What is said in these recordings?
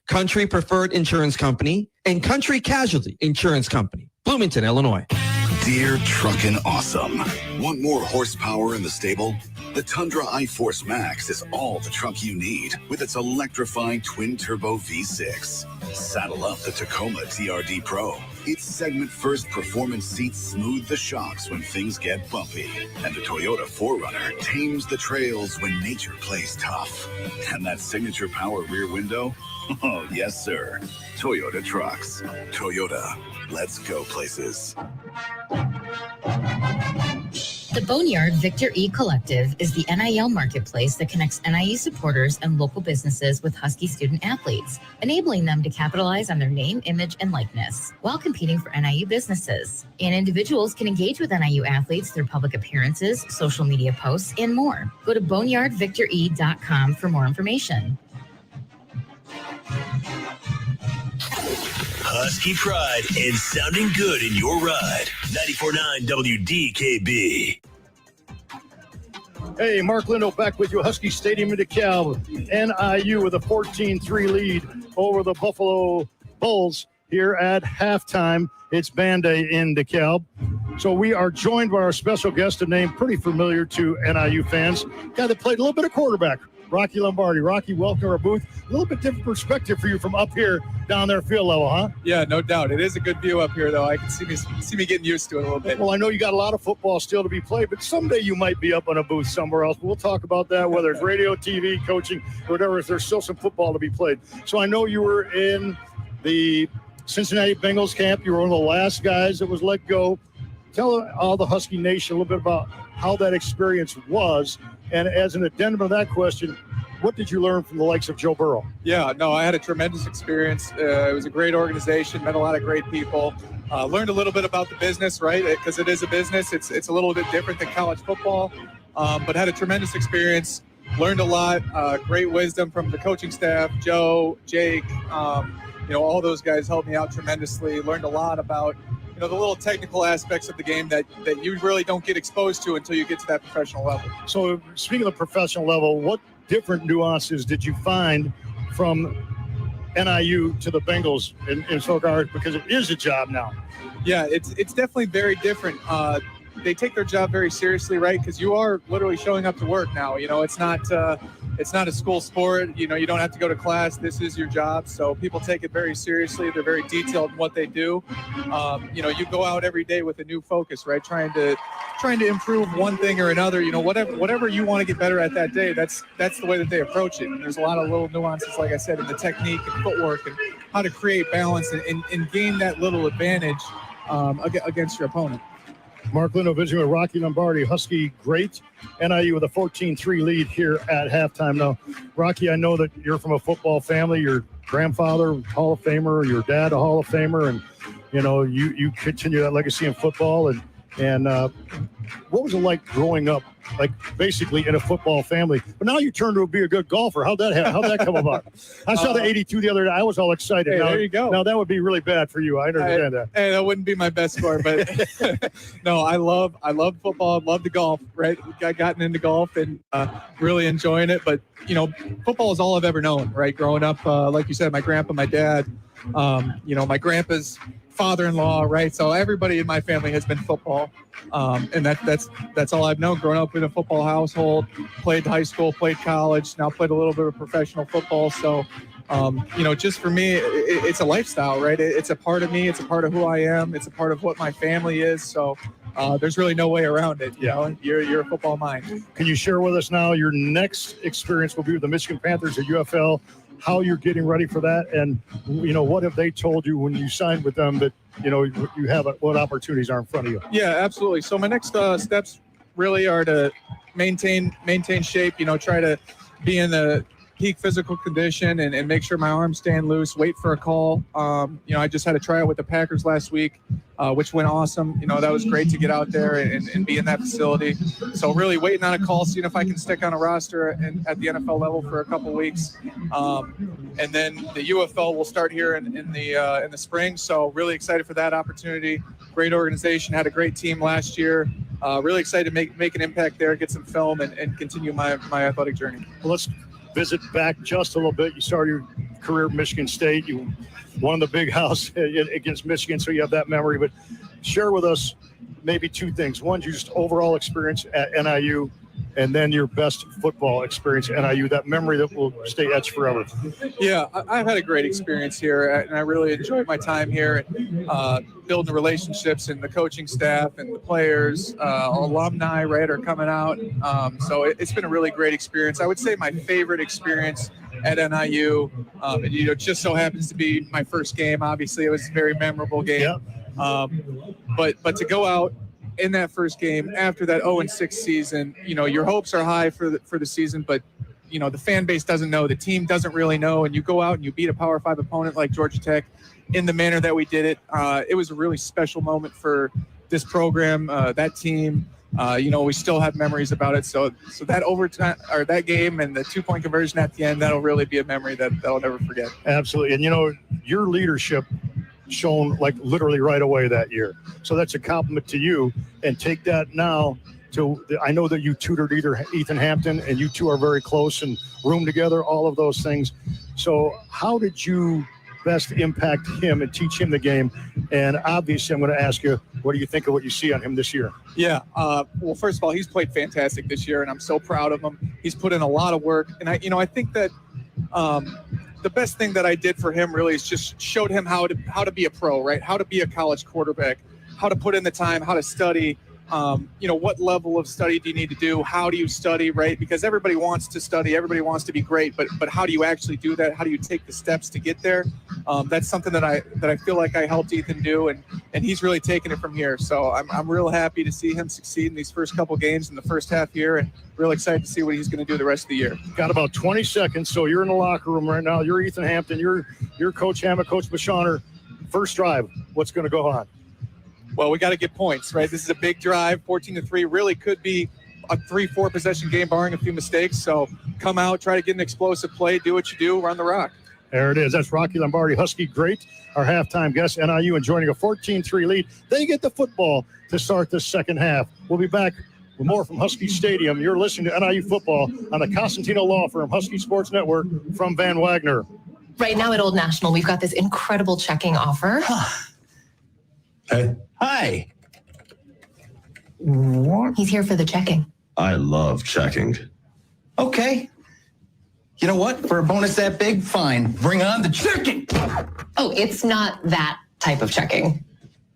Country Preferred Insurance Company, and Country Casualty Insurance Company, Bloomington, Illinois. Dear Truckin' Awesome. Want more horsepower in the stable? The Tundra iForce Max is all the truck you need with its electrifying twin-turbo V6. Saddle up the Tacoma TRD Pro. Its segment-first performance seats smooth the shocks when things get bumpy. And the Toyota 4Runner tames the trails when nature plays tough. And that signature power rear window? Oh, yes, sir. Toyota trucks. Toyota. Let's go places. The Boneyard Victor E Collective is the NIL marketplace that connects NIU supporters and local businesses with Husky student athletes, enabling them to capitalize on their name, image, and likeness while competing for NIU businesses. And individuals can engage with NIU athletes through public appearances, social media posts, and more. Go to boneyardvictore.com for more information. Husky pride and sounding good in your ride. 94.9 WDKB. Hey, Mark Lindo back with you. Husky Stadium in DeKalb. NIU with a 14-3 lead over the Buffalo Bulls here at halftime. It's Band Day in DeKalb. So we are joined by our special guest, a name pretty familiar to NIU fans. Guy that played a little bit of quarterback, Rocky Lombardi. Rocky, welcome to our booth. A little bit different perspective for you from up here down there field level, huh? Yeah, no doubt. It is a good view up here, though. I can see me getting used to it a little bit. Well, I know you got a lot of football still to be played, but someday you might be up on a booth somewhere else. We'll talk about that, whether it's radio, TV, coaching, or whatever, if there's still some football to be played. So I know you were in the Cincinnati Bengals camp. You were one of the last guys that was let go. Tell all the Husky Nation a little bit about how that experience was. And as an addendum to that question, what did you learn from the likes of Joe Burrow? Yeah, no, I had a tremendous experience. It was a great organization, met a lot of great people. Learned a little bit about the business, right? Because it is a business. It's a little bit different than college football, but had a tremendous experience. Learned a lot. Great wisdom from the coaching staff, Joe, Jake. All those guys helped me out tremendously. Learned a lot about the little technical aspects of the game that you really don't get exposed to until you get to that professional level. So speaking of the professional level, what different nuances did you find from NIU to the Bengals in so regard, because it is a job now? Yeah, it's definitely very different. They take their job very seriously, right? Because you are literally showing up to work now. It's not a school sport. You don't have to go to class. This is your job. So people take it very seriously. They're very detailed in what they do. You go out every day with a new focus, right? Trying to improve one thing or another. Whatever you want to get better at that day. That's the way that they approach it. And there's a lot of little nuances, like I said, in the technique and footwork and how to create balance and gain that little advantage against your opponent. Mark Lindo visiting with Rocky Lombardi. Husky great. NIU with a 14-3 lead here at halftime. Now, Rocky, I know that you're from a football family. Your grandfather, Hall of Famer, your dad, a Hall of Famer, and you continue that legacy in football. And what was it like growing up, like basically in a football family? But now you turn to be a good golfer. How'd that come about? I saw the 82 the other day. I was all excited. Hey, now, there you go. Now that would be really bad for you. I understand that. Hey, that wouldn't be my best score, but no, I love football. Love the golf. Right, I gotten into golf and really enjoying it. But football is all I've ever known. Right, growing up, like you said, my grandpa, my dad, my grandpa's father-in-law, right? So everybody in my family has been football, and that's all I've known. Growing up in a football household, played high school, played college, now played a little bit of professional football. So, just for me, it's a lifestyle, right? It's a part of me. It's a part of who I am. It's a part of what my family is. So there's really no way around it. You're a football mind. Can you share with us now your next experience will be with the Michigan Panthers at UFL? How you're getting ready for that, and what have they told you when you signed with them that you have what opportunities are in front of you? Yeah, absolutely. So my next steps really are to maintain shape. Try to be in the peak physical condition and make sure my arms stand loose. Wait for a call. I just had a tryout with the Packers last week, which went awesome. That was great to get out there and be in that facility. So really waiting on a call, seeing if I can stick on a roster at the NFL level for a couple weeks. And then the UFL will start here in the spring. So really excited for that opportunity. Great organization, had a great team last year. Really excited to make an impact there, get some film and continue my athletic journey. Well, let's visit back just a little bit. You started your career at Michigan State. You won the big house against Michigan, so you have that memory. But share with us maybe two things. One, your just overall experience at NIU, and then your best football experience at NIU, that memory that will stay etched forever. Yeah, I've had a great experience here, and I really enjoyed my time here, building the relationships and the coaching staff and the players, alumni, right, are coming out. So it's been a really great experience. I would say my favorite experience at NIU, and, it just so happens to be my first game. Obviously, it was a very memorable game. Yeah. But to go out in that first game after that 0-6 season, your hopes are high for the season, but the fan base doesn't know, the team doesn't really know, and you go out and you beat a Power 5 opponent like Georgia Tech in the manner that we did it. It was a really special moment for this program, that team. We still have memories about it. So that overtime, or that game, and the 2-point conversion at the end, that'll really be a memory that I'll never forget. Absolutely. And your leadership shown like literally right away that year. So that's a compliment to you, and take that now to, I know that you tutored Ethan Hampton, and you two are very close and room together, all of those things. So how did you best impact him and teach him the game? And obviously I'm going to ask you, what do you think of what you see on him this year? Yeah. Well, first of all, he's played fantastic this year, and I'm so proud of him. He's put in a lot of work. And I think that, the best thing that I did for him really is just showed him how to be a pro, right? How to be a college quarterback, how to put in the time, how to study. What level of study do you need to do? How do you study, right? Because everybody wants to study, everybody wants to be great, but how do you actually do that? How do you take the steps to get there? That's something that I feel like I helped Ethan do, and he's really taken it from here. So I'm real happy to see him succeed in these first couple games in the first half year, and real excited to see what he's going to do the rest of the year. Got about 20 seconds, so you're in the locker room right now. You're Ethan Hampton, you're Coach Hammett, Coach Bashawner. First drive, what's going to go on? Well, we got to get points, right? This is a big drive. 14-3 really could be a 3-4 possession game, barring a few mistakes. So come out, try to get an explosive play, do what you do, run the rock. There it is. That's Rocky Lombardi, Husky great, our halftime guest, NIU, and joining a 14-3 lead. They get the football to start the second half. We'll be back with more from Husky Stadium. You're listening to NIU football on the Costantino Law Firm, Husky Sports Network from Van Wagner. Right now at Old National, we've got this incredible checking offer. Hey. Hi. What? He's here for the checking. I love checking. Okay. You know what? For a bonus that big, fine. Bring on the checking. Oh, it's not that type of checking.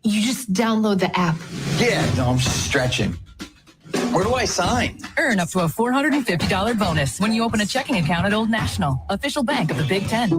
You just download the app. Yeah, no, I'm stretching. Where do I sign? Earn up to a $450 bonus when you open a checking account at Old National, official bank of the Big Ten.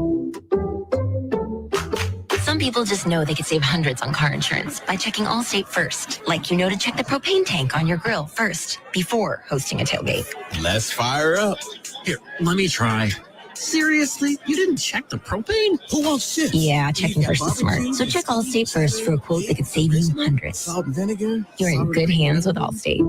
Some people just know they could save hundreds on car insurance by checking Allstate first. Like to check the propane tank on your grill first before hosting a tailgate. Let's fire up. Here, let me try. Seriously? You didn't check the propane? Who wants this? Yeah, checking first is smart. So check Allstate first for a quote that could save you hundreds. Salt and vinegar? You're in good hands with Allstate.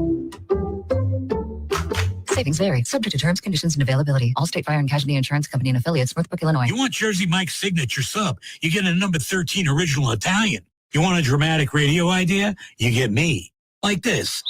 Savings vary, subject to terms, conditions, and availability. Allstate Fire and Casualty Insurance Company and Affiliates, Northbrook, Illinois. You want Jersey Mike's signature sub? You get a number 13 original Italian. You want a dramatic radio idea? You get me. Like this.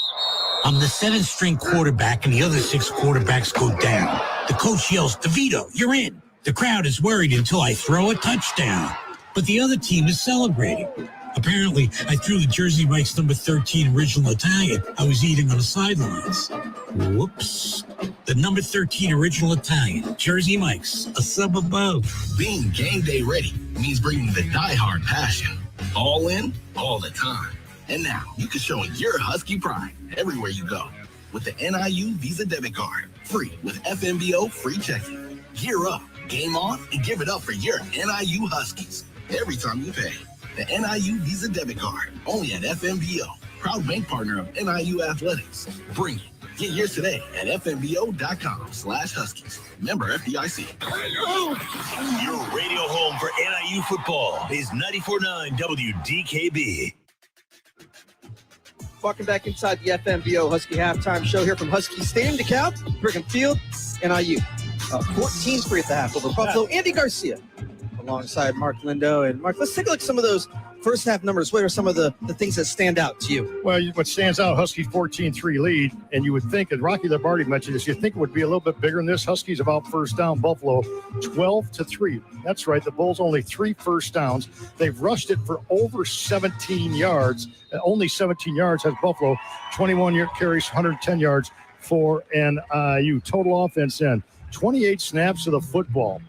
I'm the 7th string quarterback and the other 6 quarterbacks go down. The coach yells, DeVito, you're in. The crowd is worried until I throw a touchdown. But the other team is celebrating. Apparently, I threw the Jersey Mike's number 13 original Italian I was eating on the sidelines. Whoops. The number 13 original Italian, Jersey Mike's, a sub above. Being game day ready means bringing the diehard passion. All in, all the time. And now you can show your Husky pride everywhere you go with the NIU Visa Debit Card. Free with FMBO free checking. Gear up, game on, and give it up for your NIU Huskies every time you pay. The NIU Visa Debit Card, only at FMBO. Proud bank partner of NIU Athletics. Bring it. Get yours today at fmbo.com/Huskies. Member FDIC. Your radio home for NIU football is 94.9 WDKB. Welcome back inside the FMBO Husky halftime show here from Husky Stadium, DeKalb, Brigham Field, NIU. 14-3 at the half over Buffalo. Andy Garcia. alongside Mark Lindo. And Mark, let's take a look at some of those first half numbers. What are some of the things that stand out to you? Well, what stands out, Huskies 14-3 lead, and you would think, and Rocky Lombardi mentioned this, you'd think it would be a little bit bigger than this. Huskies about first down, Buffalo 12-3. That's right, the Bulls only 3 first downs. They've rushed it for over 17 yards. Only 17 yards has Buffalo, 21 carries, 110 yards for NIU. Total offense in 28 snaps of the football,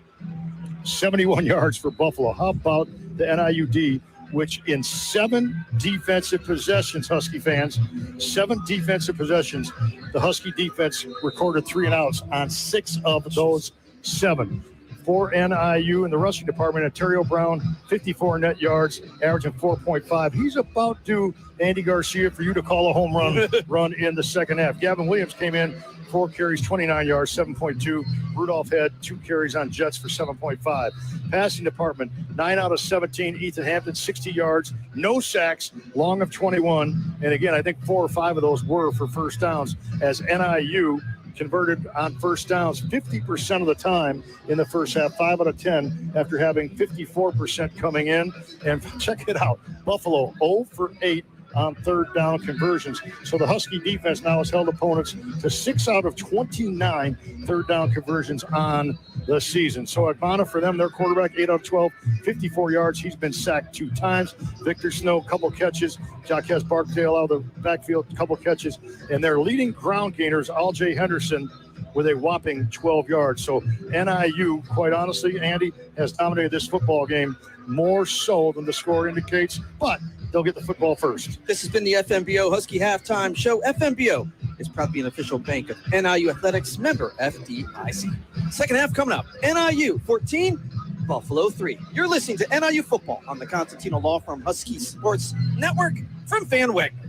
71 yards for Buffalo. How about the NIU D, which in 7 defensive possessions, Husky fans, 7 defensive possessions, the Husky defense recorded 3 and outs on 6 of those 7. For NIU in the rushing department, Ontario Brown, 54 net yards, averaging 4.5. He's about due, Andy Garcia, for you to call a home run in the second half. Gavin Williams came in, 4 carries, 29 yards, 7.2. Rudolph had 2 carries on Jets for 7.5. Passing department, 9 out of 17. Ethan Hampton, 60 yards, no sacks, long of 21. And again, I think 4 or 5 of those were for first downs, as NIU converted on first downs 50% of the time in the first half, 5 out of 10 after having 54% coming in. And check it out, Buffalo 0 for 8 on third down conversions. So the Husky defense now has held opponents to 6 out of 29 third down conversions on the season. So Agbana, for them, their quarterback, 8 out of 12, 54 yards. He's been sacked 2 times. Victor Snow, couple catches. Jaquez Barkdale out of the backfield, couple catches. And their leading ground gainers, Al-Jay Henderson, with a whopping 12 yards. So NIU, quite honestly, Andy, has dominated this football game more so than the score indicates, but they'll get the football first. This has been the FMBO Husky Halftime Show. FMBO is proud to be an official bank of NIU Athletics, member FDIC. Second half coming up. NIU 14, Buffalo 3. You're listening to NIU Football on the Constantino Law Firm Husky Sports Network from Van Wagner.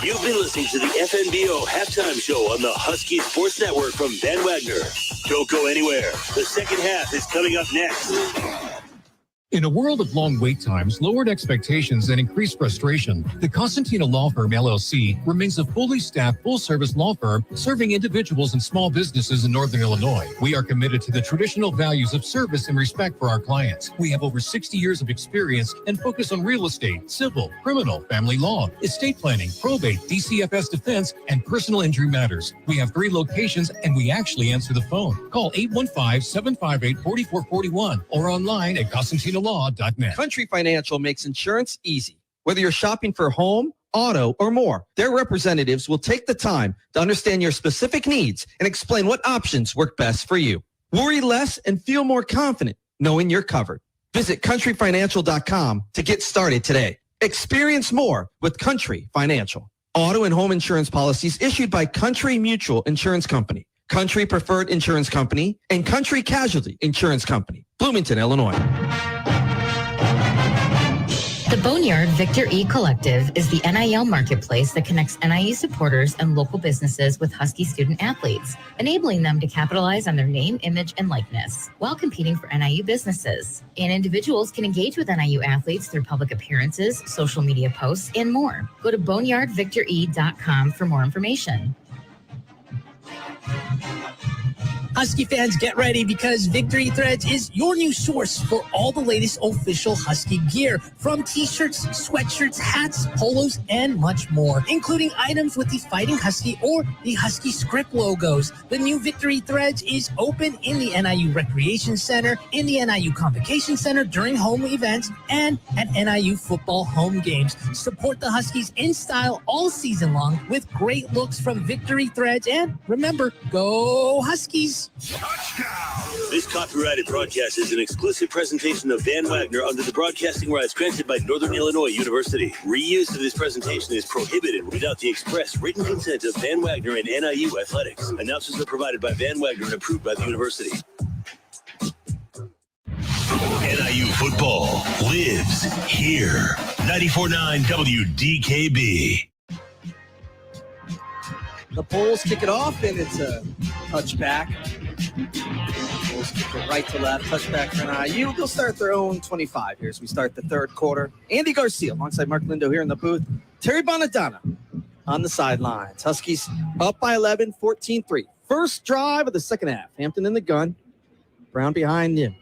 You've been listening to the FNBO Halftime Show on the Husky Sports Network from Van Wagner. Don't go anywhere. The second half is coming up next. In a world of long wait times, lowered expectations, and increased frustration, the Constantino Law Firm, LLC, remains a fully staffed, full-service law firm serving individuals and small businesses in Northern Illinois. We are committed to the traditional values of service and respect for our clients. We have over 60 years of experience and focus on real estate, civil, criminal, family law, estate planning, probate, DCFS defense, and personal injury matters. We have 3 locations, and we actually answer the phone. Call 815-758-4441 or online at ConstantinoLaw.net. Country Financial makes insurance easy. Whether you're shopping for home, auto, or more, their representatives will take the time to understand your specific needs and explain what options work best for you. Worry less and feel more confident knowing you're covered. Visit countryfinancial.com to get started today. Experience more with Country Financial. Auto and home insurance policies issued by Country Mutual Insurance Company, Country Preferred Insurance Company, and Country Casualty Insurance Company, Bloomington, Illinois. The Boneyard Victor E Collective is the NIL marketplace that connects NIU supporters and local businesses with Husky student athletes, enabling them to capitalize on their name, image, and likeness while competing for NIU businesses. And individuals can engage with NIU athletes through public appearances, social media posts, and more. Go to boneyardvictore.com for more information. Husky fans, get ready because Victory Threads is your new source for all the latest official Husky gear, from t-shirts, sweatshirts, hats, polos, and much more, including items with the Fighting Husky or the Husky script logos. The new Victory Threads is open in the NIU Recreation Center, in the NIU Convocation Center during home events, and at NIU football home games. Support the Huskies in style all season long with great looks from Victory Threads, and remember, go Huskies! This copyrighted broadcast is an exclusive presentation of Van Wagner under the broadcasting rights granted by Northern Illinois University. Reuse of this presentation is prohibited without the express written consent of Van Wagner and NIU Athletics. Announcements are provided by Van Wagner and approved by the university. NIU football lives here. 94.9 WDKB. The Bulls kick it off, and it's a touchback. Bulls kick it right to left, touchback for NIU. They'll start their own 25 here as we start the third quarter. Andy Garcia alongside Mark Lindo here in the booth. Terry Bonadonna on the sidelines. Huskies up by 11, 14-3. First drive of the second half. Hampton in the gun. Brown behind him.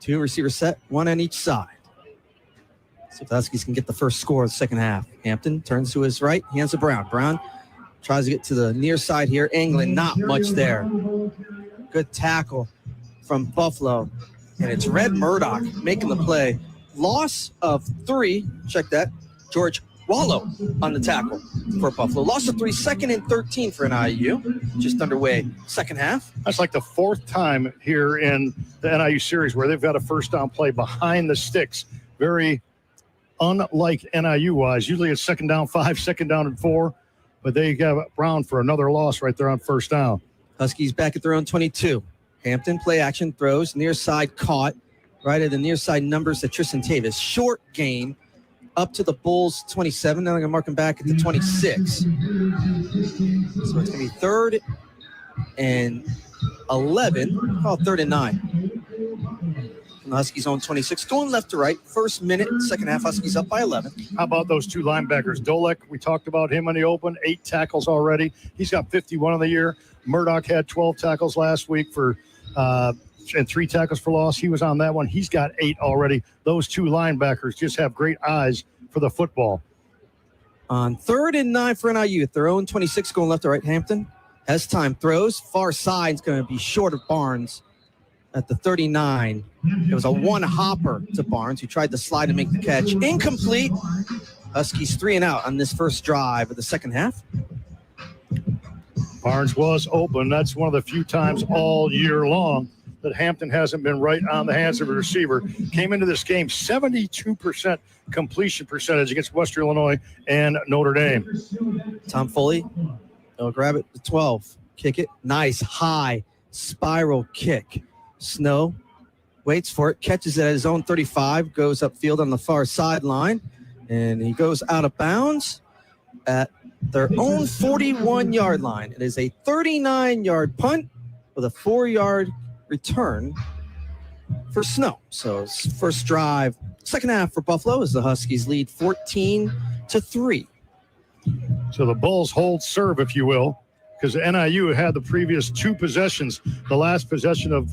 Two receivers set, one on each side. See if the Huskies can get the first score of the second half. Hampton turns to his right, hands to Brown. Brown tries to get to the near side here. England, not much there. Good tackle from Buffalo. And it's Red Murdoch making the play. Loss of 3. Check that. George Wallow on the tackle for Buffalo. Loss of 3, 2nd and 13 for NIU. Just underway second half. That's like the 4th time here in the NIU series where they've got a first down play behind the sticks. Very unlike NIU-wise. Usually it's 2nd down 5, 2nd down and 4. But they got Brown for another loss right there on first down. Huskies back at their own 22. Hampton play action throws. Near side caught. Right at the near side numbers to Tristan Tavis. Short gain up to the Bulls 27. Now they're going to mark him back at the 26. So it's going to be 3rd and 11. Oh, 3rd and 9. And the Huskies on 26. Going left to right. First minute, second half, Huskies up by 11. How about those two linebackers? Dolek, we talked about him in the open. 8 tackles already. He's got 51 of the year. Murdoch had 12 tackles last week for and 3 tackles for loss. He was on that one. He's got 8 already. Those two linebackers just have great eyes for the football. On 3rd and 9 for NIU at their own 26, going left to right. Hampton has time. Throws. Far side's going to be short of Barnes at the 39. It was a one-hopper to Barnes, who tried to slide and make the catch. Incomplete. Huskies 3 and out on this first drive of the second half. Barnes was open. That's one of the few times all year long that Hampton hasn't been right on the hands of a receiver. Came into this game 72% completion percentage against Western Illinois and Notre Dame. Tom Foley, they'll grab it to 12. Kick it. Nice high spiral kick. Snow waits for it, catches it at his own 35, goes upfield on the far sideline, and he goes out of bounds at their own 41-yard line. It is a 39-yard punt with a 4-yard return for Snow. So it's first drive, second half for Buffalo as the Huskies lead 14-3. So the Bulls hold serve, if you will, because NIU had the previous 2 possessions. The last possession of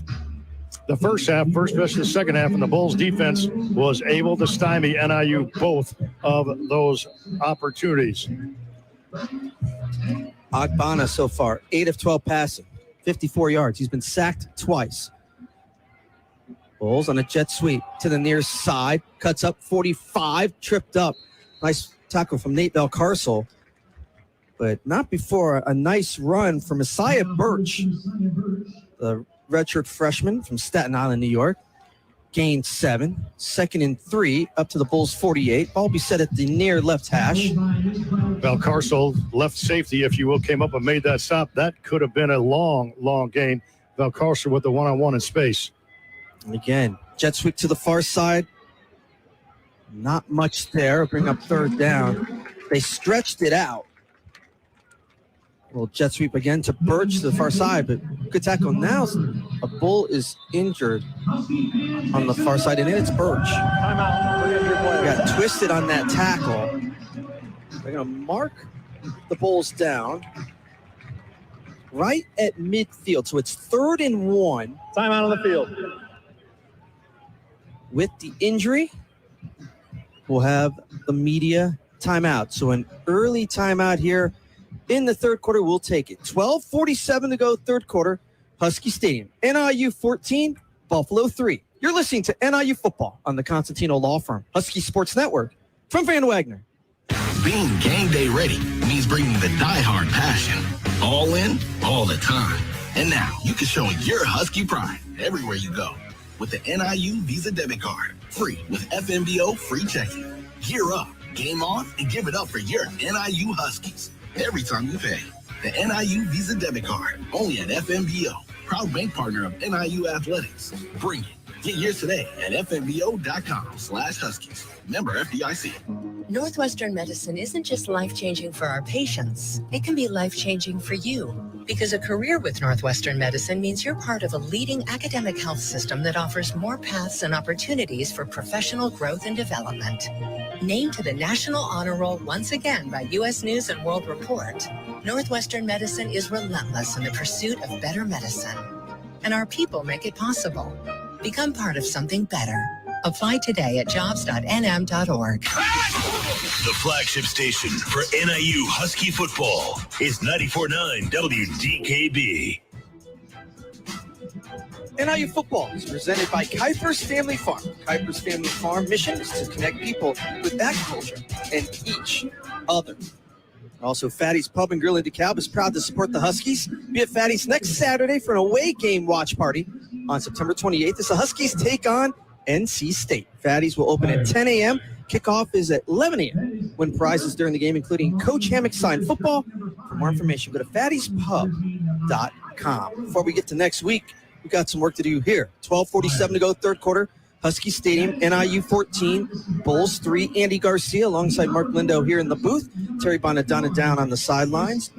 the first half, first possession of the second half, and the Bulls defense was able to stymie NIU both of those opportunities. Agbana so far, 8 of 12 passing, 54 yards. He's been sacked twice. Bulls on a jet sweep to the near side, cuts up 45, tripped up. Nice tackle from Nate Valcarcel, but not before a nice run from Messiah Birch, the redshirt freshman from Staten Island, New York. Gained 7, 2nd and 3, up to the Bulls 48. Ball be set at the near left hash. Valcarcel, left safety, if you will, came up and made that stop. That could have been a long, long gain. Valcarcel with the one-on-one in space. And again, jet sweep to the far side. Not much there. Bring up 3rd down. They stretched it out. A little jet sweep again to Birch to the far side, but good tackle. Now a Bull is injured on the far side, and it's Birch. Got twisted on that tackle. They're going to mark the Bulls down right at midfield. So it's 3rd and 1. Timeout on the field. With the injury, we'll have the media timeout. So an early timeout here in the third quarter. We'll take it. 12:47 to go, third quarter. Husky Stadium. NIU 14, Buffalo 3. You're listening to NIU football on the Constantino Law Firm Husky Sports Network. From Van Wagner. Being game day ready means bringing the diehard passion. All in, all the time. And now you can show your Husky pride everywhere you go with the NIU Visa Debit Card. Free with FMBO free checking. Gear up, game on, and give it up for your NIU Huskies every time you pay. The NIU Visa Debit Card, only at FMBO. Proud bank partner of NIU Athletics. Bring it. Get yours today at fmbo.com/Huskies. Member FDIC. Northwestern Medicine isn't just life-changing for our patients. It can be life-changing for you. Because a career with Northwestern Medicine means you're part of a leading academic health system that offers more paths and opportunities for professional growth and development. Named to the National Honor Roll once again by U.S. News & World Report, Northwestern Medicine is relentless in the pursuit of better medicine. And our people make it possible. Become part of something better. Apply today at jobs.nm.org. The flagship station for NIU Husky football is 94.9 WDKB. NIU football is presented by Kuiper's Family Farm. Kuiper's Family Farm mission is to connect people with agriculture and each other. Also, Fatty's Pub and Grill in DeKalb is proud to support the Huskies. Be at Fatty's next Saturday for an away game watch party on September 28th as the Huskies take on NC State. Fatty's will open at 10 a.m. Kickoff is at 11 a.m. Win prizes during the game, including Coach Hammock signed football. For more information, go to fattyspub.com. Before we get to next week, we got some work to do here. 12:47 to go, third quarter. Husky Stadium, NIU 14, Bulls 3. Andy Garcia alongside Mark Lindo here in the booth. Terry Bonadonna down on the sidelines.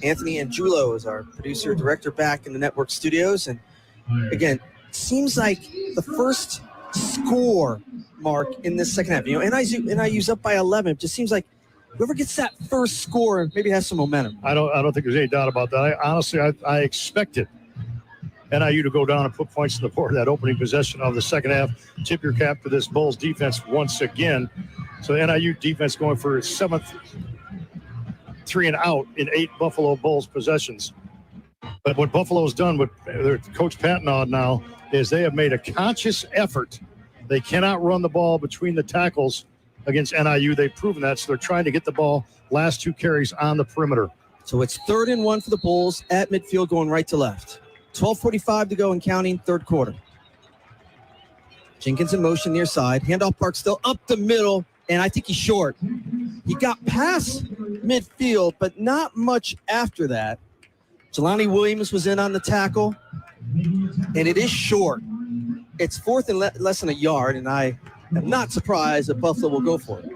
Anthony Angiulo is our producer, director back in the network studios. And again, seems like the first score, Mark, in this second half. You know, NIU's up by 11. It just seems like whoever gets that first score maybe has some momentum. I don't think there's any doubt about that. I expected NIU to go down and put points on the board that opening possession of the second half. Tip your cap to this Bulls defense once again. So the NIU defense going for its seventh 3 and out in 8 Buffalo Bulls possessions. But what Buffalo's done with their Coach Patnaud now is they have made a conscious effort. They cannot run the ball between the tackles against NIU. They've proven that, so they're trying to get the ball last 2 carries on the perimeter. So it's 3rd and 1 for the Bulls at midfield going right to left. 12:45 to go and counting, third quarter. Jenkins in motion near side. Handoff Barksdale up the middle, and I think he's short. He got past midfield, but not much after that. Jelani Williams was in on the tackle, and it is short. It's 4th and less than a yard, and I am not surprised that Buffalo will go for it.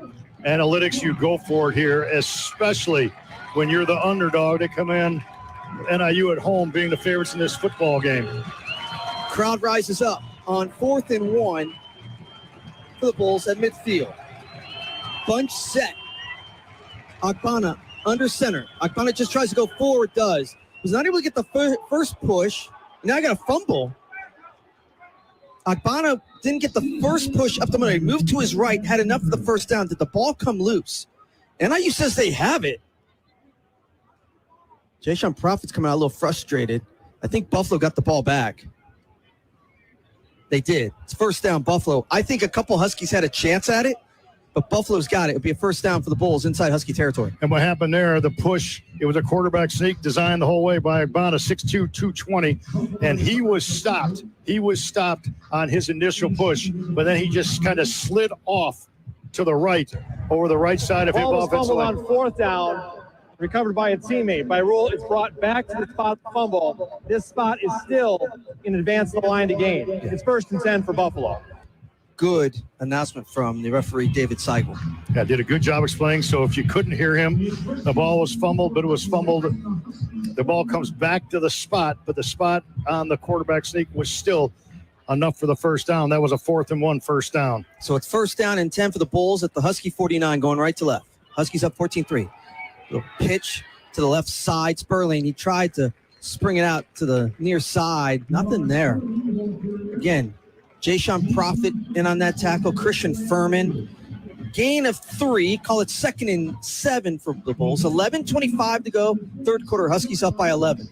Analytics, you go for it here, especially when you're the underdog. They come in, NIU at home being the favorites in this football game. Crowd rises up on 4th and 1 for the Bulls at midfield. Bunch set. Agbana under center. Agbana just tries to go forward, does. Was not able to get the first push. Now I got a fumble. Agbana didn't get the first push up the middle. He moved to his right, had enough for the first down. Did the ball come loose? NIU says they have it. Jayshon Prophet's coming out a little frustrated. I think Buffalo got the ball back. They did. It's first down, Buffalo. I think a couple Huskies had a chance at it, but Buffalo's got it. It'll be a first down for the Bulls inside Husky territory. And what happened there, the push, it was a quarterback sneak designed the whole way by Agbana, 6'2", 220, and he was stopped. He was stopped on his initial push, but then he just kind of slid off to the right, over the right side of his offensive line. On 4th down. Recovered by a teammate. By rule, it's brought back to the spot fumble. This spot is still in advance of the line to gain. It's 1st and 10 for Buffalo. Good announcement from the referee, David Seigel. Yeah, did a good job explaining. So if you couldn't hear him, the ball was fumbled, but it was fumbled. The ball comes back to the spot, but the spot on the quarterback sneak was still enough for the first down. That was a 4th and 1 first down. So it's 1st down and 10 for the Bulls at the Husky 49 going right to left. Huskies up 14-3. Little pitch to the left side. Sperling, he tried to spring it out to the near side. Nothing there. Again, Jayshon Prophet in on that tackle. Christian Furman. Gain of 3. Call it 2nd and 7 for the Bulls. 11:25 to go. Third quarter. Huskies up by 11.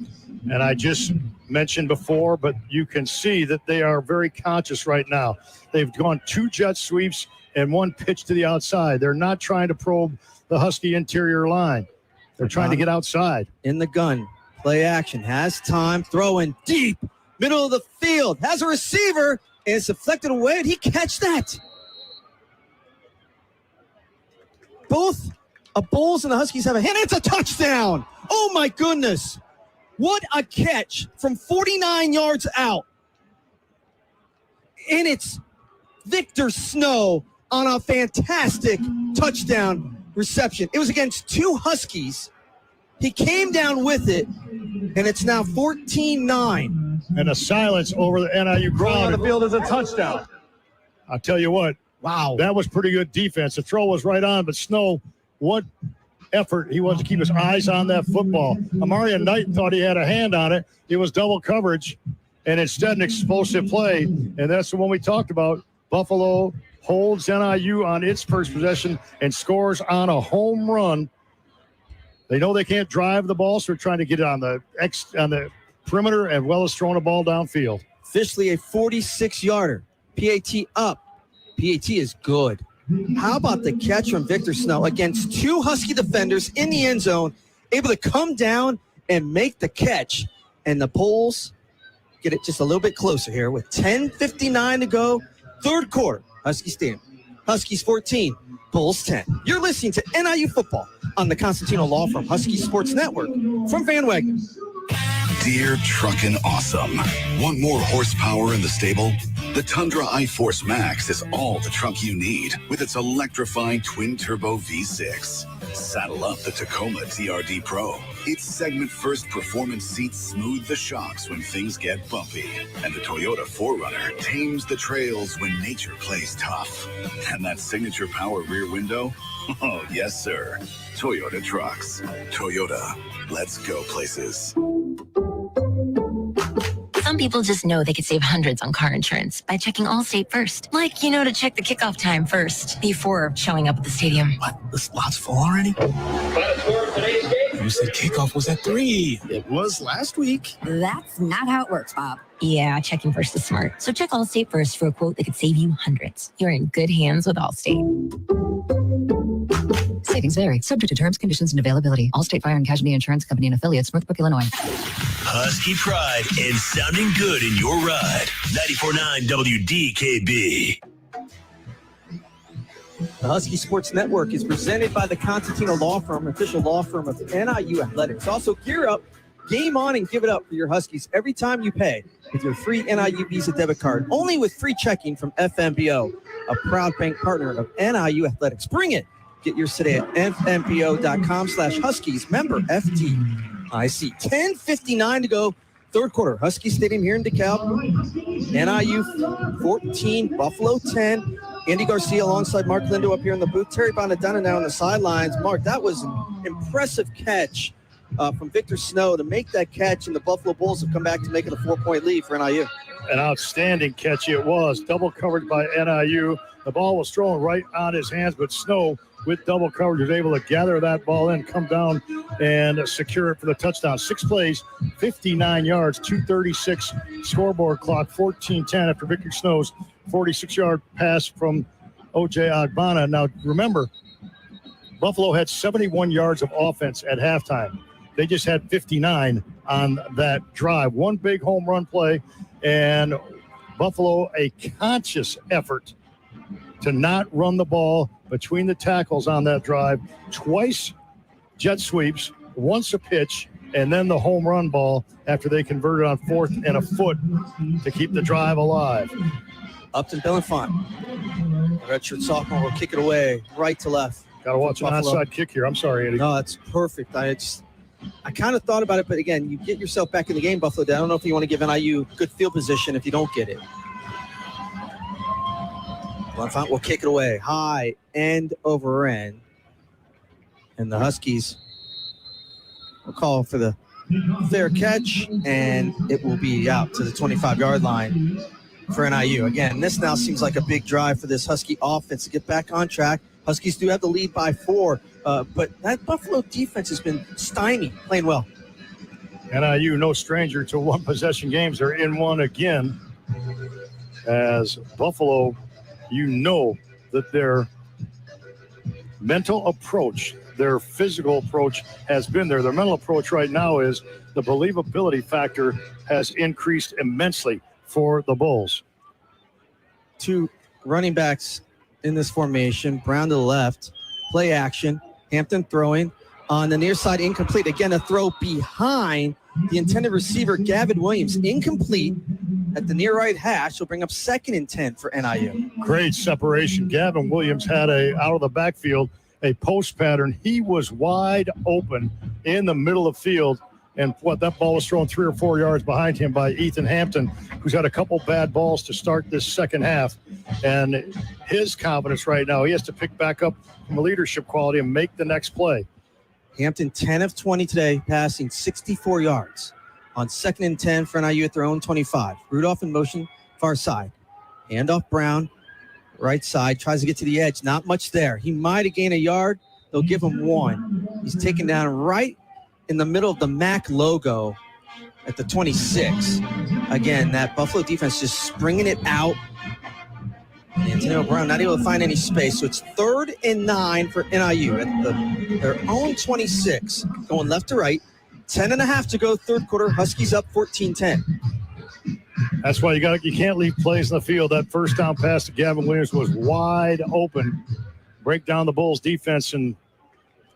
And I just mentioned before, but you can see that they are very conscious right now. They've gone 2 jet sweeps and 1 pitch to the outside. They're not trying to probe the Husky interior line. They're trying to get outside. In the gun. Play action. Has time. Throwing deep. Middle of the field. Has a receiver. And it's deflected away. Did he catch that? Both Bulls and the Huskies have a hand. It's a touchdown. Oh, my goodness. What a catch from 49 yards out. And it's Victor Snow on a fantastic touchdown reception. It was against 2 Huskies. He came down with it, and it's now 14-9. And a silence over the NIU crowd. On the field is a touchdown. I'll tell you what. Wow. That was pretty good defense. The throw was right on, but Snow, what effort he was to keep his eyes on that football. Amarian Knight thought he had a hand on it. It was double coverage, and instead an explosive play. And that's the one we talked about. Buffalo holds NIU on its first possession and scores on a home run. They know they can't drive the ball, so they're trying to get it on the perimeter as well as throwing a ball downfield. Officially a 46-yarder. PAT up. PAT is good. How about the catch from Victor Snow against two Husky defenders in the end zone, able to come down and make the catch. And the Bulls get it just a little bit closer here with 10:59 to go. Third quarter, Husky Stadium. Huskies 14, Bulls 10. You're listening to NIU football on the Constantino Law Firm Husky Sports Network from Van Wagner. Dear Truckin' Awesome. Want more horsepower in the stable? The Tundra iForce Max is all the truck you need with its electrifying twin-turbo V6. Saddle up the Tacoma TRD Pro. Its segment-first performance seats smooth the shocks when things get bumpy. And the Toyota 4Runner tames the trails when nature plays tough. And that signature power rear window? Oh, yes, sir. Toyota trucks. Toyota. Let's go places. Some people just know they could save hundreds on car insurance by checking Allstate first. Like, to check the kickoff time first before showing up at the stadium. What? The slot's full already? You said kickoff was at 3. It was last week. That's not how it works, Bob. Yeah, checking first is smart. So check Allstate first for a quote that could save you hundreds. You're in good hands with Allstate. Savings vary, subject to terms, conditions, and availability. Allstate Fire and Casualty Insurance Company and affiliates, Northbrook, Illinois. Husky pride and sounding good in your ride. 94.9 WDKB. The Husky Sports Network is presented by the Constantino Law Firm, official law firm of NIU Athletics. Also, gear up, game on, and give it up for your Huskies every time you pay with your free NIU Visa debit card, only with free checking from FMBO, a proud bank partner of NIU Athletics. Bring it. Get yours today at fmbo.com/Huskies, member FDIC. 10:59 to go, third quarter. Husky Stadium here in DeKalb. NIU 14, Buffalo 10. Andy Garcia alongside Mark Lindo up here in the booth. Terry Bonadonna now on the sidelines. Mark, that was an impressive catch from Victor Snow to make that catch, and the Buffalo Bulls have come back to make it a 4-point lead for NIU. An outstanding catch it was. Double covered by NIU. The ball was thrown right on his hands, but Snow, with double coverage, was able to gather that ball in, come down, and secure it for the touchdown. 6 plays, 59 yards, 2:36 scoreboard clock, 14-10 after Victor Snow's 46-yard pass from O.J. Agbana. Now, remember, Buffalo had 71 yards of offense at halftime. They just had 59 on that drive. One big home run play, and Buffalo a conscious effort to not run the ball between the tackles on that drive. Twice jet sweeps, once a pitch, and then the home run ball after they converted on 4th and a foot to keep the drive alive. Upton Bellenfant, redshirt sophomore, will kick it away right to left. Got to watch an onside kick here. I'm sorry, Eddie. No, that's perfect. I kind of thought about it, but again, you get yourself back in the game, Buffalo. I don't know if you want to give NIU good field position if you don't get it. Bellenfant will kick it away, high, end over end. And the Huskies will call for the fair catch, and it will be out to the 25-yard line for NIU. Again, this now seems like a big drive for this Husky offense to get back on track. Huskies do have the lead by 4, but that Buffalo defense has been stymied, playing well. NIU, no stranger to one-possession games. They're in one again as Buffalo, that their mental approach, their physical approach has been there. Their mental approach right now is the believability factor has increased immensely for the Bulls. 2 running backs in this formation. Brown to the left. Play action. Hampton throwing on the near side, incomplete. Again, a throw behind the intended receiver, Gavin Williams. Incomplete at the near right hash. Will bring up 2nd and 10 for NIU. Great separation. Gavin Williams had out of the backfield, a post pattern. He was wide open in the middle of the field. And that ball was thrown 3 or 4 yards behind him by Ethan Hampton, who's had a couple bad balls to start this second half. And his confidence right now, he has to pick back up from a leadership quality and make the next play. Hampton 10 of 20 today, passing 64 yards on 2nd and 10 for NIU at their own 25. Rudolph in motion, far side. Handoff Brown, right side, tries to get to the edge. Not much there. He might have gained a yard. They'll give him 1. He's taken down right in the middle of the MAC logo at the 26. Again, that Buffalo defense just springing it out. And Antonio Brown not able to find any space. So it's 3rd and 9 for NIU at their own 26. Going left to right. 10.5 to go, third quarter. Huskies up 14-10. That's why you can't leave plays in the field. That first down pass to Gavin Williams was wide open. Break down the Bulls defense, and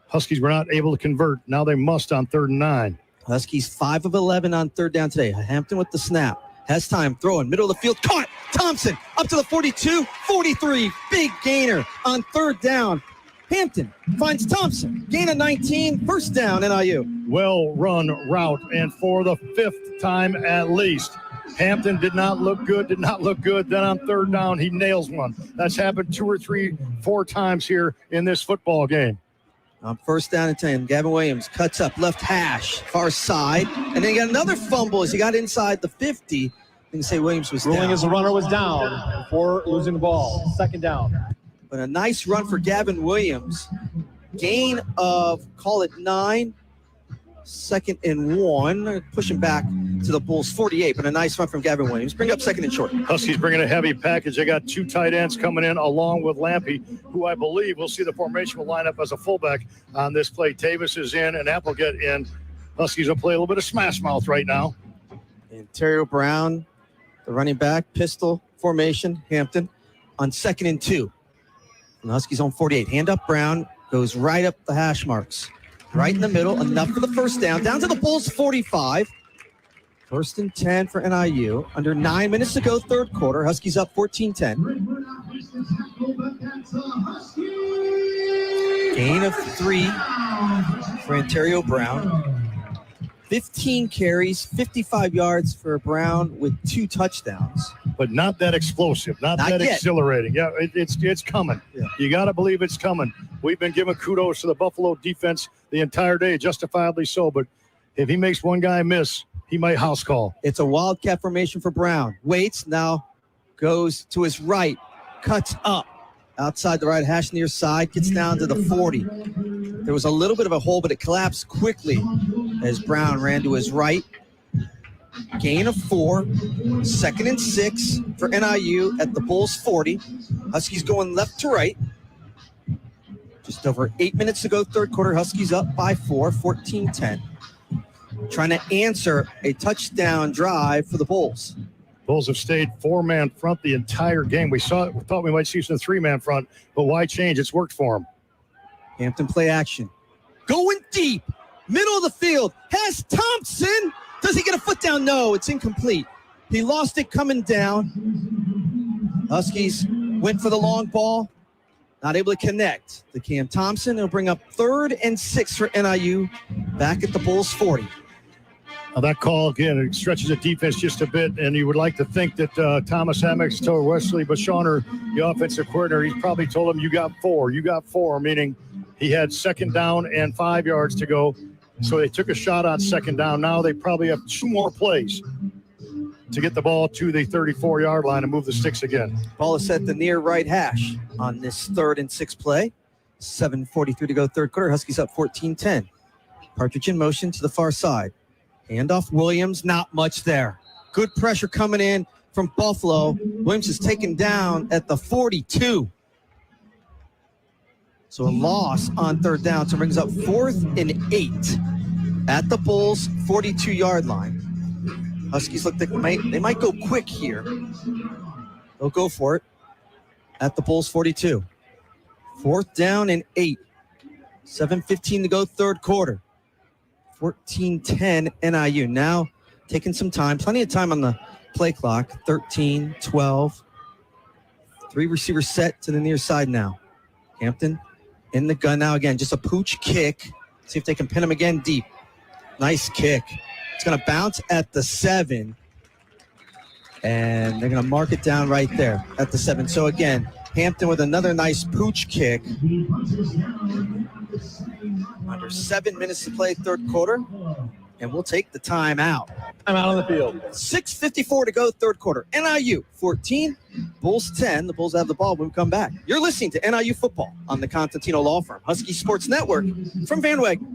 Huskies were not able to convert. Now they must on 3rd and 9. Huskies 5 of 11 on 3rd down today. Hampton with the snap. Has time, throwing, middle of the field. Caught! Thompson up to the 42, 43. Big gainer on 3rd down. Hampton finds Thompson. Gain of 19. First down, NIU. Well run route, and for the 5th time at least. Hampton did not look good. Then on 3rd down, he nails one. That's happened 2 or 3, 4 times here in this football game. On 1st down and 10, Gavin Williams cuts up left hash, far side, and then he got another fumble as he got inside the 50. You can say Williams was Ruling down. as the runner was down before losing the ball. 2nd down. But a nice run for Gavin Williams. Gain of, call it 9. 2nd and 1. Pushing back to the Bulls 48, but a nice run from Gavin Williams. Bring up 2nd and short. Huskies bringing a heavy package. They got 2 tight ends coming in along with Lampy, who I believe will see the formation will line up as a fullback on this play. Tavis is in and Applegate in. Huskies will play a little bit of smash mouth right now. Ontario Brown, the running back, pistol formation, Hampton on 2nd and 2. And the Huskies on 48. Hand up Brown, goes right up the hash marks. Right in the middle, enough for the first down. Down to the Bulls 45. 1st and 10 for NIU. Under 9 minutes to go, third quarter. Huskies up 14-10. Gain of 3 for Ontario Brown. 15 carries, 55 yards for Brown with 2 touchdowns. But not that explosive, not that yet. exhilarating. Yeah, it's coming. Yeah. You got to believe it's coming. We've been giving kudos to the Buffalo defense the entire day, justifiably so. But if he makes one guy miss, he might house call. It's a wildcat formation for Brown. Waits, now goes to his right, cuts up outside the right hash near side, gets down to the 40. There was a little bit of a hole, but it collapsed quickly as Brown ran to his right. Gain of 4, 2nd and 6 for NIU at the Bulls 40. Huskies going left to right. Just over 8 minutes to go, third quarter. Huskies up by 4, 14-10. Trying to answer a touchdown drive for the Bulls. Bulls have stayed 4-man front the entire game. We thought we might see some 3-man front, but why change? It's worked for them. Hampton play action. Going deep. Middle of the field. Has Thompson. Does he get a foot down? No, it's incomplete. He lost it coming down. Huskies went for the long ball. Not able to connect. The Cam Thompson. It'll bring up 3rd and 6 for NIU. Back at the Bulls 40. Now that call, again, it stretches the defense just a bit, and you would like to think that Thomas Hammocks told Wesley Bashoner, the offensive coordinator, he's probably told him, you got 4, meaning he had 2nd down and 5 yards to go. So they took a shot on 2nd down. Now they probably have 2 more plays to get the ball to the 34-yard line and move the sticks again. Ball is set the near right hash on this 3rd and 6 play. 7:43 to go, third quarter. Huskies up 14-10. Partridge in motion to the far side. Handoff Williams, not much there. Good pressure coming in from Buffalo. Williams is taken down at the 42. So a loss on 3rd down. So brings up 4th and 8 at the Bulls 42-yard line. Huskies look like they might go quick here. They'll go for it at the Bulls 42. 4th down and 8. 7:15 to go, third quarter. 14-10 NIU. Now taking some time, plenty of time on the play clock. 13, 12. 3 receivers set to the near side now. Hampton in the gun now again. Just a pooch kick. See if they can pin him again deep. Nice kick. It's going to bounce at the 7. And they're going to mark it down right there at the 7. So again, Hampton with another nice pooch kick. Under 7 minutes to play, third quarter. And we'll take the time out. I'm out on the field. 6:54 to go, third quarter. NIU 14, Bulls 10. The Bulls have the ball when we come back. You're listening to NIU football on the Constantino Law Firm, Husky Sports Network from Van Wagner.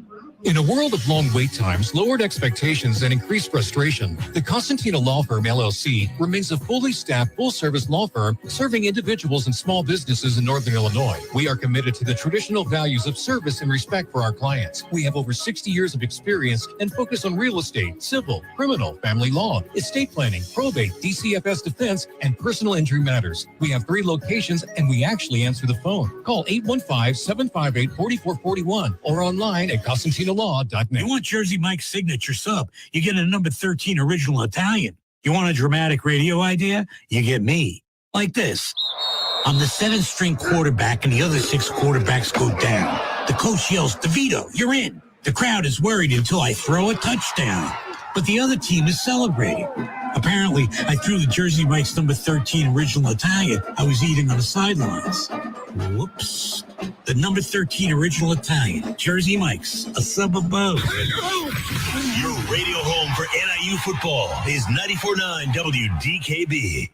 In a world of long wait times, lowered expectations, and increased frustration, the Constantino Law Firm, LLC, remains a fully staffed, full-service law firm serving individuals and small businesses in Northern Illinois. We are committed to the traditional values of service and respect for our clients. We have over 60 years of experience and focus on real estate, civil, criminal, family law, estate planning, probate, DCFS defense, and personal injury matters. We have 3 locations, and we actually answer the phone. Call 815-758-4441 or online at ConstantinoLaw.net. You want Jersey Mike's signature sub, you get a number 13 original Italian. You want a dramatic radio idea? You get me. Like this. I'm the 7th string quarterback and the other 6 quarterbacks go down. The coach yells, DeVito, you're in. The crowd is worried until I throw a touchdown. But the other team is celebrating. Apparently, I threw the Jersey Mike's number 13 original Italian I was eating on the sidelines. Whoops. The number 13 original Italian, Jersey Mike's, a sub above. Your radio home for NIU football is 94.9 WDKB.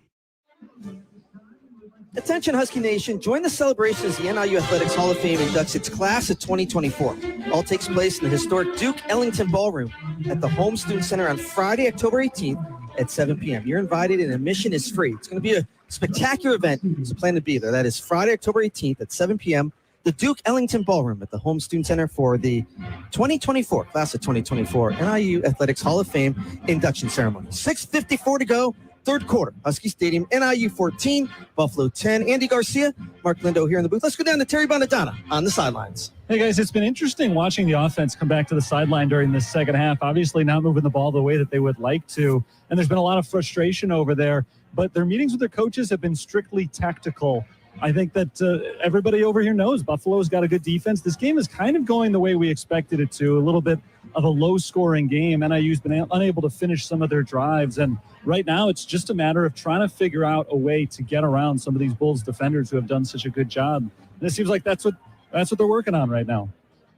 Attention Husky Nation, join the celebration as the NIU Athletics Hall of Fame inducts its class of 2024. All takes place in the historic Duke Ellington Ballroom at the Home Student Center on Friday, October 18th at 7 p.m. You're invited and admission is free. It's going to be a spectacular event, so plan to be there. That is Friday, October 18th at 7 p.m. The Duke Ellington Ballroom at the Home Student Center for the 2024, class of 2024 NIU Athletics Hall of Fame induction ceremony. 6:54 to go. Third quarter, Husky Stadium, NIU 14, Buffalo 10. Andy Garcia, Mark Lindo here in the booth. Let's go down to Terry Bonadonna on the sidelines. Hey, guys, it's been interesting watching the offense come back to the sideline during this second half. Obviously not moving the ball the way that they would like to, and there's been a lot of frustration over there. But their meetings with their coaches have been strictly tactical. I think that everybody over here knows Buffalo's got a good defense. This game is kind of going the way we expected it to, a little bit of a low-scoring game. NIU's been unable to finish some of their drives, and right now it's just a matter of trying to figure out a way to get around some of these Bulls defenders who have done such a good job. And it seems like that's what they're working on right now.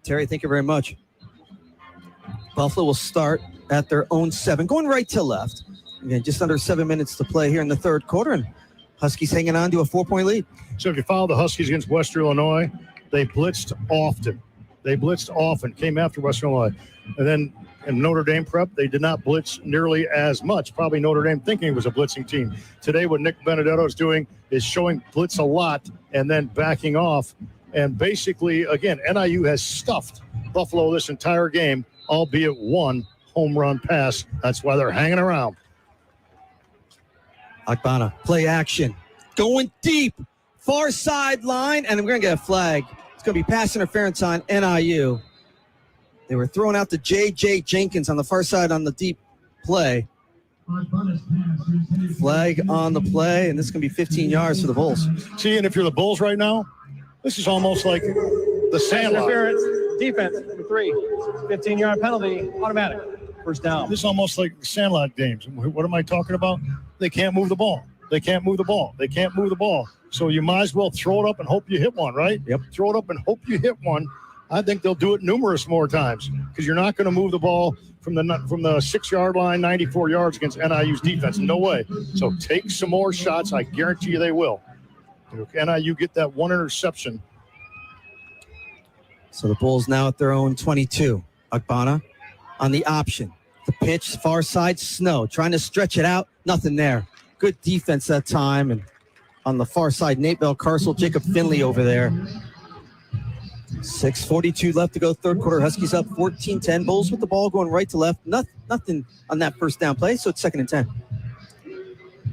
Terry, thank you very much. Buffalo will start at their own 7, going right to left. Again, just under 7 minutes to play here in the third quarter, and Huskies hanging on to a 4-point lead. So if you follow the Huskies against Western Illinois, they blitzed often. Came after Western Illinois. And then in Notre Dame prep, they did not blitz nearly as much. Probably Notre Dame thinking it was a blitzing team. Today, what Nick Benedetto is doing is showing blitz a lot and then backing off. And basically, again, NIU has stuffed Buffalo this entire game, albeit one home run pass. That's why they're hanging around. Akbana, play action. Going deep. Far sideline, and we're going to get a flag. It's going to be pass interference on NIU. They were throwing out to J.J. Jenkins on the far side on the deep play. Flag on the play, and this is going to be 15 yards for the Bulls. See, and if you're the Bulls right now, this is almost like the Sandlot. Interference, defense, number 3, 15-yard penalty, automatic, first down. This is almost like the Sandlot games. What am I talking about? They can't move the ball. So you might as well throw it up and hope you hit one, right? Yep. Throw it up and hope you hit one. I think they'll do it numerous more times because you're not going to move the ball from the 6-yard line, 94 yards against NIU's defense. No way. So take some more shots. I guarantee you they will. If NIU get that one interception. So the Bulls now at their own 22. Akbana on the option. The pitch, far side, Snow trying to stretch it out. Nothing there. Good defense that time. And on the far side, Nate Belcarcel, Jacob Finley over there. 6:42 left to go, third quarter. Huskies up 14-10. Bulls with the ball going right to left. Nothing on that first down play, so it's 2nd and 10.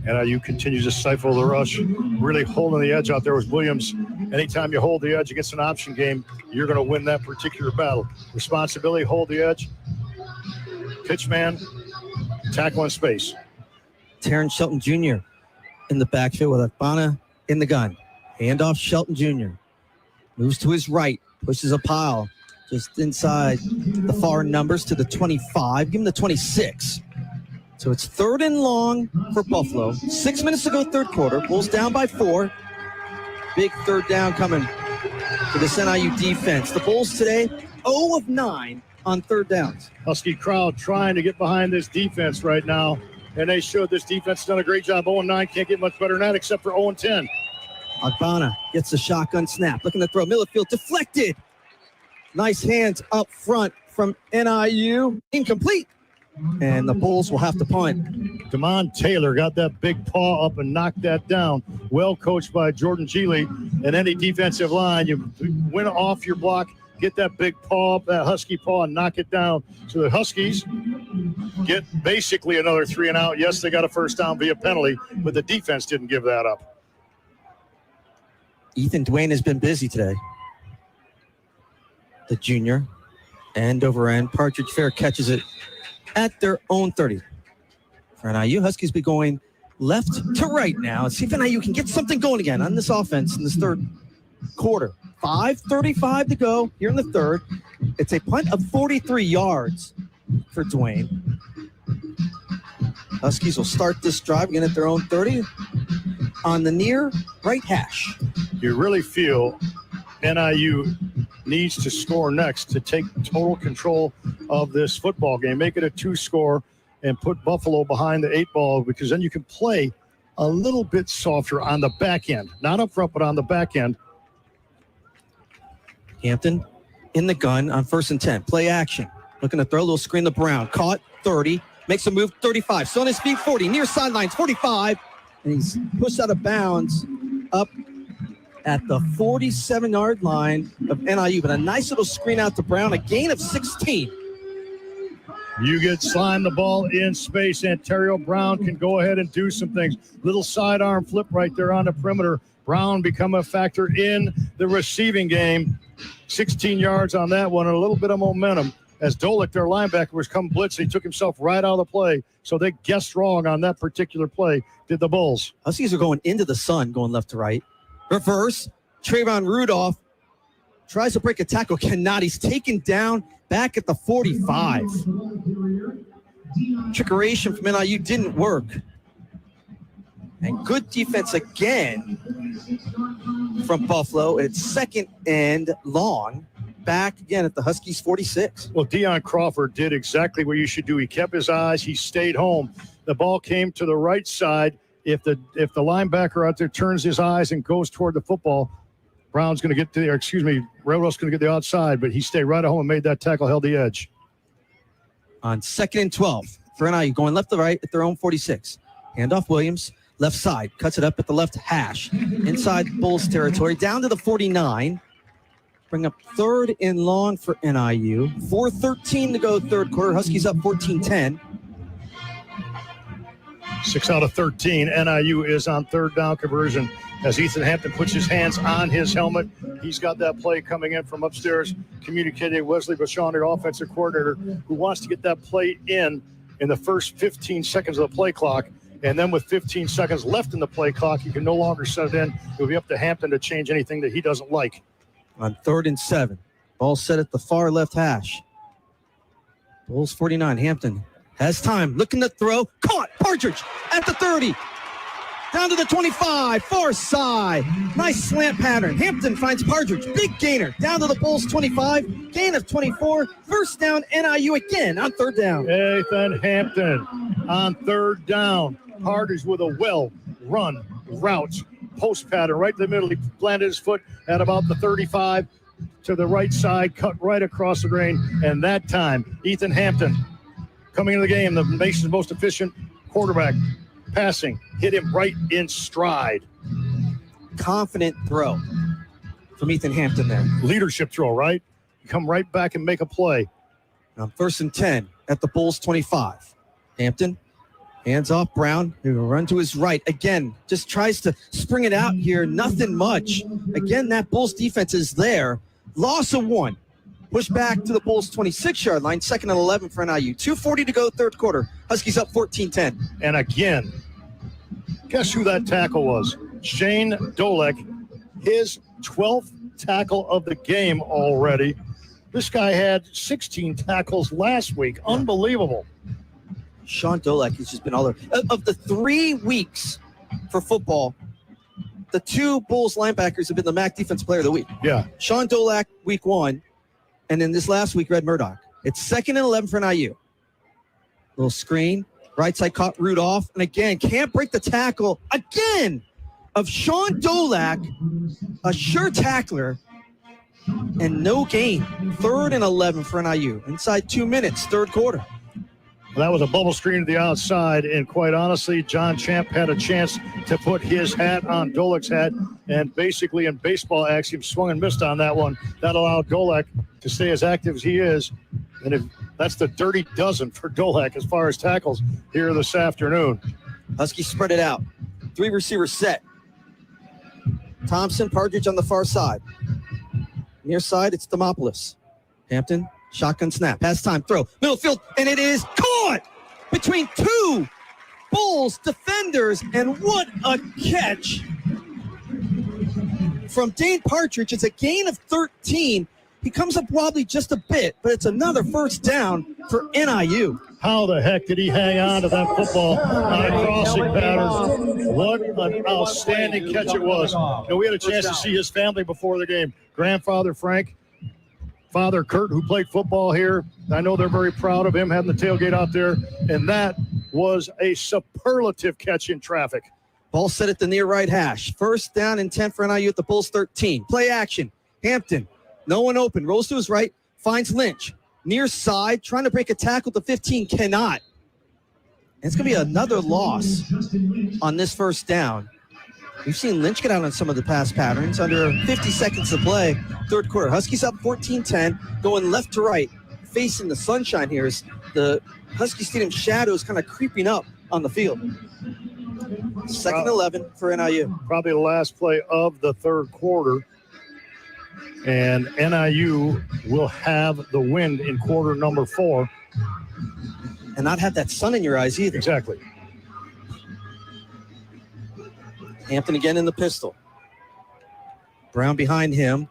NIU continues to stifle the rush, really holding the edge out there with Williams. Anytime you hold the edge against an option game, you're going to win that particular battle. Responsibility, hold the edge. Pitch man, tackle in space. Terrence Shelton Jr. in the backfield with Akbana in the gun. Handoff Shelton Jr. Moves to his right, pushes a pile just inside the far numbers to the 25. Give him the 26. So it's 3rd and long for Buffalo. 6 minutes to go, third quarter. Bulls down by 4. Big third down coming for this NIU defense. The Bulls today, 0 of 9 on third downs. Husky crowd trying to get behind this defense right now, and they showed this defense has done a great job. 0-9, can't get much better than that except for 0-10. Agbana gets the shotgun snap, looking to throw. Middle of the field, deflected. Nice hands up front from NIU. Incomplete. And the Bulls will have to punt. Damon Taylor got that big paw up and knocked that down. Well coached by Jordan Geely. And any defensive line, you win off your block, get that big paw up, that Husky paw, and knock it down. So the Huskies get basically another 3 and out. Yes, they got a first down via penalty, but the defense didn't give that up. Ethan Dwayne has been busy today. The junior, end over end. Partridge Fair catches it at their own 30. For NIU, Huskies be going left to right now. Let's see if NIU can get something going again on this offense in this third quarter. 5:35 to go here in the third. It's a punt of 43 yards for Dwayne. Huskies will start this drive again at their own 30 on the near right hash. You really feel NIU needs to score next to take total control of this football game. Make it a 2-score and put Buffalo behind the 8 ball, because then you can play a little bit softer on the back end. Not up front, but on the back end. Hampton in the gun on 1st and 10. Play action. Looking to throw a little screen to Brown. Caught 30. Makes a move 35. Still on his feet 40. Near sidelines 45. And he's pushed out of bounds up at the 47-yard line of NIU. But a nice little screen out to Brown. A gain of 16. You get slime the ball in space. Ontario Brown can go ahead and do some things. Little sidearm flip right there on the perimeter. Brown become a factor in the receiving game. 16 yards on that one and a little bit of momentum. As Dolick, their linebacker, was come blitz, he took himself right out of the play. So they guessed wrong on that particular play, did the Bulls. Huskies are going into the sun, going left to right. Reverse. Trayvon Rudolph tries to break a tackle. Cannot. He's taken down back at the 45. Trickeration from NIU didn't work. And good defense again from Buffalo. It's 2nd and long. Back again at the Huskies 46. Well, Deion Crawford did exactly what you should do. He kept his eyes. He stayed home. The ball came to the right side. If the linebacker out there turns his eyes and goes toward the football, Brown's going to get to the, or excuse me, Rudolph's going to get the outside, but he stayed right at home and made that tackle, held the edge. On 2nd and 12 for NIU, going left to right at their own 46. Handoff Williams, left side, cuts it up at the left hash. Inside Bulls territory, down to the 49. Bring up 3rd and long for NIU. 4:13 to go third quarter. Huskies up 14-10. 6 out of 13. NIU is on third down conversion as Ethan Hampton puts his hands on his helmet. He's got that play coming in from upstairs, communicating Wesley Bashan, their offensive coordinator, who wants to get that play in the first 15 seconds of the play clock. And then with 15 seconds left in the play clock, you can no longer set it in. It'll be up to Hampton to change anything that he doesn't like. On 3rd and 7. Ball set at the far left hash. Bulls 49. Hampton has time. Looking to throw. Caught. Partridge at the 30. Down to the 25. Far side. Nice slant pattern. Hampton finds Partridge. Big gainer. Down to the Bulls 25. Gain of 24. First down NIU again on 3rd down. Ethan Hampton on 3rd down. Partridge with a well-run route. Post pattern right in the middle. He planted his foot at about the 35 to the right side, cut right across the grain. And that time, Ethan Hampton coming into the game, the nation's most efficient quarterback, passing, hit him right in stride. Confident throw from Ethan Hampton there. Leadership throw, right? Come right back and make a play. Now 1st and 10 at the Bulls 25. Hampton. Hands off Brown, who will run to his right. Again, just tries to spring it out here. Nothing much. Again, that Bulls defense is there. Loss of 1. Push back to the Bulls 26-yard line. 2nd and 11 for NIU. 2:40 to go third quarter. Huskies up 14-10. And again, guess who that tackle was? Shane Dolek, his 12th tackle of the game already. This guy had 16 tackles last week. Unbelievable. Sean Dolek has just been all over. Of the 3 weeks for football, the 2 Bulls linebackers have been the MAC Defensive Player of the Week. Yeah. Sean Dolek, week 1, and then this last week, Red Murdoch. It's 2nd and 11 for NIU. Little screen. Right side caught Rudolph. And again, can't break the tackle again of Sean Dolak, a sure tackler, and no gain. 3rd and 11 for NIU. Inside 2 minutes, third quarter. Well, that was a bubble screen to the outside, and quite honestly, John Champ had a chance to put his hat on Dolak's hat, and basically in baseball axiom, swung and missed on that one. That allowed Dolak to stay as active as he is, and if that's the dirty dozen for Dolak as far as tackles here this afternoon. Huskies spread it out. 3 receivers set. Thompson, Partridge on the far side. Near side, it's Demopoulos. Hampton, shotgun snap. Pass time, throw. Middle field, and it is caught between 2 Bulls defenders, and what a catch from Dane Partridge. It's a gain of 13. He comes up wobbly just a bit, but it's another first down for NIU. How the heck did he hang on to that football on a crossing pattern? What an outstanding catch it was. And we had a chance to see his family before the game. Grandfather Frank, Father Kurt, who played football here. I know they're very proud of him having the tailgate out there. And that was a superlative catch in traffic. Ball set at the near right hash. 1st down and 10 for NIU at the Bulls 13. Play action. Hampton, no one open. Rolls to his right, finds Lynch. Near side, trying to break a tackle to 15, cannot. And it's going to be another loss on this 1st down. We've seen Lynch get out on some of the pass patterns under 50 seconds to play. Third quarter. Huskies up 14-10, going left to right, facing the sunshine here as the Husky Stadium shadows kind of creeping up on the field. 2nd and 11 for NIU. Probably the last play of the third quarter. And NIU will have the wind in quarter number 4. And not have that sun in your eyes either. Exactly. Hampton again in the pistol. Brown behind him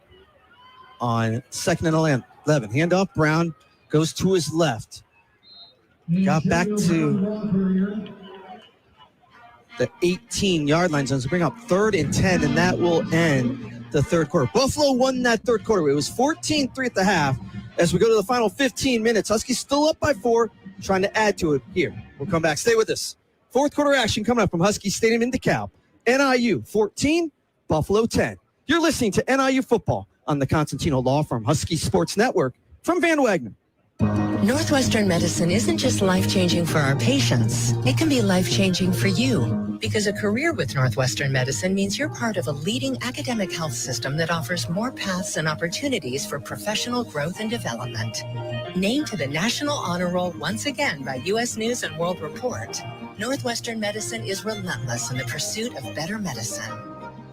on 2nd and 11. Handoff, Brown goes to his left. Got back to the 18-yard line zone to bring up 3rd and 10, and that will end the third quarter. Buffalo won that third quarter. It was 14-3 at the half. As we go to the final 15 minutes, Huskies still up by 4, trying to add to it here. We'll come back. Stay with us. Fourth quarter action coming up from Husky Stadium in DeKalb. NIU 14, Buffalo 10. You're listening to NIU football on the Constantino Law Firm Husky Sports Network from Van Wagner. Northwestern medicine isn't just life-changing for our patients. It can be life-changing for you. Because a career with Northwestern medicine means you're part of a leading academic health system that offers more paths and opportunities for professional growth and development. Named to the National Honor Roll once again by U.S. News and World Report, Northwestern medicine is relentless in the pursuit of better medicine.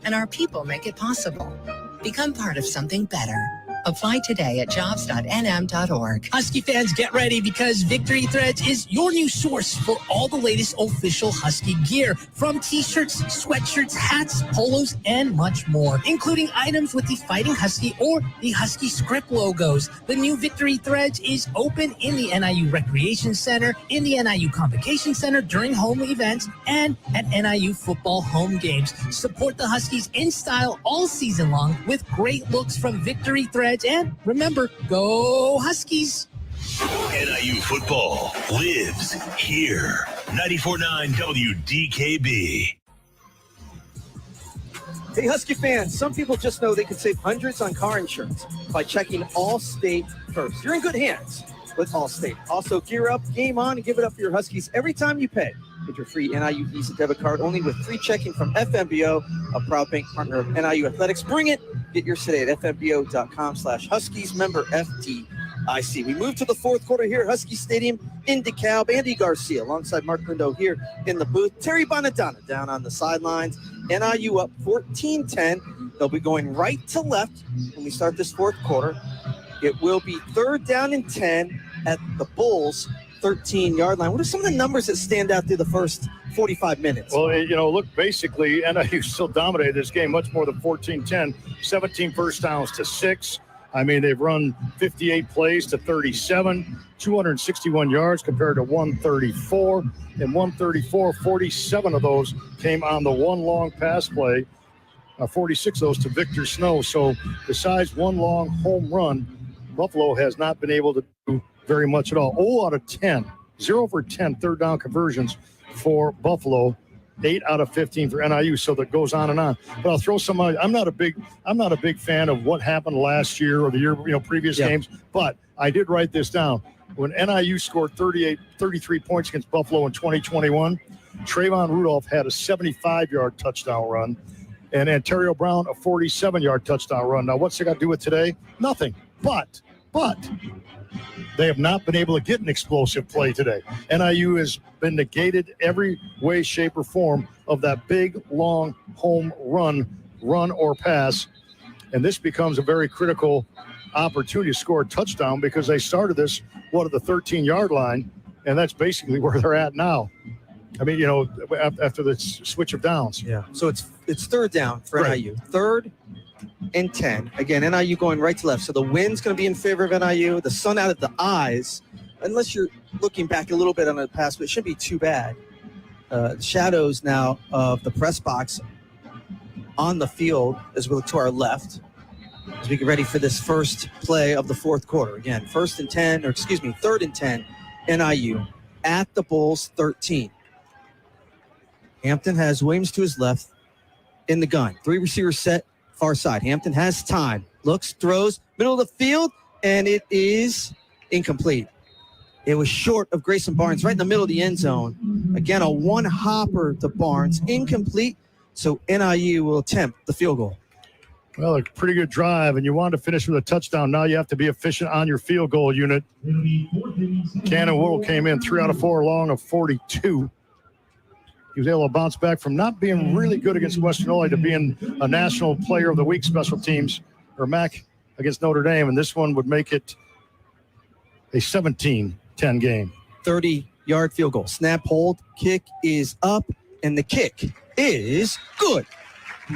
And our people make it possible. Become part of something better. Apply today at jobs.nm.org. Husky fans, get ready because Victory Threads is your new source for all the latest official Husky gear, from t-shirts, sweatshirts, hats, polos, and much more, including items with the Fighting Husky or the Husky script logos. The new Victory Threads is open in the NIU Recreation Center, in the NIU Convocation Center during home events, and at NIU football home games. Support the Huskies in style all season long with great looks from Victory Threads. And remember, go Huskies! NIU football lives here. 94.9 WDKB. Hey, Husky fans, some people just know they can save hundreds on car insurance by checking Allstate first. You're in good hands with Allstate. Also, gear up, game on, and give it up for your Huskies every time you pay. Get your free NIU Visa debit card only with free checking from FMBO, a proud bank partner of NIU Athletics. Bring it. Get yours today at fmbo.com/Huskies, member FDIC. We move to the fourth quarter here at Husky Stadium in DeKalb. Andy Garcia alongside Mark Lindo here in the booth. Terry Bonadonna down on the sidelines. NIU up 14-10. They'll be going right to left when we start this fourth quarter. It will be 3rd down and 10 at the Bulls' 13-yard line. What are some of the numbers that stand out through the first 45 minutes? Well, look, basically, NIU still dominated this game much more than 14-10. 17 first downs to 6. I mean, they've run 58 plays to 37, 261 yards compared to 134. And 134, 47 of those came on the one long pass play, 46 of those to Victor Snow. So besides one long home run, Buffalo has not been able to do very much at all. 0 out of 10, 0 for 10 third down conversions for Buffalo, 8 out of 15 for NIU. So that goes on and on. But I'll throw some. I'm not a big fan of what happened last year or the year previous games. But I did write this down. When NIU scored 33 points against Buffalo in 2021, Trayvon Rudolph had a 75-yard touchdown run, and Ontario Brown a 47-yard touchdown run. Now, what's it got to do with today? Nothing. But they have not been able to get an explosive play today. NIU has been negated every way, shape, or form of that big, long home run or pass, and this becomes a very critical opportunity to score a touchdown because they started this at the 13-yard line, and that's basically where they're at now. I mean, after the switch of downs. Yeah. So it's third down for NIU. 3rd and 10. Again, NIU going right to left. So the wind's going to be in favor of NIU. The sun out of the eyes, unless you're looking back a little bit on the pass, but it shouldn't be too bad. Shadows now of the press box on the field as we look to our left as we get ready for this first play of the fourth quarter. Again, 3rd and 10, NIU at the Bulls 13. Hampton has Williams to his left in the gun. 3 receivers set, far side. Hampton has time. Looks, throws, middle of the field, and it is incomplete. It was short of Grayson Barnes, right in the middle of the end zone. Again, a one-hopper to Barnes, incomplete, so NIU will attempt the field goal. Well, a pretty good drive, and you wanted to finish with a touchdown. Now you have to be efficient on your field goal unit. Cannon Woodle came in 3 out of 4 long of 42. He was able to bounce back from not being really good against Western Illinois to being a National Player of the Week special teams, or MAC, against Notre Dame, and this one would make it a 17-10 game. 30-yard field goal. Snap, hold, kick is up, and the kick is good.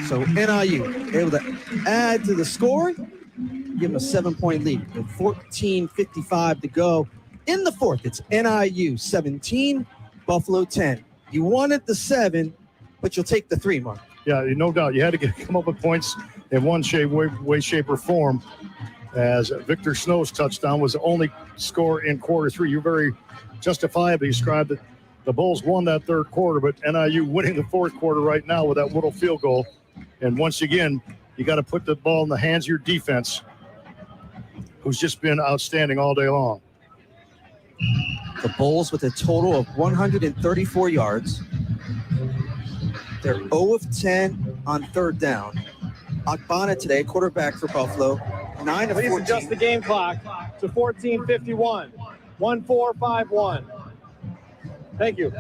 So NIU able to add to the score, give them a 7-point lead with 14:55 to go in the fourth. It's NIU 17, Buffalo 10. You wanted the 7, but you'll take the 3, Mark. Yeah, no doubt. You had to come up with points in one way, shape, or form, as Victor Snow's touchdown was the only score in quarter 3. You very justifiably described that the Bulls won that third quarter, but NIU winning the fourth quarter right now with that Woodle field goal. And once again, you got to put the ball in the hands of your defense, who's just been outstanding all day long. The Bulls with a total of 134 yards. They're 0 of 10 on third down. Akbana today, quarterback for Buffalo, 9 of 14. Please adjust the game clock to 14:51. 1-4-5-1. Thank you.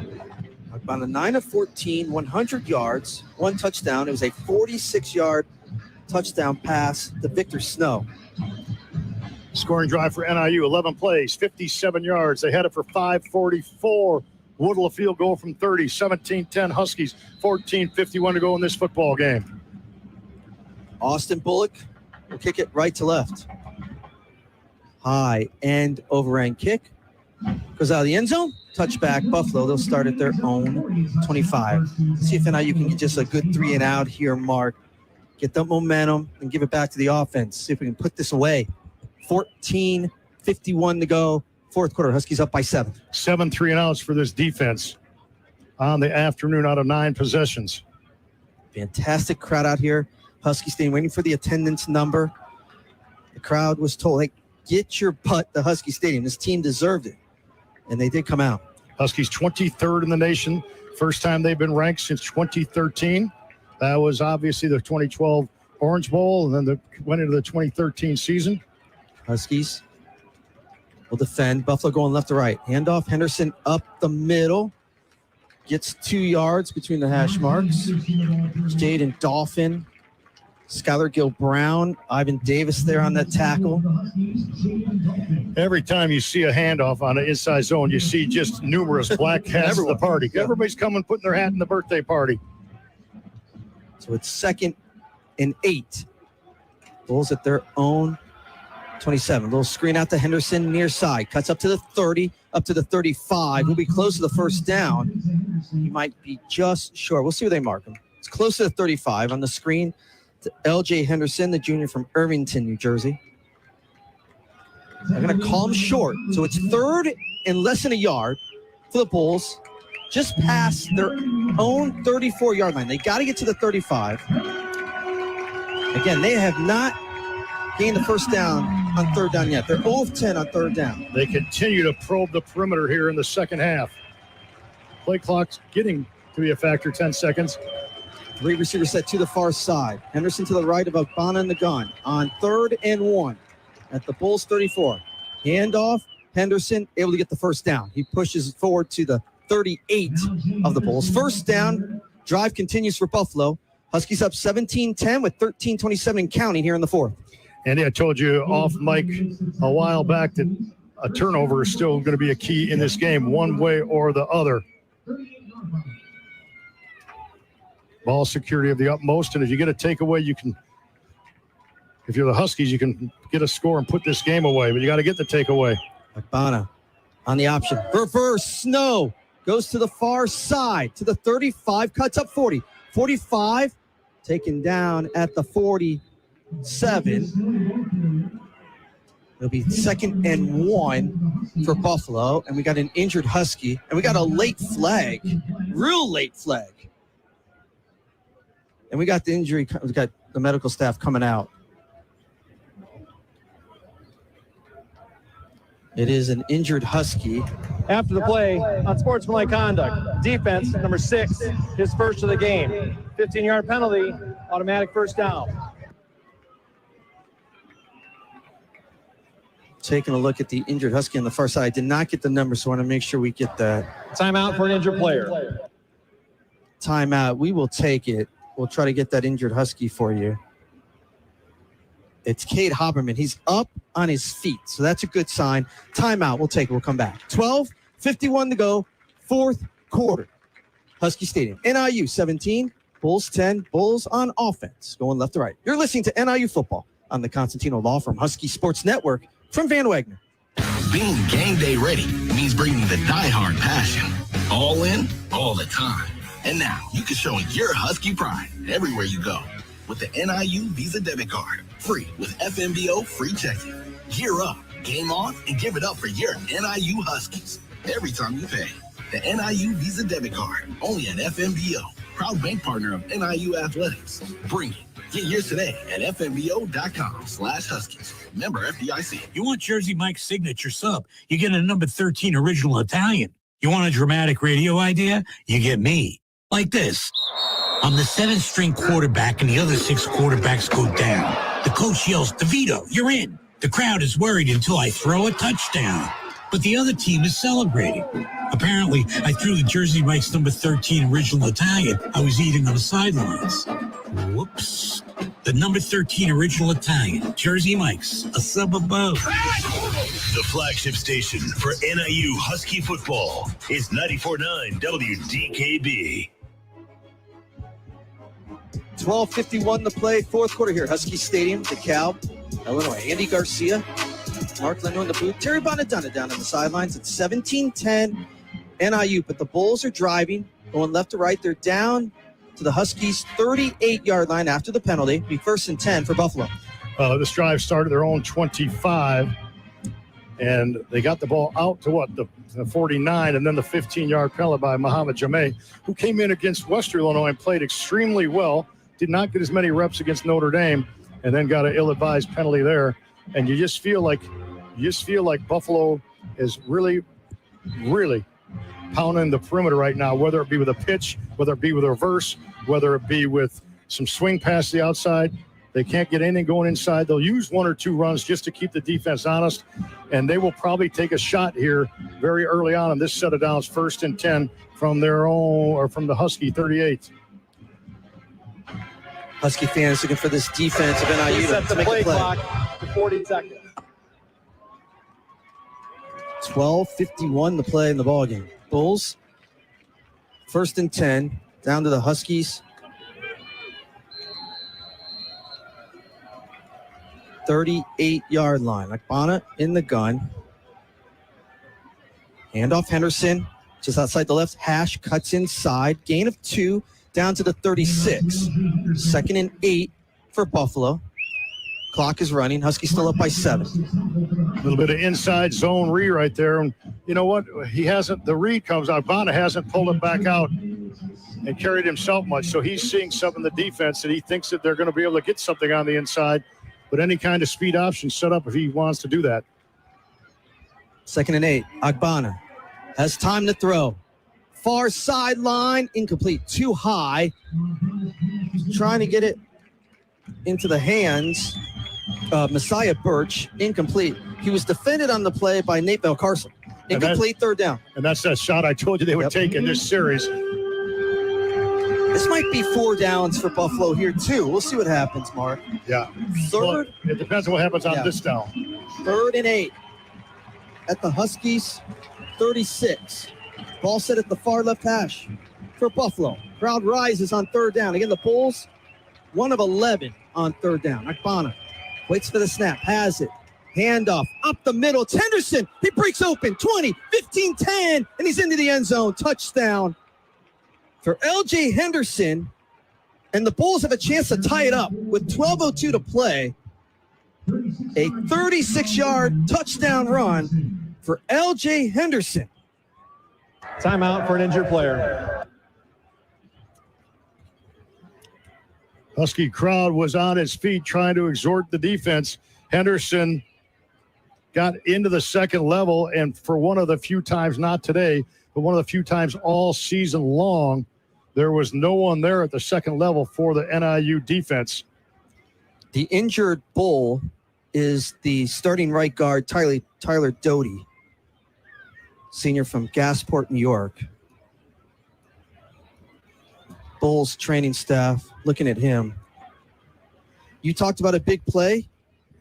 Akbana 9 of 14, 100 yards, 1 touchdown. It was a 46-yard touchdown pass to Victor Snow. Scoring drive for NIU, 11 plays, 57 yards. They had it for 544. Woodle a field goal from 30, 17-10 Huskies, 14:51 to go in this football game. Austin Bullock will kick it right to left. High end overhand kick. Goes out of the end zone. Touchback, Buffalo. They'll start at their own 25. See if NIU can get just a good 3 and out here, Mark. Get the momentum and give it back to the offense. See if we can put this away. 14:51 to go. Fourth quarter, Huskies up by 7. 7 3 and outs for this defense on the afternoon out of 9 possessions. Fantastic crowd out here. Husky Stadium waiting for the attendance number. The crowd was told, hey, get your butt to Husky Stadium. This team deserved it. And they did come out. Huskies 23rd in the nation. First time they've been ranked since 2013. That was obviously the 2012 Orange Bowl, and then went into the 2013 season. Huskies will defend. Buffalo going left to right. Handoff, Henderson up the middle. Gets 2 yards between the hash marks. Jaden Dolphin, Skylar Gill-Brown, Ivan Davis there on that tackle. Every time you see a handoff on an inside zone, you see just numerous black hats at the party. Everybody's coming, putting their hat in the birthday party. So it's 2nd and 8. Bulls at their own 27. Little screen out to Henderson near side. Cuts up to the 30, up to the 35. We'll be close to the first down. He might be just short. We'll see where they mark him. It's close to the 35 on the screen to L.J. Henderson, the junior from Irvington, New Jersey. They're going to call them short. So it's 3rd and less than a yard for the Bulls, just past their own 34-yard line. They got to get to the 35. Again, they have not gained the first down on 3rd down yet. They're 0 of 10 on 3rd down. They continue to probe the perimeter here in the second half. Play clock's getting to be a factor, 10 seconds. 3 receivers set to the far side. Henderson to the right of Agbana in the gun on 3rd and 1 at the Bulls 34. Handoff, Henderson able to get the first down. He pushes forward to the 38 of the Bulls. First down, drive continues for Buffalo. Huskies up 17-10 with 13:27 and counting here in the 4th. Andy, I told you off mic a while back that a turnover is still going to be a key in this game, one way or the other. Ball security of the utmost, and if you get a takeaway, you can, if you're the Huskies, you can get a score and put this game away, but you got to get the takeaway. Agbana on the option. Reverse, Snow goes to the far side, to the 35, cuts up 40. 45, taken down at the 47. It'll be 2nd and 1 for Buffalo, and we got an injured Husky, and we got a late flag, real late flag. And we got the injury, we got the medical staff coming out. It is an injured Husky. After the play, unsportsmanlike conduct, defense, number 6, his first of the game. 15-yard penalty, automatic first down. Taking a look at the injured Husky on the far side. I did not get the number, so I want to make sure we get that. Timeout for an injured player. Timeout. We will take it. We'll try to get that injured Husky for you. It's Cade Haberman. He's up on his feet, so that's a good sign. Timeout. We'll take it. We'll come back. 12:51 to go, 4th quarter. Husky Stadium. NIU 17, Bulls 10. Bulls on offense, going left to right. You're listening to NIU football on the Constantino Law Firm Husky Sports Network from Van Wagner. Being game day ready means bringing the diehard passion. All in, all the time. And now you can show your Husky pride everywhere you go with the NIU Visa Debit Card. Free with FMBO free checking. Gear up, game on, and give it up for your NIU Huskies every time you pay. The NIU Visa Debit Card, only at FMBO. Proud bank partner of NIU Athletics. Bring it. Get yours today at fmbo.com/Huskies. Member FDIC. You want Jersey Mike's signature sub? You get a number 13 original Italian. You want a dramatic radio idea? You get me. Like this. I'm the 7th-string quarterback, and the other 6 quarterbacks go down. The coach yells, DeVito, you're in. The crowd is worried until I throw a touchdown. But the other team is celebrating. Apparently, I threw the Jersey Mike's number 13 original Italian I was eating on the sidelines. Whoops. The number 13 original Italian, Jersey Mike's, a sub above. The flagship station for NIU Husky football is 94.9 WDKB. 12:51 to play, 4th quarter here. Husky Stadium, DeKalb, Illinois. Andy Garcia, Mark Leno in the booth. Terry Bonadonna down on the sidelines at 17-10 NIU. But the Bulls are driving, going left to right. They're down to the Huskies' 38-yard line after the penalty. It'll be 1st and 10 for Buffalo. This drive started their own 25, and they got the ball out to the 49, and then the 15-yard penalty by Muhammad Jameh, who came in against Western Illinois and played extremely well. Did not get as many reps against Notre Dame, and then got an ill-advised penalty there. And you just feel like Buffalo is really, really pounding the perimeter right now, whether it be with a pitch, whether it be with a reverse, whether it be with some swing past the outside. They can't get anything going inside. They'll use 1 or 2 runs just to keep the defense honest, and they will probably take a shot here very early on this set of downs, 1st and 10 from their own, or from the Husky 38. Husky fans looking for this defense of NIU Set to the make play a play. clock to 40 seconds. 12:51 to play in the ballgame. Bulls, 1st and 10, down to the Huskies. 38-yard line. Agbana in the gun. Handoff Henderson, just outside the left hash, cuts inside. Gain of 2, down to the 36. 2nd and 8 for Buffalo. Clock is running. Huskies still up by 7. A little bit of inside zone read right there. And you know what? The read comes out. Bonner hasn't pulled it back out and carried himself much. So he's seeing something in the defense, and he thinks that they're going to be able to get something on the inside. But any kind of speed option set up if he wants to do that. 2nd and 8. Agbana has time to throw. Far sideline, incomplete, too high. Trying to get it into the hands of Messiah Birch, incomplete. He was defended on the play by Nate Valcarcel. Incomplete, 3rd down. And that's that shot I told you they would take in this series. This might be 4 downs for Buffalo here, too. We'll see what happens, Mark. Yeah. 3rd. Well, it depends on what happens on this down. 3rd and 8 at the Huskies 36. Ball set at the far left hash for Buffalo. Crowd rises on 3rd down. Again, the Bulls, 1 of 11 on 3rd down. Akbana waits for the snap, has it. Handoff up the middle. It's Henderson. He breaks open. 20, 15, 10, and he's into the end zone. Touchdown for L.J. Henderson. And the Bulls have a chance to tie it up with 12:02 to play. A 36-yard touchdown run for L.J. Henderson. Timeout for an injured player. Husky crowd was on its feet trying to exhort the defense. Henderson got into the second level, and for one of the few times, not today, but one of the few times all season long, there was no one there at the second level for the NIU defense. The injured Bull is the starting right guard, Tyler Doty, senior from Gasport, New York. Bulls training staff looking at him. You talked about a big play.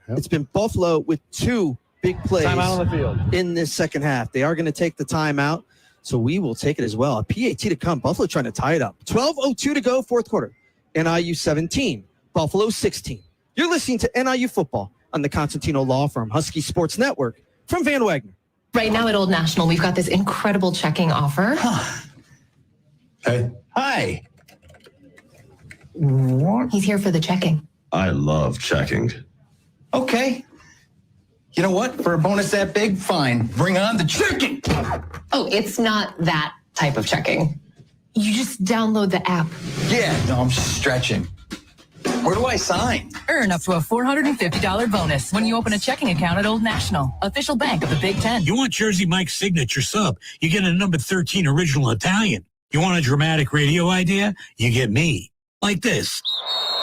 Yep. It's been Buffalo with 2 big plays timeout on the field in this second half. They are going to take the timeout, so we will take it as well. A PAT to come. Buffalo trying to tie it up. 12:02 to go, 4th quarter. NIU 17, Buffalo 16. You're listening to NIU football on the Constantino Law Firm Husky Sports Network from Van Wagner. Right now at Old National, we've got this incredible checking offer. Hey. Hi. What? He's here for the checking. I love checking. Okay. You know what? For a bonus that big, fine. Bring on the checking. Oh, it's not that type of checking. You just download the app. Yeah, no, I'm stretching. Where do I sign? Earn up to a $450 bonus when you open a checking account at Old National, official bank of the Big Ten. You want Jersey Mike's signature sub? You get a number 13 original Italian. You want a dramatic radio idea? You get me. Like this.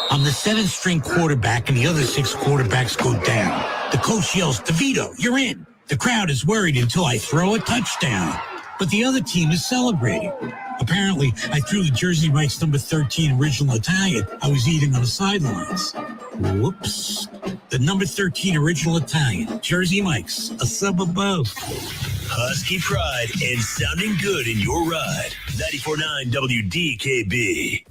I'm the 7th string quarterback and the other 6 quarterbacks go down. The coach yells, DeVito, you're in. The crowd is worried until I throw a touchdown. But the other team is celebrating. Apparently, I threw the Jersey Mike's number 13 original Italian I was eating on the sidelines. Whoops. The number 13 original Italian, Jersey Mike's, a sub above. Husky pride and sounding good in your ride. 94.9 WDKB.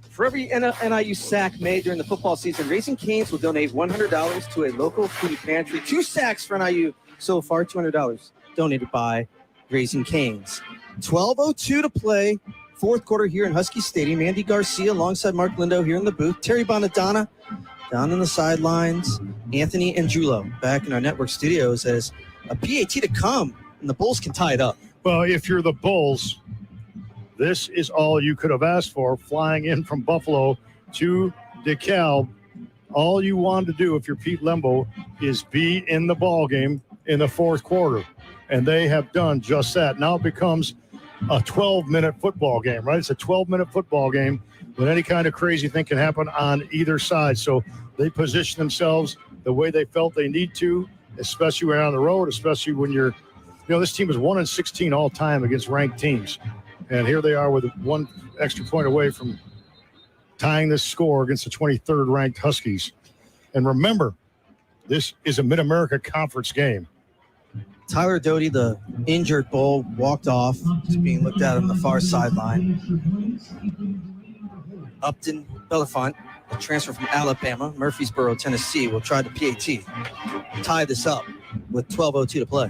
For every NIU sack made during the football season, Raising Cane's will donate $100 to a local food pantry. 2 sacks for NIU so far, $200 donated by Raising Cane's. 12:02 to play, 4th quarter here in Husky Stadium. Andy Garcia alongside Mark Lindo here in the booth. Terry Bonadonna down on the sidelines. Anthony Angiulo back in our network studios as a PAT to come, and the Bulls can tie it up. Well, if you're the Bulls, this is all you could have asked for, flying in from Buffalo to DeKalb. All you wanted to do if you're Pete Lembo is be in the ball game in the 4th quarter, and they have done just that. Now it becomes a 12-minute football game, right? It's a 12-minute football game, but any kind of crazy thing can happen on either side. So they position themselves the way they felt they need to, especially when on the road, especially when you're, this team is 1-16 all time against ranked teams. And here they are with 1 extra point away from tying this score against the 23rd ranked Huskies. And remember, this is a Mid-America Conference game. Tyler Doty, the injured Bull, walked off. He's being looked at on the far sideline. Upton Belafont, a transfer from Alabama, Murfreesboro, Tennessee, will try the PAT. Tie this up with 12:02 to play.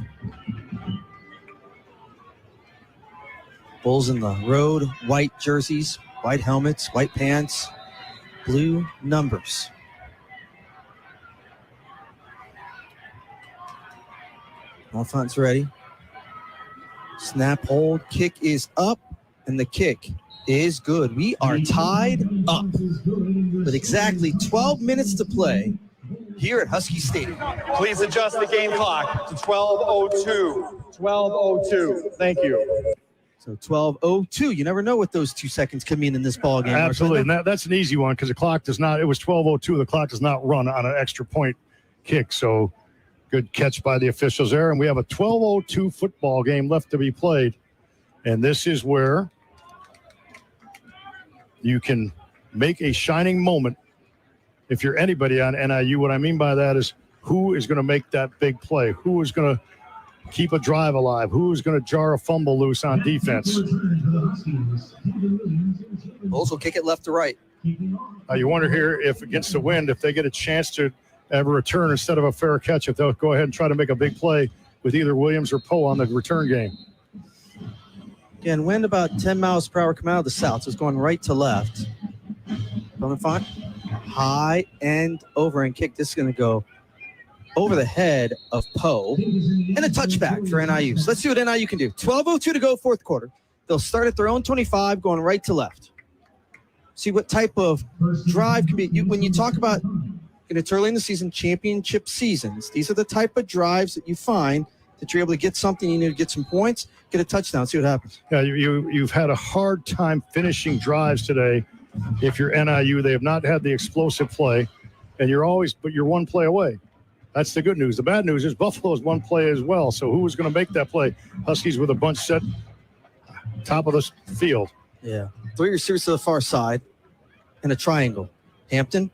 Bulls in the road, white jerseys, white helmets, white pants, blue numbers. Offense ready. Snap, hold, kick is up, and the kick is good. We are tied up with exactly 12 minutes to play here at Husky Stadium. Please adjust the game clock to 12:02. 12:02. Thank you. So 12:02. You never know what those 2 seconds could mean in this ball game. Absolutely. And that's an easy one because the clock does not, it was 12:02. The clock does not run on an extra point kick. So good catch by the officials there. And we have a 12:02 football game left to be played. And this is where you can make a shining moment if you're anybody on NIU. What I mean by that is who is going to make that big play? Who is going to keep a drive alive? Who is going to jar a fumble loose on defense? Bulls will kick it left to right. You wonder here if against the wind, if they get a chance to have a return instead of a fair catch, if they'll go ahead and try to make a big play with either Williams or Poe on the return game. Again, wind about 10 miles per hour coming out of the south, so it's going right to left. Coming fine. High end over and kick. This is going to go over the head of Poe and a touchback for NIU. So let's see what NIU can do. 12:02 to go, fourth quarter. They'll start at their own 25, going right to left. See what type of drive can be. When you talk about, it's early in the season, championship seasons, these are the type of drives that you find that you're able to get something. You need to get some points, get a touchdown, see what happens. Yeah, you've had a hard time finishing drives today. If you're NIU, they have not had the explosive play, and you're one play away. That's the good news. The bad news is Buffalo is one play as well. So who is going to make that play? Huskies with a bunch set top of the field. Yeah. 3 receivers to the far side and a triangle. Hampton,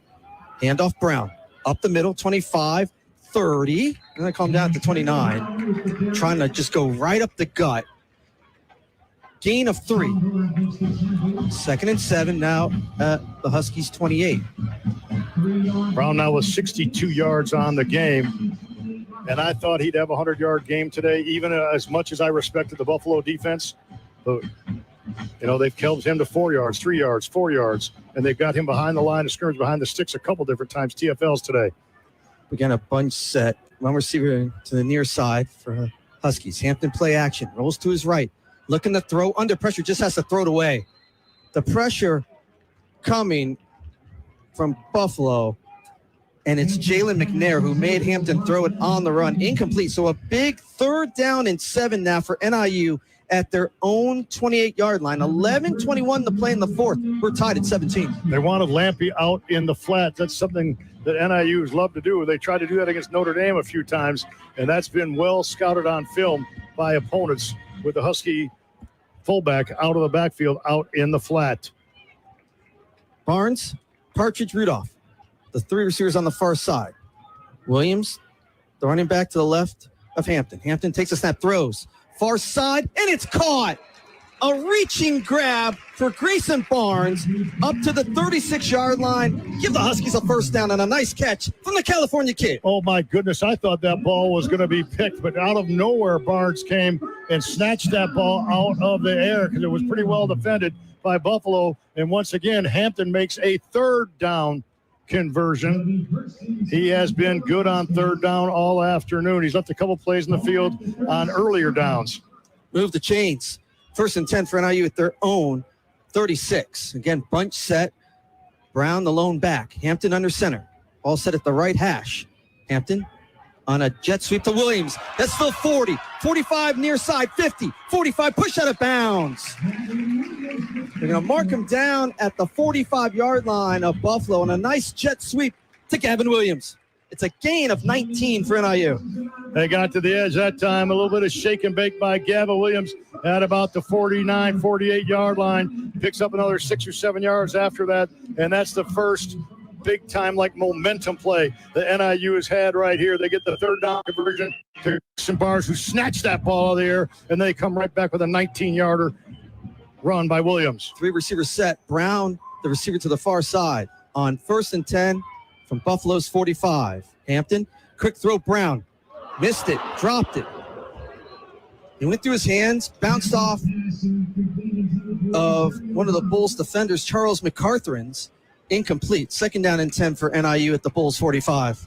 handoff Brown. Up the middle, 25, 30. And then come down to 29. Trying to just go right up the gut. Gain of 3. 2nd and 7 now at the Huskies 28. Brown now with 62 yards on the game. And I thought he'd have a 100-yard game today, even as much as I respected the Buffalo defense. But, they've killed him to 4 yards, 3 yards, 4 yards, and they've got him behind the line of scrimmage, behind the sticks a couple different times, TFLs today. Again, a bunch set. One receiver to the near side for Huskies. Hampton play action. Rolls to his right. Looking to throw. Under pressure. Just has to throw it away. The pressure coming from Buffalo. And it's Jalen McNair who made Hampton throw it on the run. Incomplete. So a big 3rd down and 7 now for NIU at their own 28-yard line. 11:21 to play in the 4th. We're tied at 17. They wanted Lampy out in the flat. That's something that NIU's love to do. They tried to do that against Notre Dame a few times, and that's been well scouted on film by opponents with the Husky fullback out of the backfield, out in the flat. Barnes, Partridge, Rudolph. The 3 receivers on the far side. Williams, the running back to the left of Hampton. Hampton takes a snap, throws. Far side, and it's caught. A reaching grab for Grayson Barnes up to the 36-yard line. Give the Huskies a 1st down and a nice catch from the California kid. Oh, my goodness. I thought that ball was going to be picked, but out of nowhere, Barnes came and snatched that ball out of the air because it was pretty well defended by Buffalo. And once again, Hampton makes a 3rd down conversion. He has been good on 3rd down all afternoon. He's left a couple plays in the field on earlier downs. Move the chains. 1st and 10 for NIU at their own 36. Again, bunch set. Brown, the lone back. Hampton under center. All set at the right hash. Hampton on a jet sweep to Williams. That's still 40. 45 near side. 50. 45. Push out of bounds. They're going to mark him down at the 45-yard line of Buffalo and a nice jet sweep to Gavin Williams. It's a gain of 19 for NIU. They got to the edge that time. A little bit of shake and bake by Gavin Williams at about the 49, 48-yard line. Picks up another 6 or 7 yards after that, and that's the first big-time, momentum play that NIU has had right here. They get the 3rd down conversion to Grayson Barnes, who snatched that ball out of the air, and they come right back with a 19-yarder run by Williams. 3 receivers set. Brown, the receiver to the far side, on 1st and 10 from Buffalo's 45. Hampton, quick throw, Brown. Missed it, dropped it. He went through his hands, bounced off of one of the Bulls defenders, Charles McCarthurin's. Incomplete. 2nd down and 10 for NIU at the Bulls 45.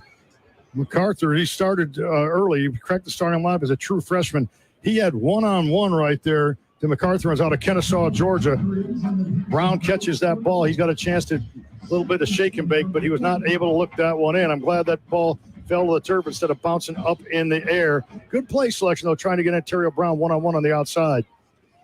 MacArthur, he started early. He cracked the starting lineup as a true freshman. He had one-on-one right there to MacArthur. Was out of Kennesaw, Georgia. Brown catches that ball. He's got a chance to a little bit of shake and bake, but he was not able to look that one in. I'm glad that ball fell to the turf instead of bouncing up in the air. Good play selection, though, trying to get Ontario Brown one-on-one on the outside.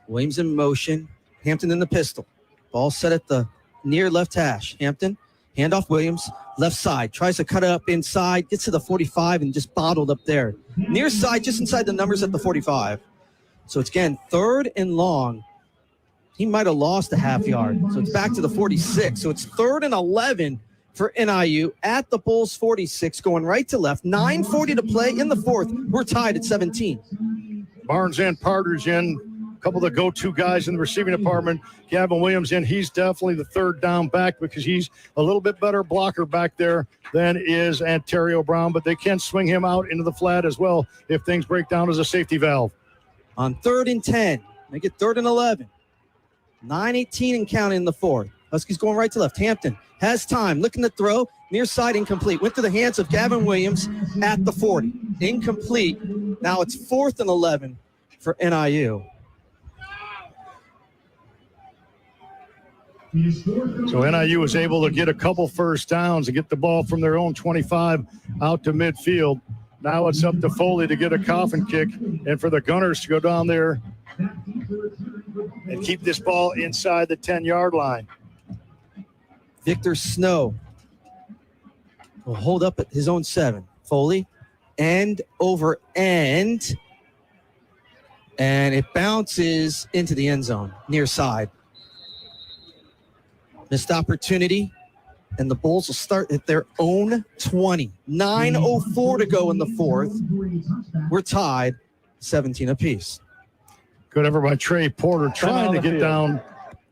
Williams in motion. Hampton in the pistol. Ball set at the near left hash. Hampton, handoff Williams, left side. Tries to cut it up inside. Gets to the 45 and just bottled up there. Near side, just inside the numbers at the 45. So it's, again, 3rd and long. He might have lost a half yard. So it's back to the 46. So it's 3rd and 11 for NIU at the Bulls 46, going right to left. 9:40 to play in the 4th. We're tied at 17. Barnes in, Parters in. A couple of the go-to guys in the receiving department. Gavin Williams in. He's definitely the 3rd down back because he's a little bit better blocker back there than is Ontario Brown, but they can swing him out into the flat as well if things break down as a safety valve. On 3rd and 10, make it 3rd and 11. 9:18 and counting in the 4th. Huskies going right to left. Hampton has time, looking to throw. Near side, incomplete. Went to the hands of Gavin Williams at the 40. Incomplete. Now it's 4th and 11 for NIU. So NIU was able to get a couple first downs and get the ball from their own 25 out to midfield. Now it's up to Foley to get a coffin kick and for the Gunners to go down there and keep this ball inside the 10-yard line. Victor Snow will hold up at his own 7. Foley, end over end. And it bounces into the end zone, near side. Missed opportunity, and the Bulls will start at their own 20. 9:04 to go in the 4th. We're tied 17 apiece. Good effort by Trey Porter trying to get down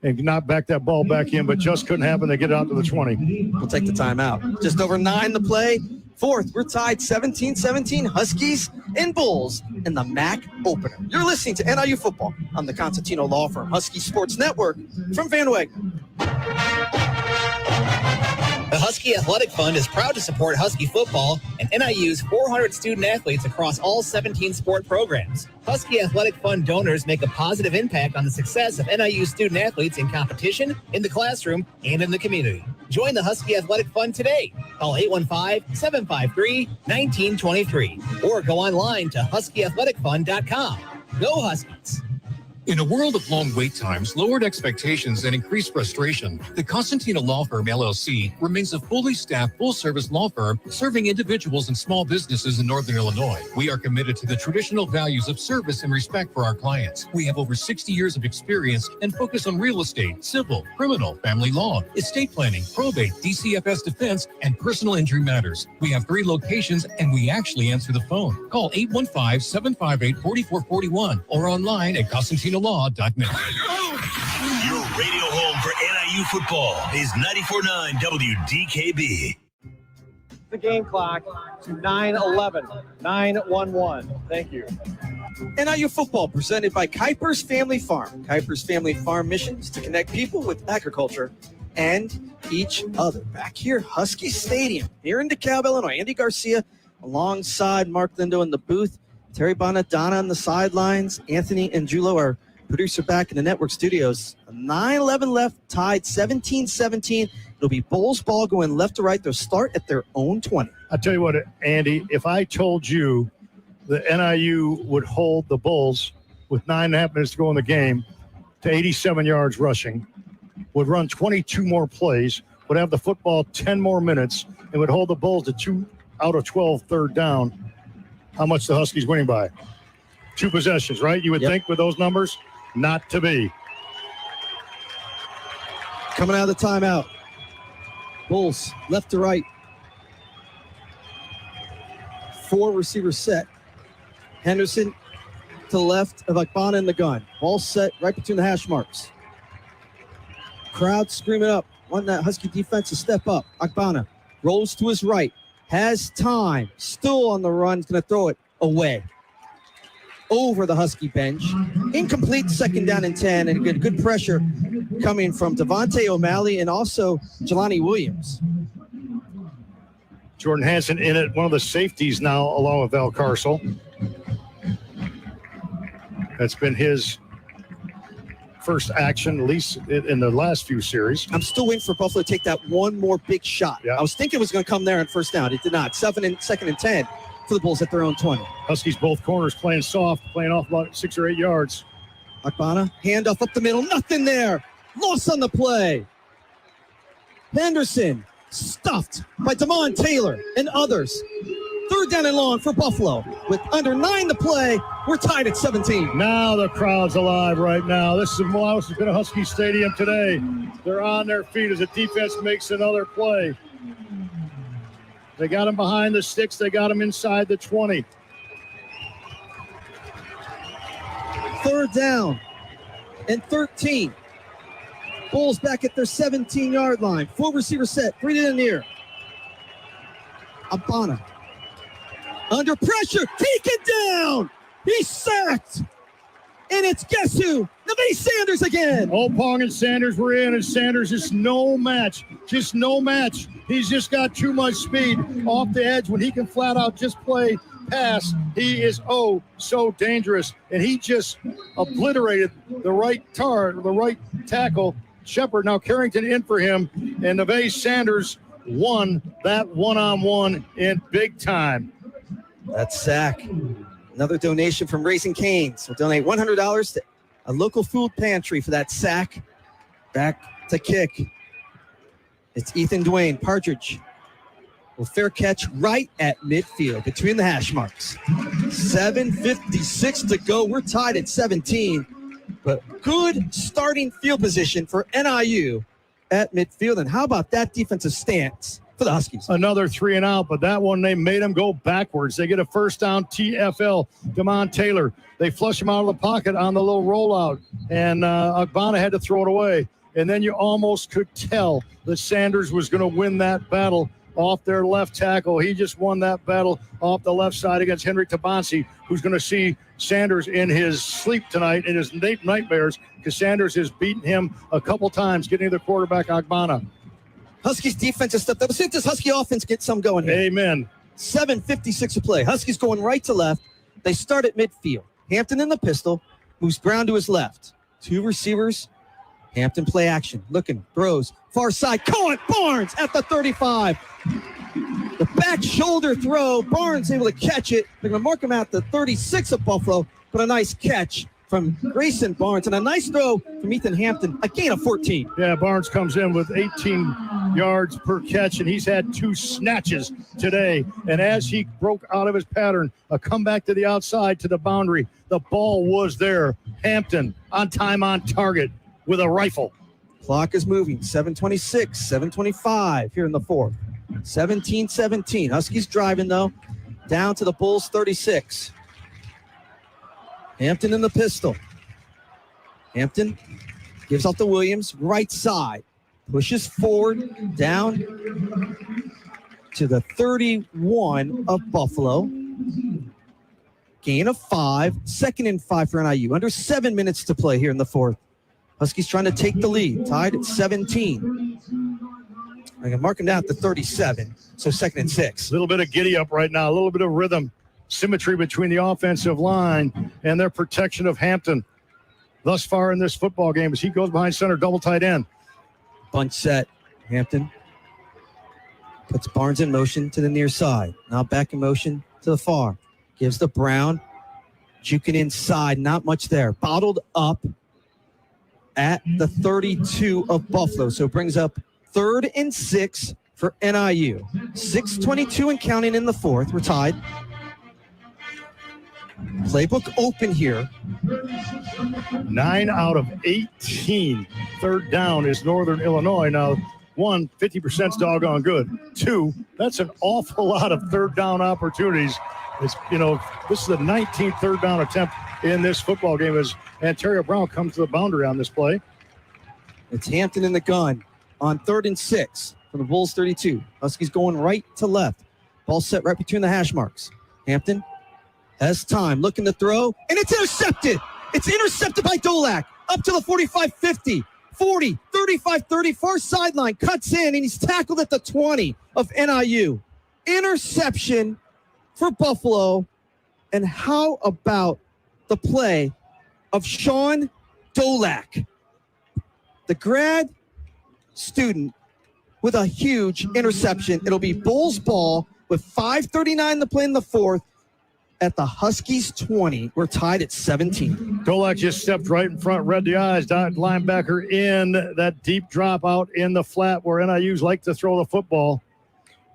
and not back that ball back in, but just couldn't happen to get it out to the 20. We'll take the timeout. Just over 9 to play. 4th, we're tied 17-17. Huskies and Bulls in the MAC opener. You're listening to NIU Football on the Constantino Law Firm Husky Sports Network from Van Wagner. The Husky Athletic Fund is proud to support Husky football and NIU's 400 student athletes across all 17 sport programs. Husky Athletic Fund donors make a positive impact on the success of NIU student athletes in competition, in the classroom, and in the community. Join the Husky Athletic Fund today. Call 815-753-1923 or go online to huskyathleticfund.com. Go Huskies! In a world of long wait times, lowered expectations, and increased frustration, the Constantino Law Firm, LLC, remains a fully staffed, full-service law firm serving individuals and small businesses in Northern Illinois. We are committed to the traditional values of service and respect for our clients. We have over 60 years of experience and focus on real estate, civil, criminal, family law, estate planning, probate, DCFS defense, and personal injury matters. We have 3 locations, and we actually answer the phone. Call 815-758-4441 or online at ConstantinoLaw.net. Your radio home for NIU football is 94.9 WDKB. The game clock to 9:11, 9:11. Thank you. NIU football presented by Kuiper's Family Farm. Kuiper's Family Farm mission is to connect people with agriculture and each other. Back here, Husky Stadium, here in DeKalb, Illinois. Andy Garcia alongside Mark Lindo in the booth. Terry Bonadonna on the sidelines. Anthony Angulo, our producer, back in the network studios. 9:11 left, tied 17-17. It'll be Bulls ball going left to right. They'll start at their own 20. I'll tell you what, Andy, if I told you that NIU would hold the Bulls with 9.5 minutes to go in the game to 87 yards rushing, would run 22 more plays, would have the football 10 more minutes, and would hold the Bulls to 2 out of 12 third down, how much the Huskies winning by? 2 possessions, right? You would think with those numbers, not to be. Coming out of the timeout. Bulls left to right. 4 receivers set. Henderson to the left of Akbana in the gun. Ball set right between the hash marks. Crowd screaming up. Want that Husky defense to step up. Akbana rolls to his right. Has time. Still on the run. He's going to throw it away. Over the Husky bench. Incomplete, 2nd down and 10. And good pressure coming from Devontae O'Malley and also Jelani Williams. Jordan Hansen in it, one of the safeties now, along with Val Carcel. That's been his first action, at least in the last few series. I'm still waiting for Buffalo to take that one more big shot. Yeah. I was thinking it was going to come there on first down. It did not. Second and 10 for the Bulls at their own 20. Huskies both corners playing soft, playing off about 6 or 8 yards. Akbana, handoff up the middle. Nothing there. Loss on the play. Henderson stuffed by Damon Taylor and others. Third down and long for Buffalo. With under 9 to play, we're tied at 17. Now the crowd's alive right now. This has been a Husky Stadium today. They're on their feet as the defense makes another play. They got him behind the sticks. They got him inside the 20. Third down and 13. Bulls back at their 17-yard line. Full receiver set. 3 to the near. Abana. Under pressure. Taken down. He's sacked. And it's guess who? Navay Sanders again. Opong and Sanders were in, and Sanders is no match. Just no match. He's just got too much speed off the edge. When he can flat out just play pass, he is so dangerous. And he just obliterated the right tackle. Shepard, now Carrington in for him. And Navay Sanders won that one-on-one in big time. That's sack. Another donation from Raising Cane's. We'll donate $100 to a local food pantry for that sack. Back to kick. It's Ethan Dwayne. Partridge will fair catch right at midfield between the hash marks. 7:56 to go. We're tied at 17. But good starting field position for NIU at midfield. And how about that defensive stance for the Huskies? Another 3 and out, but that one they made him go backwards. They get a first down. TFL, Damon Taylor. They flush him out of the pocket on the little rollout, and Agbana had to throw it away. And then you almost could tell that Sanders was going to win that battle off their left tackle. He just won that battle off the left side against Henry Tabansi, who's going to see Sanders in his sleep tonight, in his nightmares, because Sanders has beaten him a couple times, getting the quarterback Agbana. Huskies defense has stepped up. Let's see if this Husky offense gets some going here. Amen. 7:56 to play. Huskies going right to left. They start at midfield. Hampton in the pistol, moves Brown to his left. 2 receivers. Hampton play action. Looking, throws, far side. Caught Barnes at the 35. The back shoulder throw. Barnes able to catch it. They're going to mark him at the 36 of Buffalo, but a nice catch from Grayson Barnes and a nice throw from Ethan Hampton. A gain of 14. Yeah, Barnes comes in with 18 yards per catch, and he's had 2 snatches today. And as he broke out of his pattern, a comeback to the outside to the boundary, the ball was there. Hampton on time, on target with a rifle. Clock is moving. 7:26, 7:25 here in the fourth. 17-17. Huskies driving, though, down to the Bulls' 36. Hampton in the pistol. Hampton gives out to Williams, right side. Pushes forward, down to the 31 of Buffalo. Gain of 5. 2nd and 5 for NIU. Under 7 minutes to play here in the fourth. Huskies trying to take the lead. Tied at 17. I can mark him down at the 37. So 2nd and 6. A little bit of giddy up right now. A little bit of rhythm. Symmetry between the offensive line and their protection of Hampton thus far in this football game as he goes behind center, double tight end. Bunch set. Hampton puts Barnes in motion to the near side. Now back in motion to the far. Gives to Brown. Juking inside. Not much there. Bottled up at the 32 of Buffalo. So it brings up 3rd and 6 for NIU. 6:22 and counting in the fourth. We're tied. Playbook open here. 9 out of 18. Third down is Northern Illinois. Now, 1, 50%'s doggone good. 2, that's an awful lot of third down opportunities. It's, this is the 19th third down attempt in this football game as Ontario Brown comes to the boundary on this play. It's Hampton in the gun on 3rd and 6 from the Bulls 32. Huskies going right to left. Ball set right between the hash marks. Hampton has time, looking to throw, and it's intercepted. It's intercepted by Dolak. Up to the 45-50, 40, 35-30, far sideline, cuts in, and he's tackled at the 20 of NIU. interception for Buffalo. And how about the play of Sean Dolak, the grad student, with a huge interception. It'll be Bulls ball with 5:39 to play in the fourth at the Huskies 20. We're tied at 17. Dolak just stepped right in front, read the eyes, dot linebacker in that deep drop out in the flat where NIU's like to throw the football.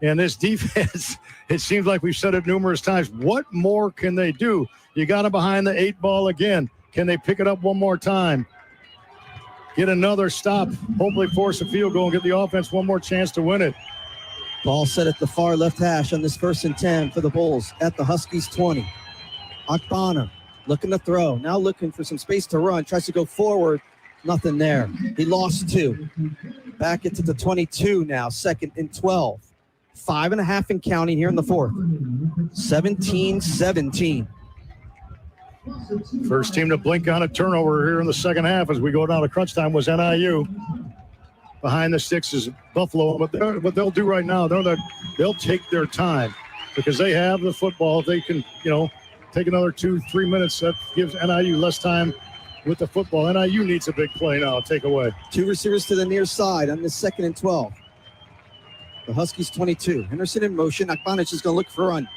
And this defense, it seems like we've said it numerous times. What more can they do? You got them behind the 8 ball again. Can they pick it up one more time? Get another stop, hopefully force a field goal and get the offense one more chance to win it. Ball set at the far left hash on this 1st and 10 for the Bulls at the Huskies 20. Akbana looking to throw, now looking for some space to run, tries to go forward, nothing there. He lost 2. Back into the 22 now, 2nd and 12. 5.5 and counting here in the fourth. 17-17. First team to blink on a turnover here in the second half as we go down to crunch time was NIU. Behind the sticks is Buffalo. What they'll do right now, they'll take their time because they have the football. They can, take another 2-3 minutes. That gives NIU less time with the football. NIU needs a big play now. Take away. 2 receivers to the near side on this 2nd and 12. The Huskies 22. Henderson in motion. Akbanic is going to look for a run.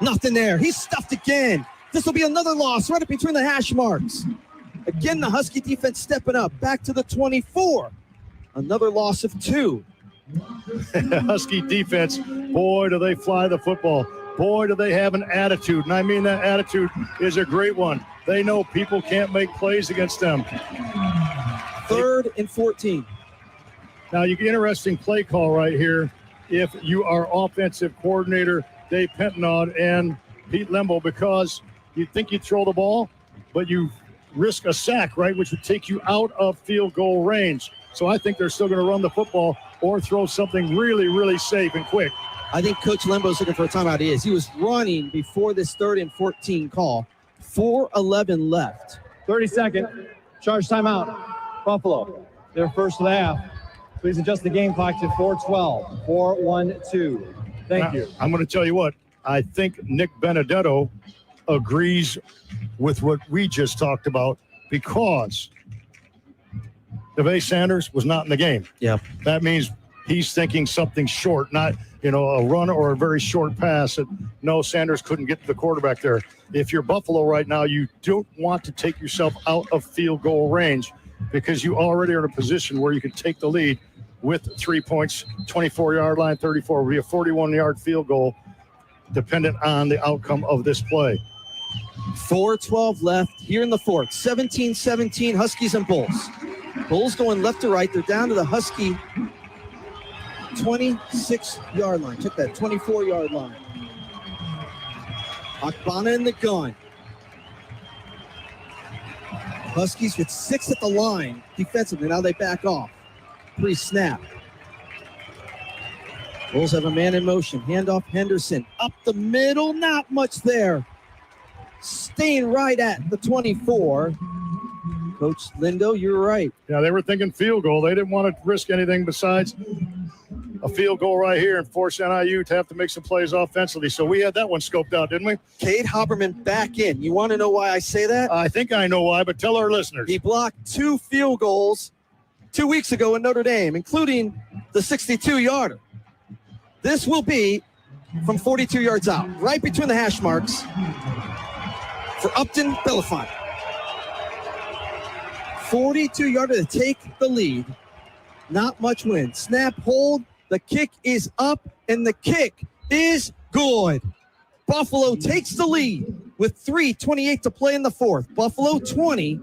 Nothing there. He's stuffed again. This will be another loss right up between the hash marks. Again, the Husky defense stepping up. Back to the 24. Another loss of 2. Husky defense, boy, do they fly the football. Boy, do they have an attitude. And I mean, that attitude is a great one. They know people can't make plays against them. 3rd and 14. Now, you get interesting play call right here. If you are offensive coordinator Dave Pentenod and Pete Lembo, because you think you throw the ball, but you risk a sack, right, which would take you out of field goal range. So I think they're still going to run the football or throw something really, really safe and quick. I think Coach Lembo's looking for a timeout. He is. He was running before this 3rd and 14 call. 4:11 left. 30-second. Charge timeout. Buffalo. Their first of the half. Please adjust the game clock to 4:12. 4-1-2. Thank you. I'm going to tell you what. I think Nick Benedetto agrees with what we just talked about because DeVay Sanders was not in the game. Yeah. That means he's thinking something short, not, a run or a very short pass. And no, Sanders couldn't get to the quarterback there. If you're Buffalo right now, you don't want to take yourself out of field goal range because you already are in a position where you can take the lead with 3 points, 24-yard line, 34 will be a 41-yard field goal dependent on the outcome of this play. 4:12 left here in the fourth. 17-17, Huskies and Bulls. Bulls going left to right. They're down to the Husky 26-yard line. Check that, 24-yard line. Akbana in the gun. Huskies with 6 at the line defensively. Now they back off. Pre-snap. Bulls have a man in motion. Handoff Henderson. Up the middle. Not much there. Staying right at the 24. Coach Lindo, you're right. Yeah, they were thinking field goal. They didn't want to risk anything besides a field goal right here and force NIU to have to make some plays offensively. So we had that one scoped out, didn't we? Cade Haberman back in. You want to know why I say that? I think I know why, but tell our listeners. He blocked 2 field goals 2 weeks ago in Notre Dame, including the 62-yarder. This will be from 42 yards out, right between the hash marks for Upton Belafont. 42-yarder to take the lead. Not much wind. Snap, hold. The kick is up, and the kick is good. Buffalo takes the lead with 3:28 to play in the fourth. Buffalo 20,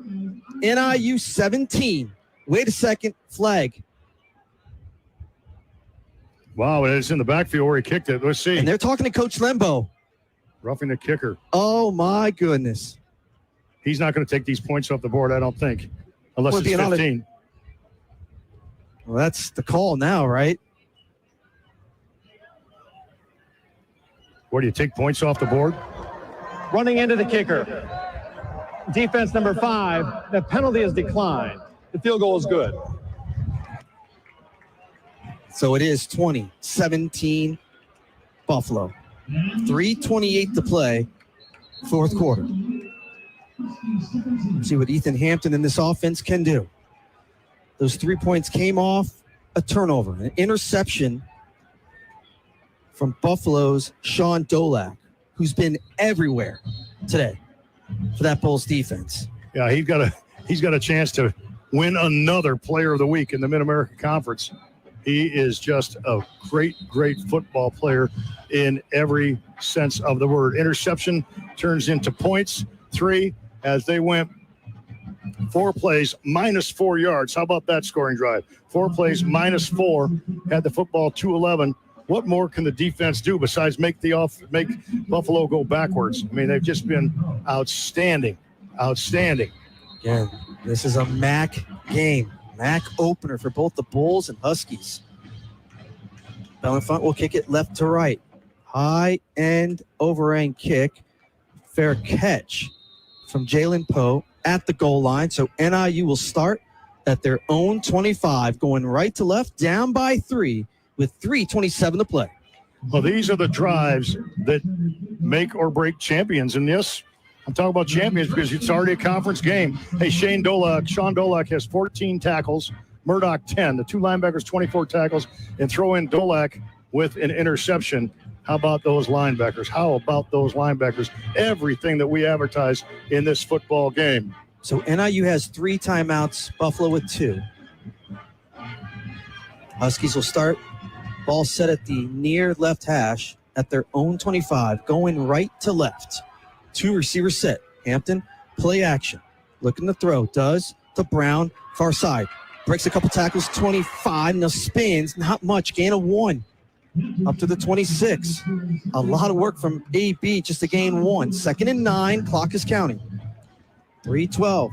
NIU 17. Wait a second, flag. Wow, it's in the backfield where he kicked it. Let's see. And they're talking to Coach Lembo. Roughing the kicker. Oh, my goodness. He's not going to take these points off the board, I don't think, unless it's 15. Well, that's the call now, right? Where do you take points off the board? Running into the kicker. Defense number 5. The penalty is declined. The field goal is good. So it is 20-17 Buffalo. 3:28 to play, fourth quarter. See what Ethan Hampton and this offense can do. Those 3 points came off a turnover, an interception from Buffalo's Sean Dolak, who's been everywhere today for that Bulls defense. Yeah, he's got a chance to win another Player of the Week in the Mid-America Conference. He is just a great, great football player in every sense of the word. Interception turns into points. 3 as they went 4 plays, minus 4 yards. How about that scoring drive? 4 plays, minus 4, had the football 2-11. What more can the defense do besides make Buffalo go backwards? I mean, they've just been outstanding. Again, this is a MAC game. MAC opener for both the Bulls and Huskies. Bellenfant will kick it left to right. High end overhand kick. Fair catch from Jalen Poe at the goal line. So NIU will start at their own 25, going right to left, down by 3 with 3:27 to play. Well, these are the drives that make or break champions. And yes, I'm talking about champions because it's already a conference game. Hey, Sean Dolak has 14 tackles, Murdoch 10. The 2 linebackers, 24 tackles, and throw in Dolak with an interception. How about those linebackers? Everything that we advertise in this football game. So NIU has 3 timeouts, Buffalo with 2. Huskies will start. Ball set at the near left hash at their own 25, going right to left. 2 receivers set. Hampton, play action. Looking to throw. Does to Brown, far side. Breaks a couple tackles, 25. Now spins, not much. Gain of 1. Up to the 26. A lot of work from AB just to gain 1. 2nd and 9. Clock is counting. 3:12.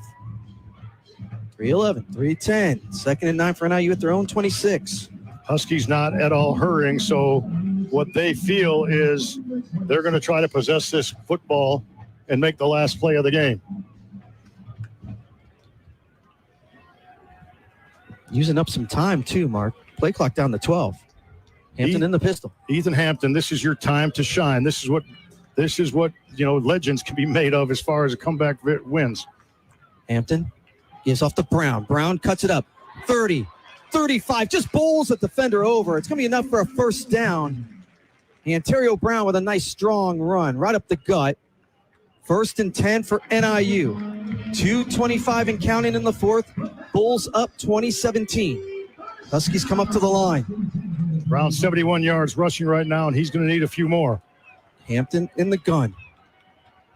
3:11. 3:10. 2nd and 9 for NIU at their own 26. Huskies not at all hurrying, so what they feel is they're going to try to possess this football and make the last play of the game. Using up some time too, Mark. Play clock down to 12. Hampton in the pistol. Ethan Hampton, this is your time to shine. This is what legends can be made of as far as a comeback wins. Hampton gives off to Brown. Brown cuts it up. 30. 35, just bowls the defender over. It's going to be enough for a first down. Antonio Brown with a nice strong run right up the gut. 1st and 10 for NIU. 2:25 and counting in the 4th. Bulls up 20-17. Huskies come up to the line. Brown 71 yards rushing right now, and he's going to need a few more. Hampton in the gun.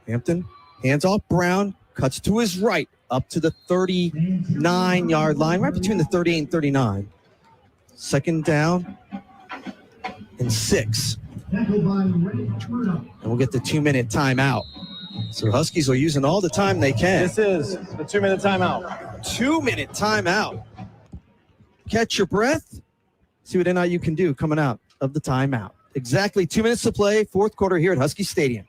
Hampton hands off Brown, cuts to his right. Up to the 39-yard line, right between the 38 and 39. 2nd down and 6. And we'll get the 2-minute timeout. So Huskies are using all the time they can. This is the 2-minute timeout. 2-minute timeout. Catch your breath. See what NIU can do coming out of the timeout. Exactly 2 minutes to play, 4th quarter here at Husky Stadium.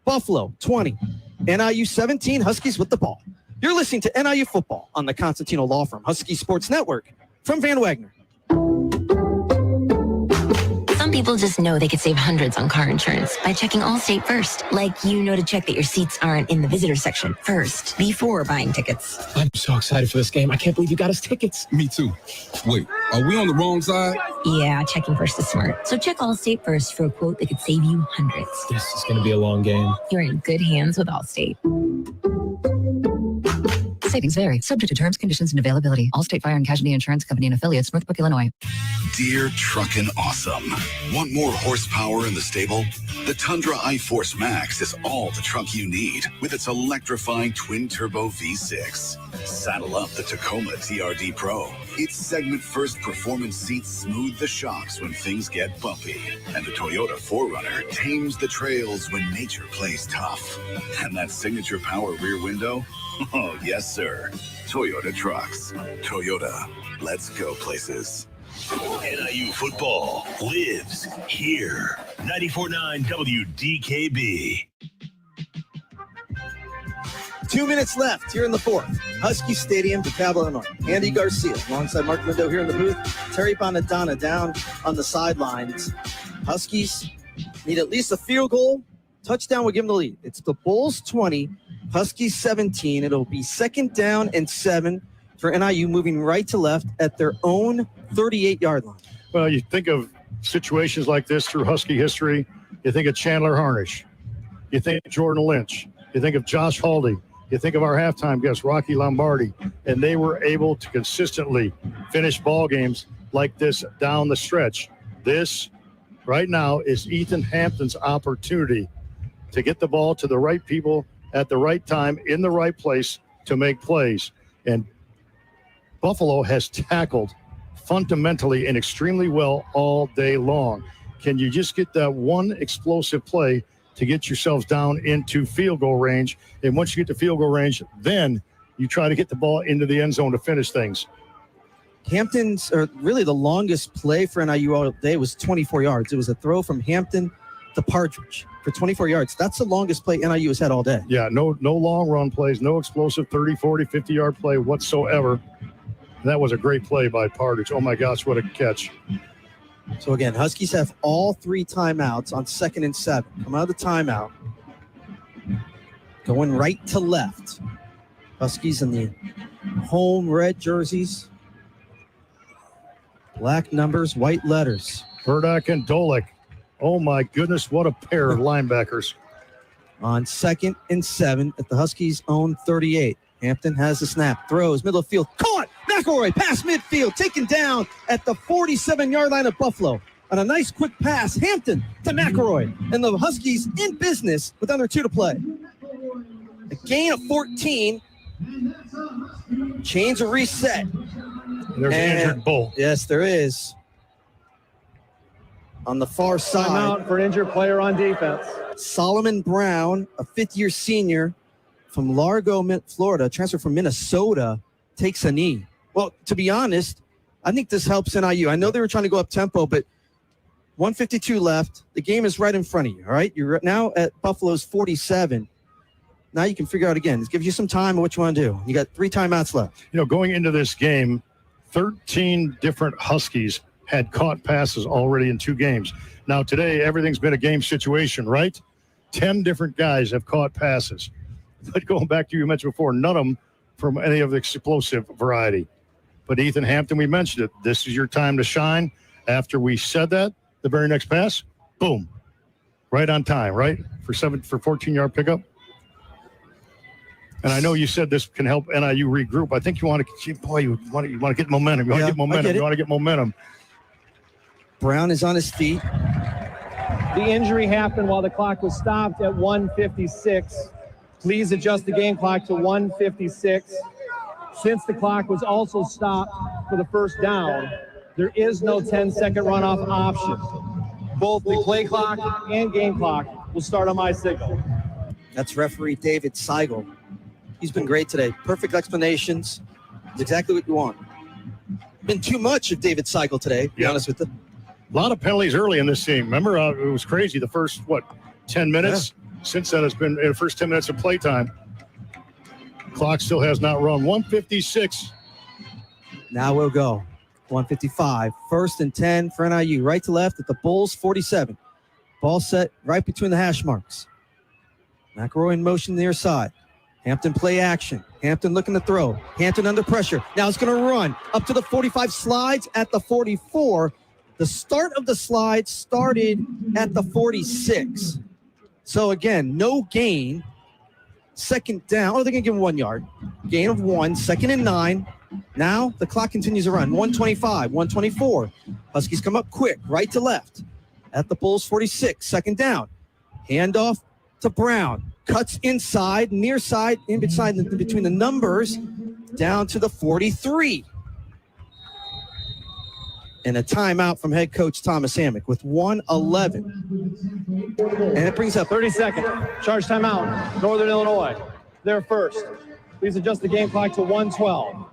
Buffalo 20, NIU 17, Huskies with the ball. You're listening to NIU football on the Constantino Law Firm Husky Sports Network from Van Wagner. Some people just know they could save hundreds on car insurance by checking Allstate first. Like, to check that your seats aren't in the visitor section first before buying tickets. I'm so excited for this game. I can't believe you got us tickets. Me too. Wait, are we on the wrong side? Yeah, checking first is smart. So check Allstate first for a quote that could save you hundreds. This is going to be a long game. You're in good hands with Allstate. Savings vary, subject to terms, conditions, and availability. Allstate Fire and Casualty Insurance Company and affiliates, Northbrook, Illinois. Dear Truckin' Awesome. Want more horsepower in the stable? The Tundra iForce Max is all the truck you need with its electrifying twin-turbo V6. Saddle up the Tacoma TRD Pro. Its segment-first performance seats smooth the shocks when things get bumpy. And the Toyota 4Runner tames the trails when nature plays tough. And that signature power rear window? Oh, yes, sir. Toyota trucks. Toyota. Let's go places. NIU football lives here. 94.9 WDKB. 2 minutes left here in the 4th. Husky Stadium, DeKalb, Illinois. Andy Garcia alongside Mark Lindo here in the booth. Terry Bonadonna down on the sidelines. Huskies Need at least a field goal. Touchdown will give them the lead. It's the Bulls 20, Huskies 17. It'll be 2nd down and 7 for NIU, moving right to left at their own 38-yard line. Well, you think of situations like this through Husky history. You think of Chandler Harnish. You think of Jordan Lynch. You think of Josh Haldy. You think of our halftime guest, Rocky Lombardi. And they were able to consistently finish ball games like this down the stretch. This, right now, is Ethan Hampton's opportunity to get the ball to the right people at the right time in the right place to make plays. And Buffalo has tackled fundamentally and extremely well all day long. Can you just get that one explosive play to get yourselves down into field goal range? And once you get to field goal range, then you try to get the ball into the end zone to finish things. Hampton's, or really the longest play for NIU all day was 24 yards. It was a throw from Hampton to Partridge for 24 yards. That's the longest play NIU has had all day. Yeah, no long run plays, no explosive 30, 40, 50-yard play whatsoever. That was a great play by Partridge. Oh, my gosh, what a catch. So, again, Huskies have all 3 timeouts on 2nd and 7. Come out of the timeout. Going right to left. Huskies in the home red jerseys. Black numbers, white letters. Burdock and Dolick. Oh, my goodness, what a pair of linebackers. On 2nd and 7 at the Huskies' own 38. Hampton has the snap, throws, middle of field, caught! McElroy, past midfield, taken down at the 47-yard line of Buffalo. On a nice quick pass, Hampton to McElroy. And the Huskies in business with under 2 to play. A gain of 14. Chains are reset. There's an injured Bull. Yes, there is. On the far side. Timeout for an injured player on defense. Solomon Brown, a 5th-year senior from Largo, Florida, transfer from Minnesota, takes a knee. Well, to be honest, I think this helps NIU. I know they were trying to go up tempo, but 1:52 left. The game is right in front of you, all right? You're now at Buffalo's 47. Now you can figure out again. This gives you some time on what you want to do. You got 3 timeouts left. You know, going into this game, 13 different Huskies had caught passes already in 2 games. Now today, everything's been a game situation, right? 10 different guys have caught passes. But going back to you mentioned before, none of them from any of the explosive variety. But Ethan Hampton, we mentioned it. This is your time to shine. After we said that, the very next pass, boom, right on time, right? For 14-yard pickup. And I know you said this can help NIU regroup. I think you want to get momentum. You want to get momentum. Brown is on his feet. The injury happened while the clock was stopped at 1:56. Please adjust the game clock to 1:56. Since the clock was also stopped for the first down, there is no 10-second runoff option. Both the play clock and game clock will start on my signal. That's referee David Seigel. He's been great today. Perfect explanations. It's exactly what you want. Been too much of David Seigel today, to be honest with you. A lot of penalties early in this game. Remember, it was crazy the first, 10 minutes? Yeah. Since then, it's been the first 10 minutes of playtime. Clock still has not run. 1:56. Now we'll go. 1:55. 1st and 10 for NIU. Right to left at the Bulls 47. Ball set right between the hash marks. McElroy in motion near side. Hampton play action. Hampton looking to throw. Hampton under pressure. Now it's going to run up to the 45. Slides at the 44. The start of the slide started at the 46. So, again, no gain. 2nd down. Oh, they're going to give him 1 yard. Gain of 1. 2nd and 9. Now the clock continues to run. 1:25, 1:24. Huskies come up quick, right to left. At the Bulls 46. 2nd down. Handoff to Brown. Cuts inside, near side, in between the numbers, down to the 43. And a timeout from head coach Thomas Hammock with 1:11. And it brings up 30-second. Charge timeout. Northern Illinois. They're first. Please adjust the game clock to 1:12.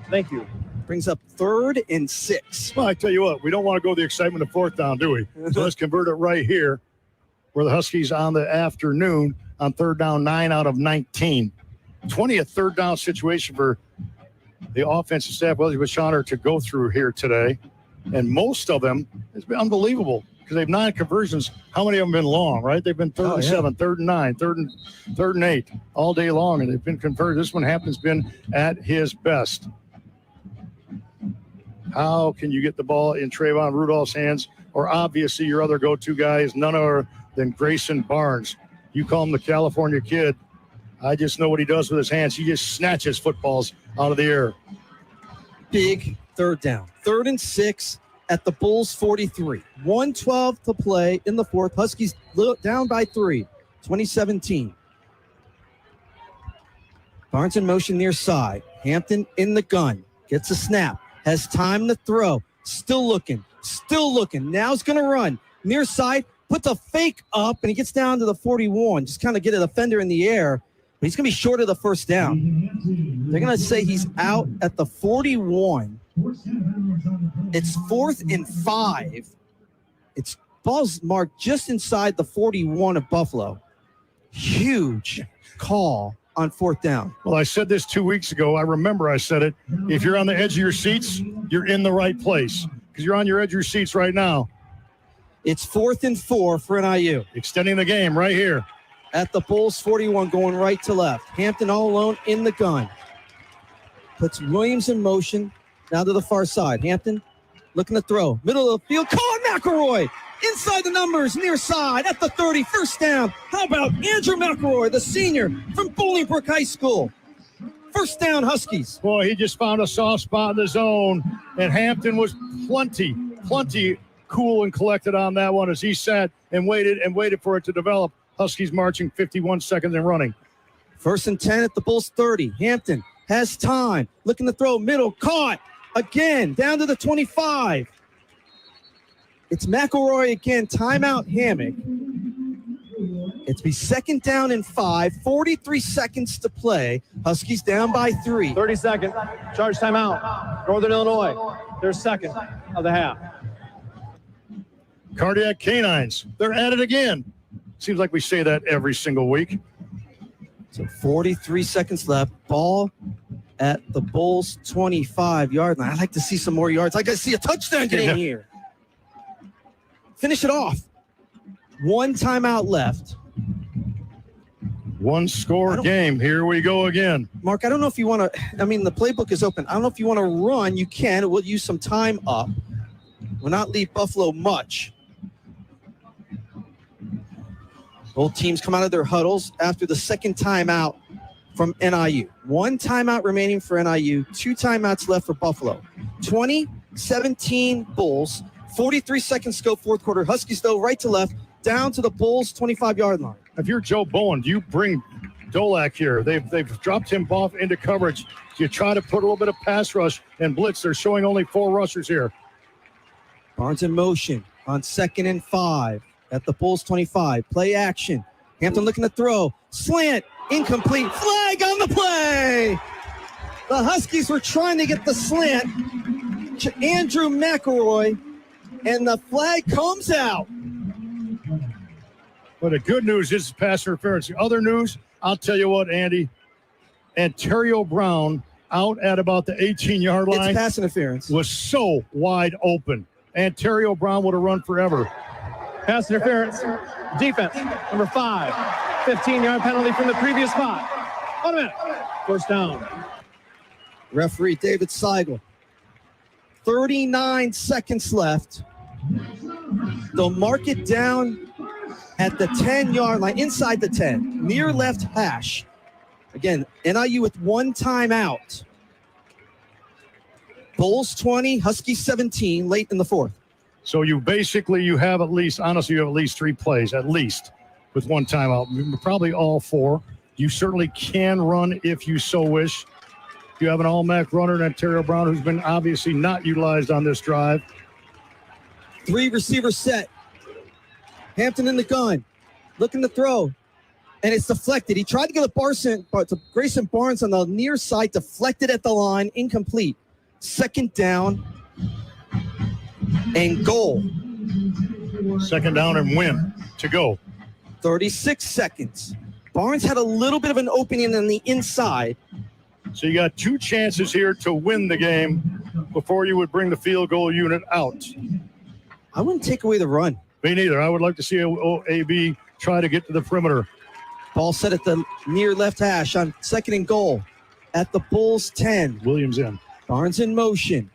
Thank you. Brings up 3rd and 6. Well, I tell you what, we don't want to go the excitement of 4th down, do we? So let's convert it right here where the Huskies on the afternoon on 3rd down, 9 out of 19. 20th 3rd down situation for the offensive staff, Wesley Bashauner, to go through here today. And most of them has been unbelievable. because they've 9 conversions. How many of them have been long, right? They've been 3rd and 7, 3rd and 9, 3rd and 8 all day long, and they've been converted. This one Hampton's been at his best. How can you get the ball in Trayvon Rudolph's hands? Or obviously your other go-to guy is none other than Grayson Barnes. You call him the California Kid. I just know what he does with his hands. He just snatches footballs out of the air. Big 3rd down. 3rd and 6 at the Bulls 43. 1:12 to play in the 4th. Huskies down by 3. 2017. Barnes in motion near side. Hampton in the gun. Gets a snap. Has time to throw. Still looking. Now he's going to run. Near side. Puts a fake up, and he gets down to the 41. Just kind of get a defender in the air. But he's going to be short of the 1st down. They're going to say he's out at the 41. It's 4th and 5. It's ball's marked just inside the 41 of Buffalo. Huge call on 4th down. Well, I said this 2 weeks ago. I remember I said it. If you're on the edge of your seats, you're in the right place because you're on your edge of your seats right now. It's 4th and 4 for NIU. Extending the game right here. At the Bulls 41, going right to left. Hampton all alone in the gun. Puts Williams in motion. Now to the far side. Hampton looking to throw. Middle of the field. Colin McElroy inside the numbers, near side at the 30. 1st down. How about Andrew McElroy, the senior from Bolingbrook High School? 1st down, Huskies. Boy, he just found a soft spot in the zone, and Hampton was plenty cool and collected on that one as he sat and waited for it to develop. Huskies marching 51 seconds and running. 1st and 10 at the Bulls 30. Hampton has time. Looking to throw middle. Caught. Again. Down to the 25. It's McElroy again. Timeout Hammock. It's be 2nd down and 5. 43 seconds to play. Huskies down by 3. 30 seconds. Charge timeout. Northern Illinois. Their 2nd of the half. Cardiac Canines. They're at it again. Seems like we say that every single week. So 43 seconds left. Ball at the Bulls 25-yard line. I'd like to see some more yards. I'd like to see a touchdown get in here. Finish it off. 1 timeout left. 1 score game. Here we go again. Mark, I don't know if you want to, the playbook is open. I don't know if you want to run. You can. We'll use some time up. We'll not leave Buffalo much. Both teams come out of their huddles after the 2nd timeout from NIU. 1 timeout remaining for NIU. 2 timeouts left for Buffalo. 20-17 Bulls. 43 seconds to go, 4th quarter. Huskies, though, right to left, down to the Bulls' 25-yard line. If you're Joe Bowen, do you bring Dolak here? They've dropped him off into coverage. Do you try to put a little bit of pass rush and blitz? They're showing only 4 rushers here. Barnes in motion on 2nd and 5 at the Bulls 25. Play action. Hampton looking to throw. Slant. Incomplete. Flag on the play. The Huskies were trying to get the slant to Andrew McElroy, and the flag comes out. Well, the good news is pass interference. The other news, I'll tell you what, Andy. Ontario Brown out at about the 18-yard line. It's pass interference. Was so wide open. Ontario Brown would have run forever. Pass interference. Defense, number 5. 15-yard penalty from the previous spot. 1 minute. 1st down. Referee David Seigel. 39 seconds left. They'll mark it down at the 10-yard line, inside the 10, near left hash. Again, NIU with 1 timeout. Bulls 20, Huskies 17, late in the 4th. So you have at least, honestly, you have at least 3 plays, at least, with 1 timeout. Probably all 4. You certainly can run if you so wish. You have an all-MAC runner in Ontario Brown who's been obviously not utilized on this drive. 3 receiver set. Hampton in the gun, looking to throw, and it's deflected. He tried to get to Grayson Barnes on the near side, deflected at the line, incomplete. 2nd down and goal. 2nd down and win to go. 36 seconds. Barnes had a little bit of an opening on the inside. So you got 2 chances here to win the game before you would bring the field goal unit out. I wouldn't take away the run. Me neither. I would like to see AB try to get to the perimeter. Ball set at the near left hash on 2nd and goal at the Bulls 10. Williams in. Barnes in motion.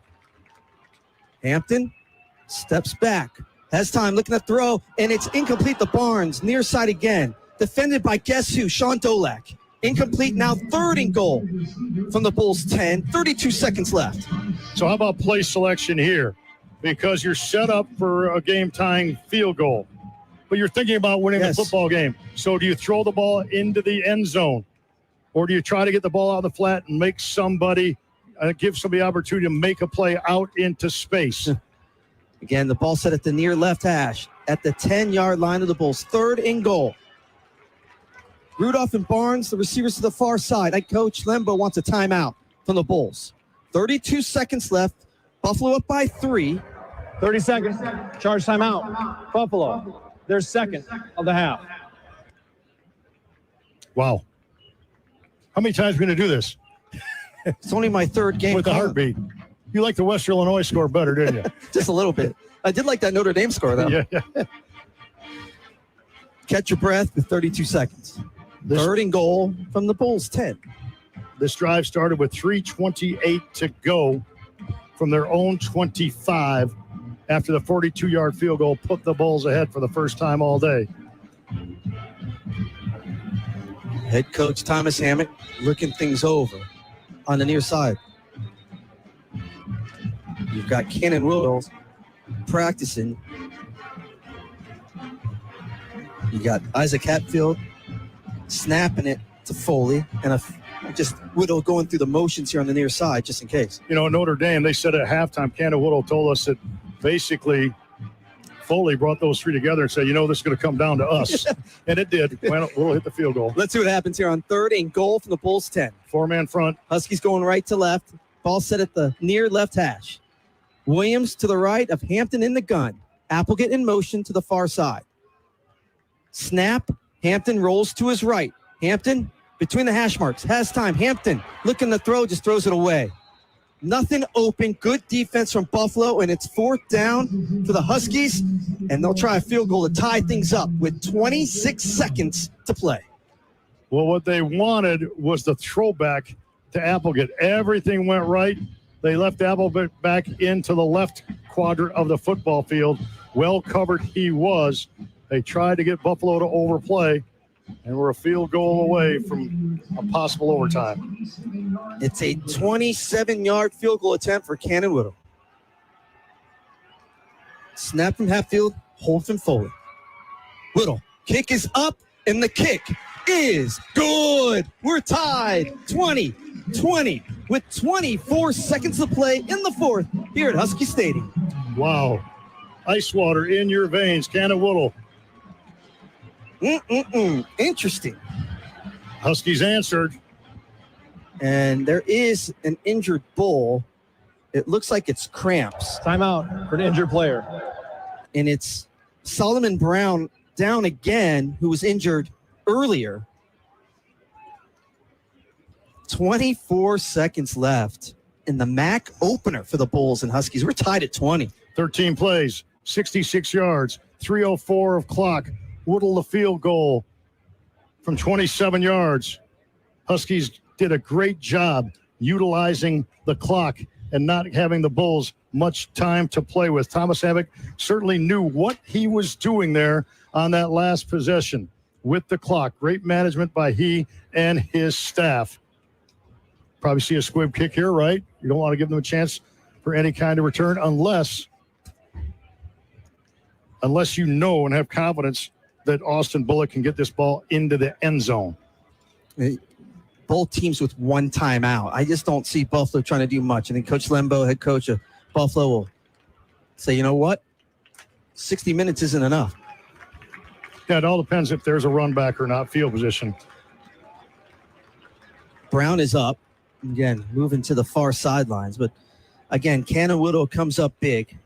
Hampton steps back. Has time, looking to throw, and it's incomplete to Barnes. Near side again. Defended by guess who? Sean Dolak. Incomplete now, 3rd and goal from the Bulls 10. 32 seconds left. So how about play selection here? Because you're set up for a game-tying field goal. But you're thinking about winning the football game. So do you throw the ball into the end zone? Or do you try to get the ball out of the flat and make somebody, give somebody opportunity to make a play out into space? Again, the ball set at the near left hash at the 10-yard line of the Bulls. 3rd and goal. Rudolph and Barnes, the receivers to the far side. Coach Lembo wants a timeout from the Bulls. 32 seconds left. Buffalo up by 3. 30 seconds. Charge timeout. Buffalo. Their second of the half. Wow. How many times are we going to do this? It's only my 3rd game. With the heartbeat. You like the West Illinois score better, didn't you? Just a little bit. I did like that Notre Dame score, though. Yeah. Catch your breath with 32 seconds. 3rd and goal from the Bulls 10. This drive started with 3:28 to go from their own 25 after the 42-yard field goal put the Bulls ahead for the first time all day. Head coach Thomas Hammock looking things over on the near side. You've got Cannon Wills practicing. You got Isaac Hatfield snapping it to Foley, and just Whittle going through the motions here on the near side, just in case. You know, Notre Dame, they said at halftime, Cannon Whittle told us that basically Foley brought those three together and said, this is going to come down to us. And it did. Whittle hit the field goal. Let's see what happens here on 3rd and goal from the Bulls 10. 4-man front. Huskies going right to left. Ball set at the near left hash. Williams to the right of Hampton in the gun. Applegate in motion to the far side. Snap. Hampton rolls to his right. Hampton between the hash marks. Has time. Hampton looking to throw, just throws it away. Nothing open. Good defense from Buffalo, and it's 4th down for the Huskies, and they'll try a field goal to tie things up with 26 seconds to play. Well, what they wanted was the throwback to Applegate. Everything went right. They left Applegate back into the left quadrant of the football field. Well covered he was. They tried to get Buffalo to overplay, and we're a field goal away from a possible overtime. It's a 27-yard field goal attempt for Cannon Whittle. Snap from Hatfield, hold from Foley. Whittle, kick is up, and the kick is good. We're tied 20-20 with 24 seconds to play in the 4th here at Husky Stadium. Wow. Ice water in your veins, Cannon Whittle. Interesting. Huskies answered. And there is an injured Bull. It looks like it's cramps. Timeout for an injured player. And it's Solomon Brown down again, who was injured earlier. 24 seconds left in the MAC opener for the Bulls and Huskies. We're tied at 20. 13 plays, 66 yards, 3:04 of clock. Whittle the field goal from 27 yards. Huskies did a great job utilizing the clock and not having the Bulls much time to play with. Thomas Hammock certainly knew what he was doing there on that last possession with the clock. Great management by he and his staff. Probably see a squib kick here, right? You don't want to give them a chance for any kind of return unless you know and have confidence that Austin Bullock can get this ball into the end zone. Both teams with one timeout. I just don't see Buffalo trying to do much. I think Coach Lembo, head coach of Buffalo, will say, you know what? 60 minutes isn't enough. Yeah, it all depends if there's a run back or not, field position. Brown is up. Again, moving to the far sidelines. But, again, Cannon Whittle comes up big.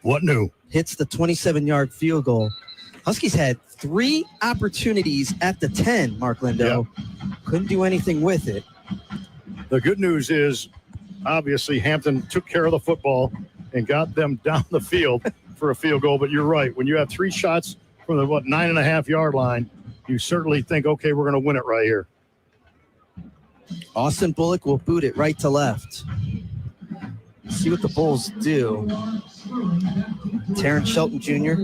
What new? Hits the 27-yard field goal. Huskies had 3 opportunities at the 10, Mark Lindo. Yep. Couldn't do anything with it. The good news is, obviously, Hampton took care of the football and got them down the field for a field goal. But you're right. When you have 3 shots from the 9.5-yard line, you certainly think, okay, we're going to win it right here. Austin Bullock will boot it right to left. See what the Bulls do. Terrence Shelton Jr.,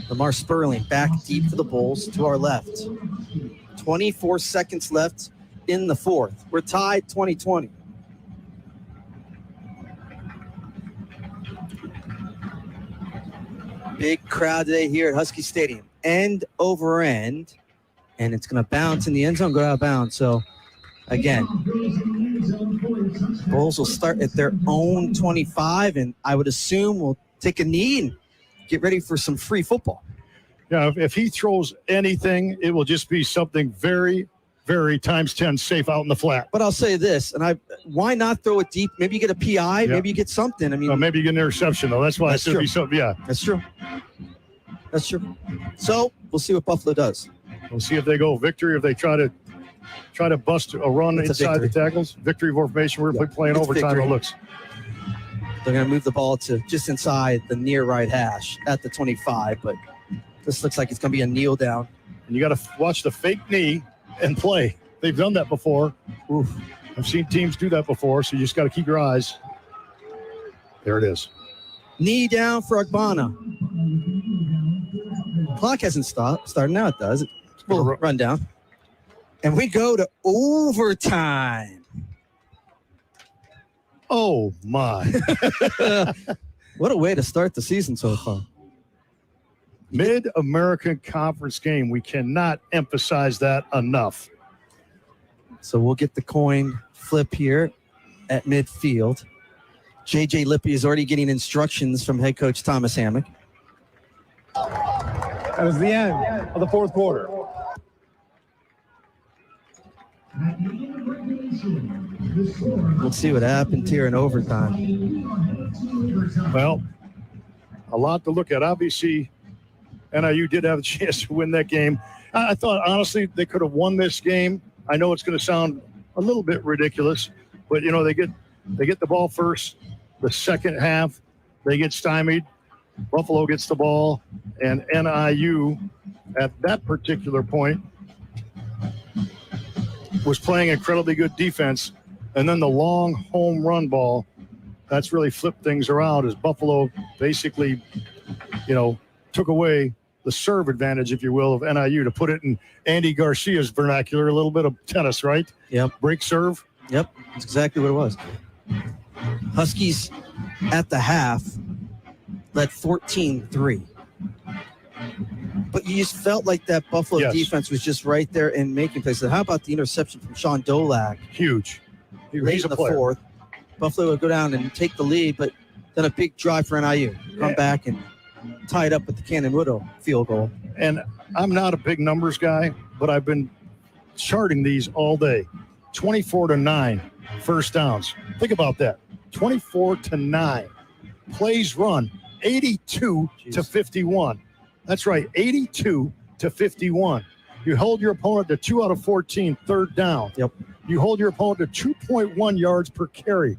Lamar Sperling back deep for the Bulls to our left. 24 seconds left in the fourth. We're tied 20-20. Big crowd today here at Husky Stadium. End over end. And it's going to bounce in the end zone, go out of bounds. So, again, Bulls will start at their own 25, and I would assume we'll take a knee and get ready for some free football. Yeah, if he throws anything, it will just be something very, very times 10 safe out in the flat. But I'll say this, and why not throw it deep? Maybe you get a PI, maybe you get something. I mean, well, maybe you get an interception, though. That's why that's it should true. be something. Yeah, that's true. That's true. So we'll see what Buffalo does. We'll see if they go victory, if they try to bust a run inside the tackles. Victory formation. We're playing it's overtime. victory. It looks. They're going to move the ball to just inside the near right hash at the 25, but this looks like it's going to be a kneel down. And you got to watch the fake knee and play. They've done that before. Oof. I've seen teams do that before, so you just got to keep your eyes. There it is. Knee down for Agbana. Clock hasn't started. Now it does. It's a little run down. And we go to overtime. Oh, my. What a way to start the season so far. Mid-American Conference game. We cannot emphasize that enough. So we'll get the coin flip here at midfield. J.J. Lippy is already getting instructions from head coach Thomas Hammock. That is the end of the fourth quarter. Let's see what happened here in overtime. Well, a lot to look at. Obviously, NIU did have a chance to win that game. I thought, honestly, they could have won this game. I know it's going to sound a little bit ridiculous, but, you know, they get the ball first. The second half, they get stymied. Buffalo gets the ball, and NIU at that particular point was playing incredibly good defense. And then the long home run ball, that's really flipped things around as Buffalo basically, you know, took away the serve advantage, if you will, of NIU, to put it in Andy Garcia's vernacular, a little bit of tennis, right? Yep. Break serve. Yep. That's exactly what it was. Huskies at the half led 14-3. But you just felt like that Buffalo defense was just right there and making plays. So how about the interception from Sean Dolak? Huge. Late in the fourth. Buffalo would go down and take the lead, but then a big drive for NIU. Come back and tie it up with the Cannon Widow field goal. And I'm not a big numbers guy, but I've been charting these all day. 24-9 first downs. Think about that. 24-9. Plays run 82-51. That's right, 82-51. You hold your opponent to 2 out of 14 third down. Yep. You hold your opponent to 2.1 yards per carry,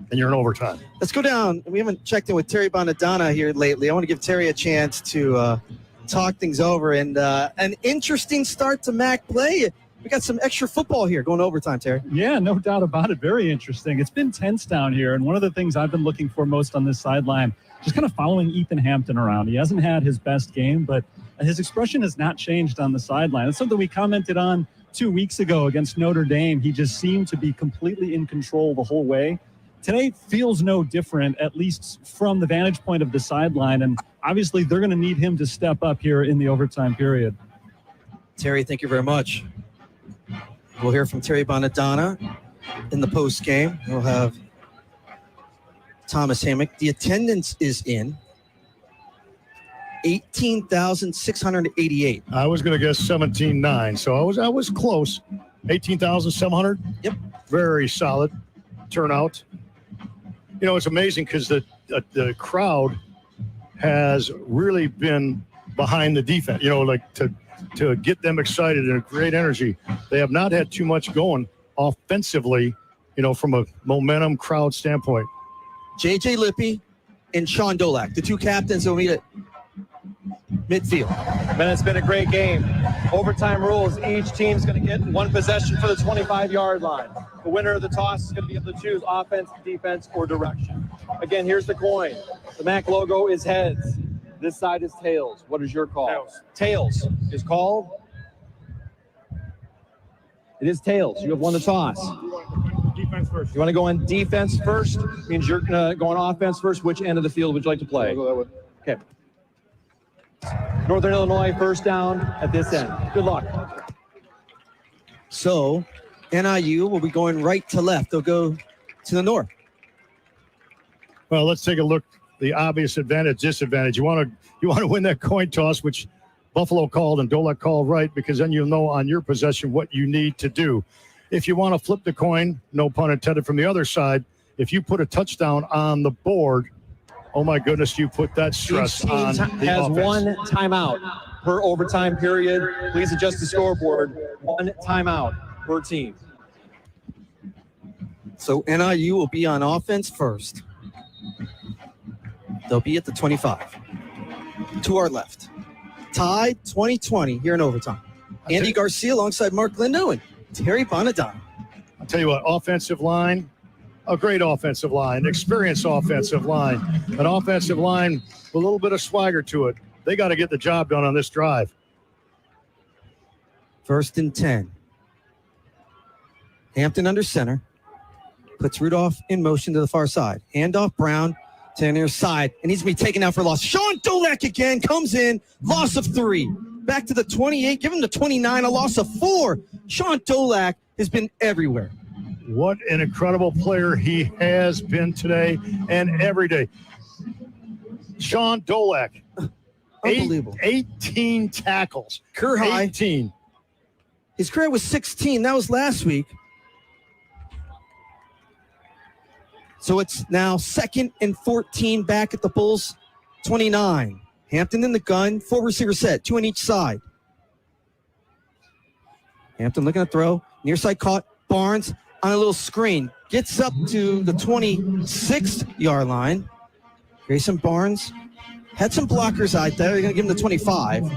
and you're in overtime. Let's go down. We haven't checked in with Terry Bonadonna here lately. I want to give Terry a chance to talk things over. And an interesting start to MAC play. We got some extra football here going overtime, Terry. Yeah, no doubt about it. Very interesting. It's been tense down here. And one of the things I've been looking for most on this sideline, just kind of following Ethan Hampton around. He hasn't had his best game, but his expression has not changed on the sideline. It's something we commented on 2 weeks ago against Notre Dame. He just seemed to be completely in control the whole way. Today feels no different, at least from the vantage point of the sideline. And obviously they're going to need him to step up here in the overtime period. Terry, thank you very much. We'll hear from Terry Bonadonna in the post game. We'll have Thomas Hammock. The attendance is in 18,688. I was going to guess 17,900, so I was close. 18,700. Yep. Very solid turnout. You know, it's amazing because the crowd has really been behind the defense. You know, like to get them excited and great energy. They have not had too much going offensively, you know, from a momentum crowd standpoint. J.J. Lippy and Sean Dolak, the two captains will meet at midfield. Man, it's been a great game. Overtime rules. Each team's going to get one possession for the 25-yard line. The winner of the toss is going to be able to choose offense, defense, or direction. Again, here's the coin. The MAC logo is heads. This side is tails. What is your call? Tails. Tails is called. It is tails. You have won the toss. Defense first. You want to go on defense first? Means you're going offense first. Which end of the field would you like to play? I'll go that way. Okay. Northern Illinois, first down at this end. Good luck. So NIU will be going right to left. They'll go to the north. Well, let's take a look. The obvious advantage, disadvantage. You want to win that coin toss, which Buffalo called and Dolak called right, because then you'll know on your possession what you need to do. If you want to flip the coin, no pun intended, from the other side, if you put a touchdown on the board, oh my goodness, you put that stress on the has offense. one timeout per overtime period. Please adjust the scoreboard. One timeout per team. So NIU will be on offense first. They'll be at the 25. To our left. Tied 20-20 here in overtime. Andy Garcia alongside Mark Lindo and Terry Bonadonna. I'll tell you what, offensive line, a great offensive line, experienced offensive line, an offensive line with a little bit of swagger to it. They got to get the job done on this drive. 1st and 10. Hampton under center. Puts Rudolph in motion to the far side. Handoff Brown to the near side. And he's going to be taken out for a loss. Sean Dolak again comes in. Loss of 3. Back to the 28. Give him the 29. A loss of 4. Sean Dolak has been everywhere. What an incredible player he has been today and every day. Sean Dolak. Unbelievable. 18 tackles. Career high. 18. His career was 16. That was last week. So it's now 2nd and 14 back at the Bulls 29. Hampton in the gun, 4 receiver set, 2 on each side. Hampton looking to throw, near side caught, Barnes on a little screen, gets up to the 26-yard line. Grayson Barnes had some blockers out there. They're going to give him the 25.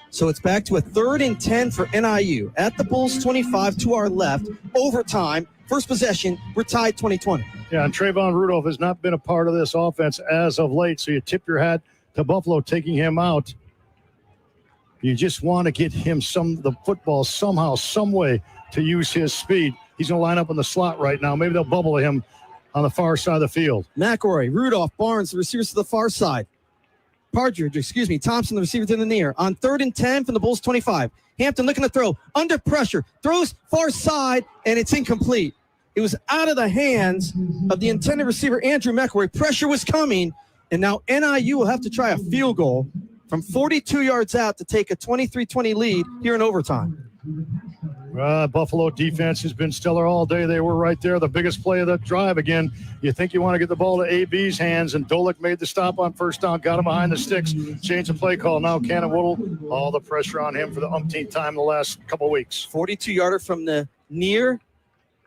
So it's back to a 3rd and 10 for NIU. At the Bulls 25 to our left, overtime, first possession, we're tied 20-20. Yeah, and Trayvon Rudolph has not been a part of this offense as of late, so you tip your hat to Buffalo taking him out. You just want to get him the football somehow, some way to use his speed. He's going to line up in the slot right now. Maybe they'll bubble him on the far side of the field. McElroy, Rudolph, Barnes, the receivers to the far side. Thompson, the receiver to the near. On 3rd and 10 from the Bulls 25. Hampton looking to throw, under pressure, throws far side, and it's incomplete. It was out of the hands of the intended receiver, Andrew McElroy. Pressure was coming, and now NIU will have to try a field goal from 42 yards out to take a 23-20 lead here in overtime. Buffalo defense has been stellar all day. They were right there, the biggest play of the drive again. You think you want to get the ball to AB's hands, and Dolak made the stop on first down, got him behind the sticks, changed the play call. Now Cannon Woodle, all the pressure on him for the umpteenth time the last couple of weeks. 42-yarder from the near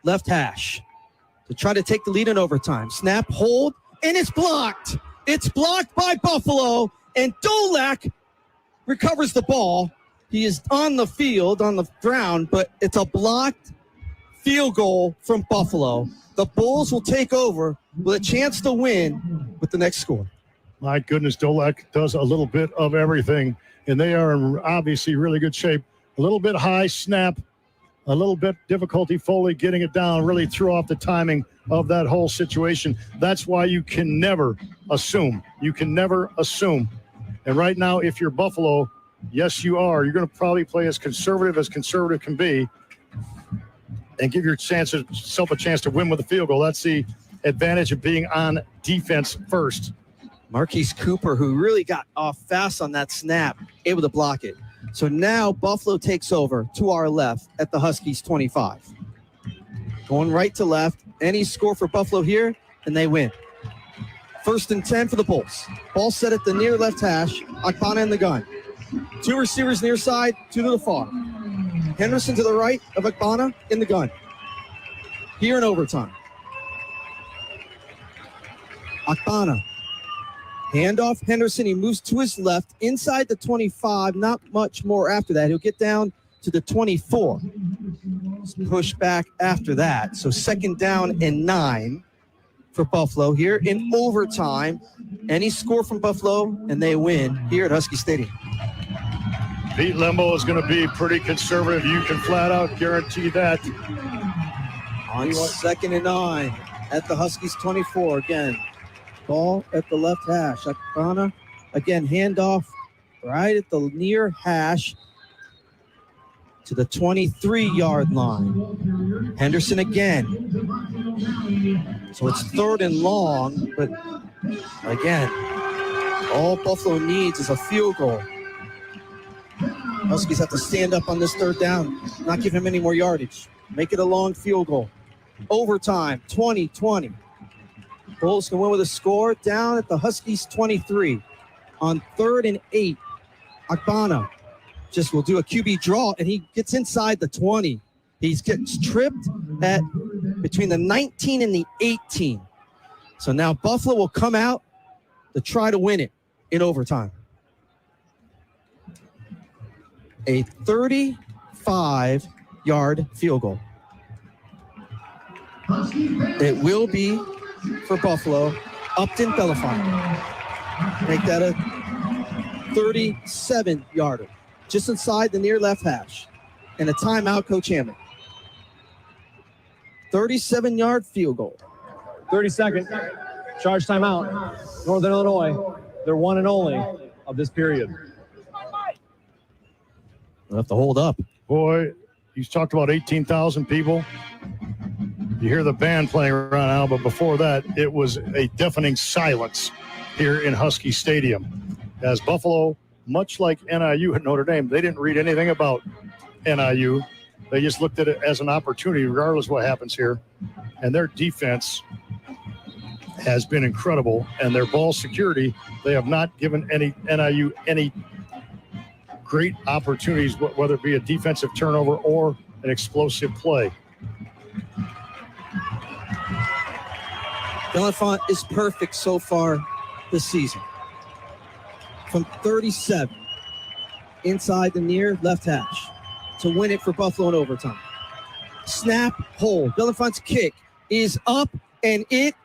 left hash to try to take the lead in overtime. Snap, hold, and it's blocked. It's blocked by Buffalo, and Dolak recovers the ball. He is on the field, on the ground, but it's a blocked field goal from Buffalo. The Bulls will take over with a chance to win with the next score. My goodness, Dolak does a little bit of everything, and they are in obviously really good shape. A little bit high snap, a little bit difficulty Foley getting it down, really threw off the timing of that whole situation. That's why you can never assume. You can never assume. And right now, if you're Buffalo, yes, you are. You're going to probably play as conservative can be and give yourself a chance to win with a field goal. That's the advantage of being on defense first. Marquise Cooper, who really got off fast on that snap, able to block it. So now Buffalo takes over to our left at the Huskies 25. Going right to left. Any score for Buffalo here, and they win. 1st and 10 for the Bulls. Ball set at the near left hash. Akpana in the gun. 2 receivers near side, 2 to the far. Henderson to the right of Akpana in the gun. Here in overtime. Akpana Handoff Henderson. He moves to his left inside the 25. Not much more after that. He'll get down to the 24. Push back after that. So 2nd down and 9 for Buffalo here in overtime. Any score from Buffalo and they win here at Husky Stadium. Pete Lembo is going to be pretty conservative. You can flat out guarantee that. On 2nd and 9 at the Huskies 24 again. Ball at the left hash. Akana again, handoff right at the near hash to the 23-yard line. Henderson again. So it's 3rd and long, but again, all Buffalo needs is a field goal. Huskies have to stand up on this 3rd down, not give him any more yardage. Make it a long field goal. Overtime, 20-20. Bulls can win with a score down at the Huskies 23. On 3rd and 8, Akbana just will do a QB draw, and he gets inside the 20. He gets tripped at between the 19 and the 18. So now Buffalo will come out to try to win it in overtime. A 35-yard field goal. It will be for Buffalo. Upton Belafont. Make that a 37-yarder. Just inside the near left hash. And a timeout, Coach Hammond. 37-yard field goal. 30-second. Charge timeout. Northern Illinois. They're one and only of this period. We'll have to hold up. Boy, he's talked about 18,000 people. You hear the band playing around now, but before that, it was a deafening silence here in Husky Stadium. As Buffalo, much like NIU at Notre Dame, they didn't read anything about NIU. They just looked at it as an opportunity, regardless of what happens here. And their defense has been incredible. And their ball security, they have not given NIU any great opportunities, whether it be a defensive turnover or an explosive play. Belafont is perfect so far this season. From 37 inside the near left hash to win it for Buffalo in overtime. Snap, hold. Belafont's kick is up, and it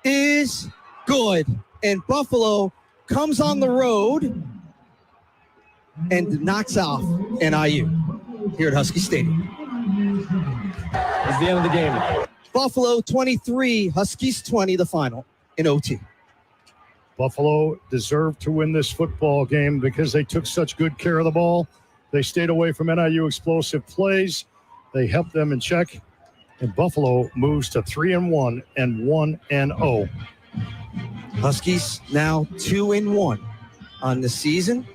is good. And Buffalo comes on the road and knocks off NIU here at Husky Stadium. It's the end of the game. Buffalo 23, Huskies 20, the final in OT. Buffalo deserved to win this football game because they took such good care of the ball. They stayed away from NIU explosive plays. They helped them in check. And Buffalo moves to 3-1 and 1-0. Huskies now 2-1 on the season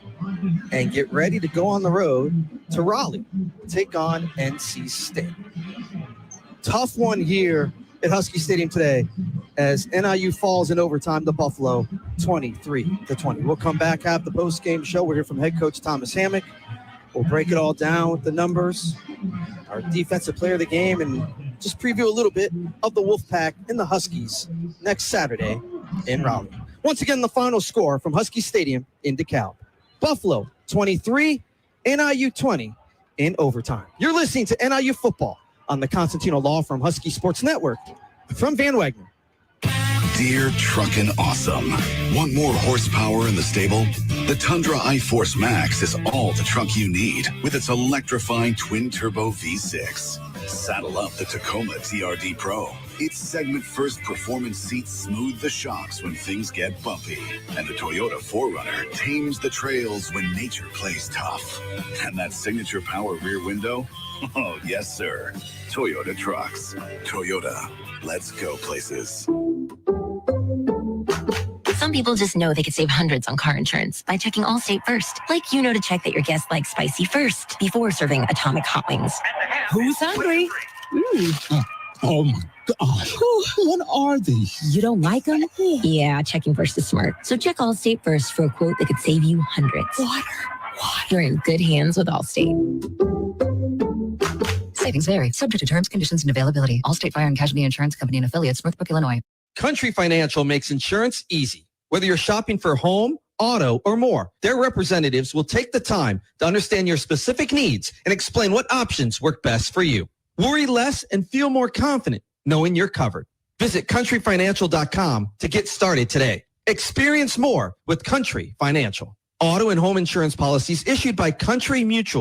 and get ready to go on the road to Raleigh, take on NC State. Tough one here at Husky Stadium today as NIU falls in overtime to Buffalo 23-20. We'll come back, have the post-game show. We're here from head coach Thomas Hammock. We'll break it all down with the numbers, our defensive player of the game, and just preview a little bit of the Wolfpack and the Huskies next Saturday in Raleigh. Once again, the final score from Husky Stadium in DeKalb. Buffalo 23, NIU 20 in overtime. You're listening to NIU football on the Constantino Law Firm Husky Sports Network from Van Wagner. Dear Truckin' Awesome. Want more horsepower in the stable? The Tundra iForce Max is all the truck you need with its electrifying twin-turbo V6. Saddle up the Tacoma TRD Pro. Its segment-first performance seats smooth the shocks when things get bumpy. And the Toyota 4Runner tames the trails when nature plays tough. And that signature power rear window? Oh, yes, sir. Toyota trucks. Toyota. Let's go places. Some people just know they could save hundreds on car insurance by checking Allstate first. Like you know to check that your guests like spicy first before serving atomic hot wings. Who's hungry? Oh my gosh. What are these? You don't like them? Yeah, checking first is smart. So check Allstate first for a quote that could save you hundreds. Water. You're in good hands with Allstate. Savings vary, subject to terms, conditions, and availability. Allstate Fire and Casualty Insurance Company and affiliates, Northbrook, Illinois. Country Financial makes insurance easy. Whether you're shopping for home, auto, or more, their representatives will take the time to understand your specific needs and explain what options work best for you. Worry less and feel more confident knowing you're covered. Visit countryfinancial.com to get started today. Experience more with Country Financial. Auto and home insurance policies issued by Country Mutual.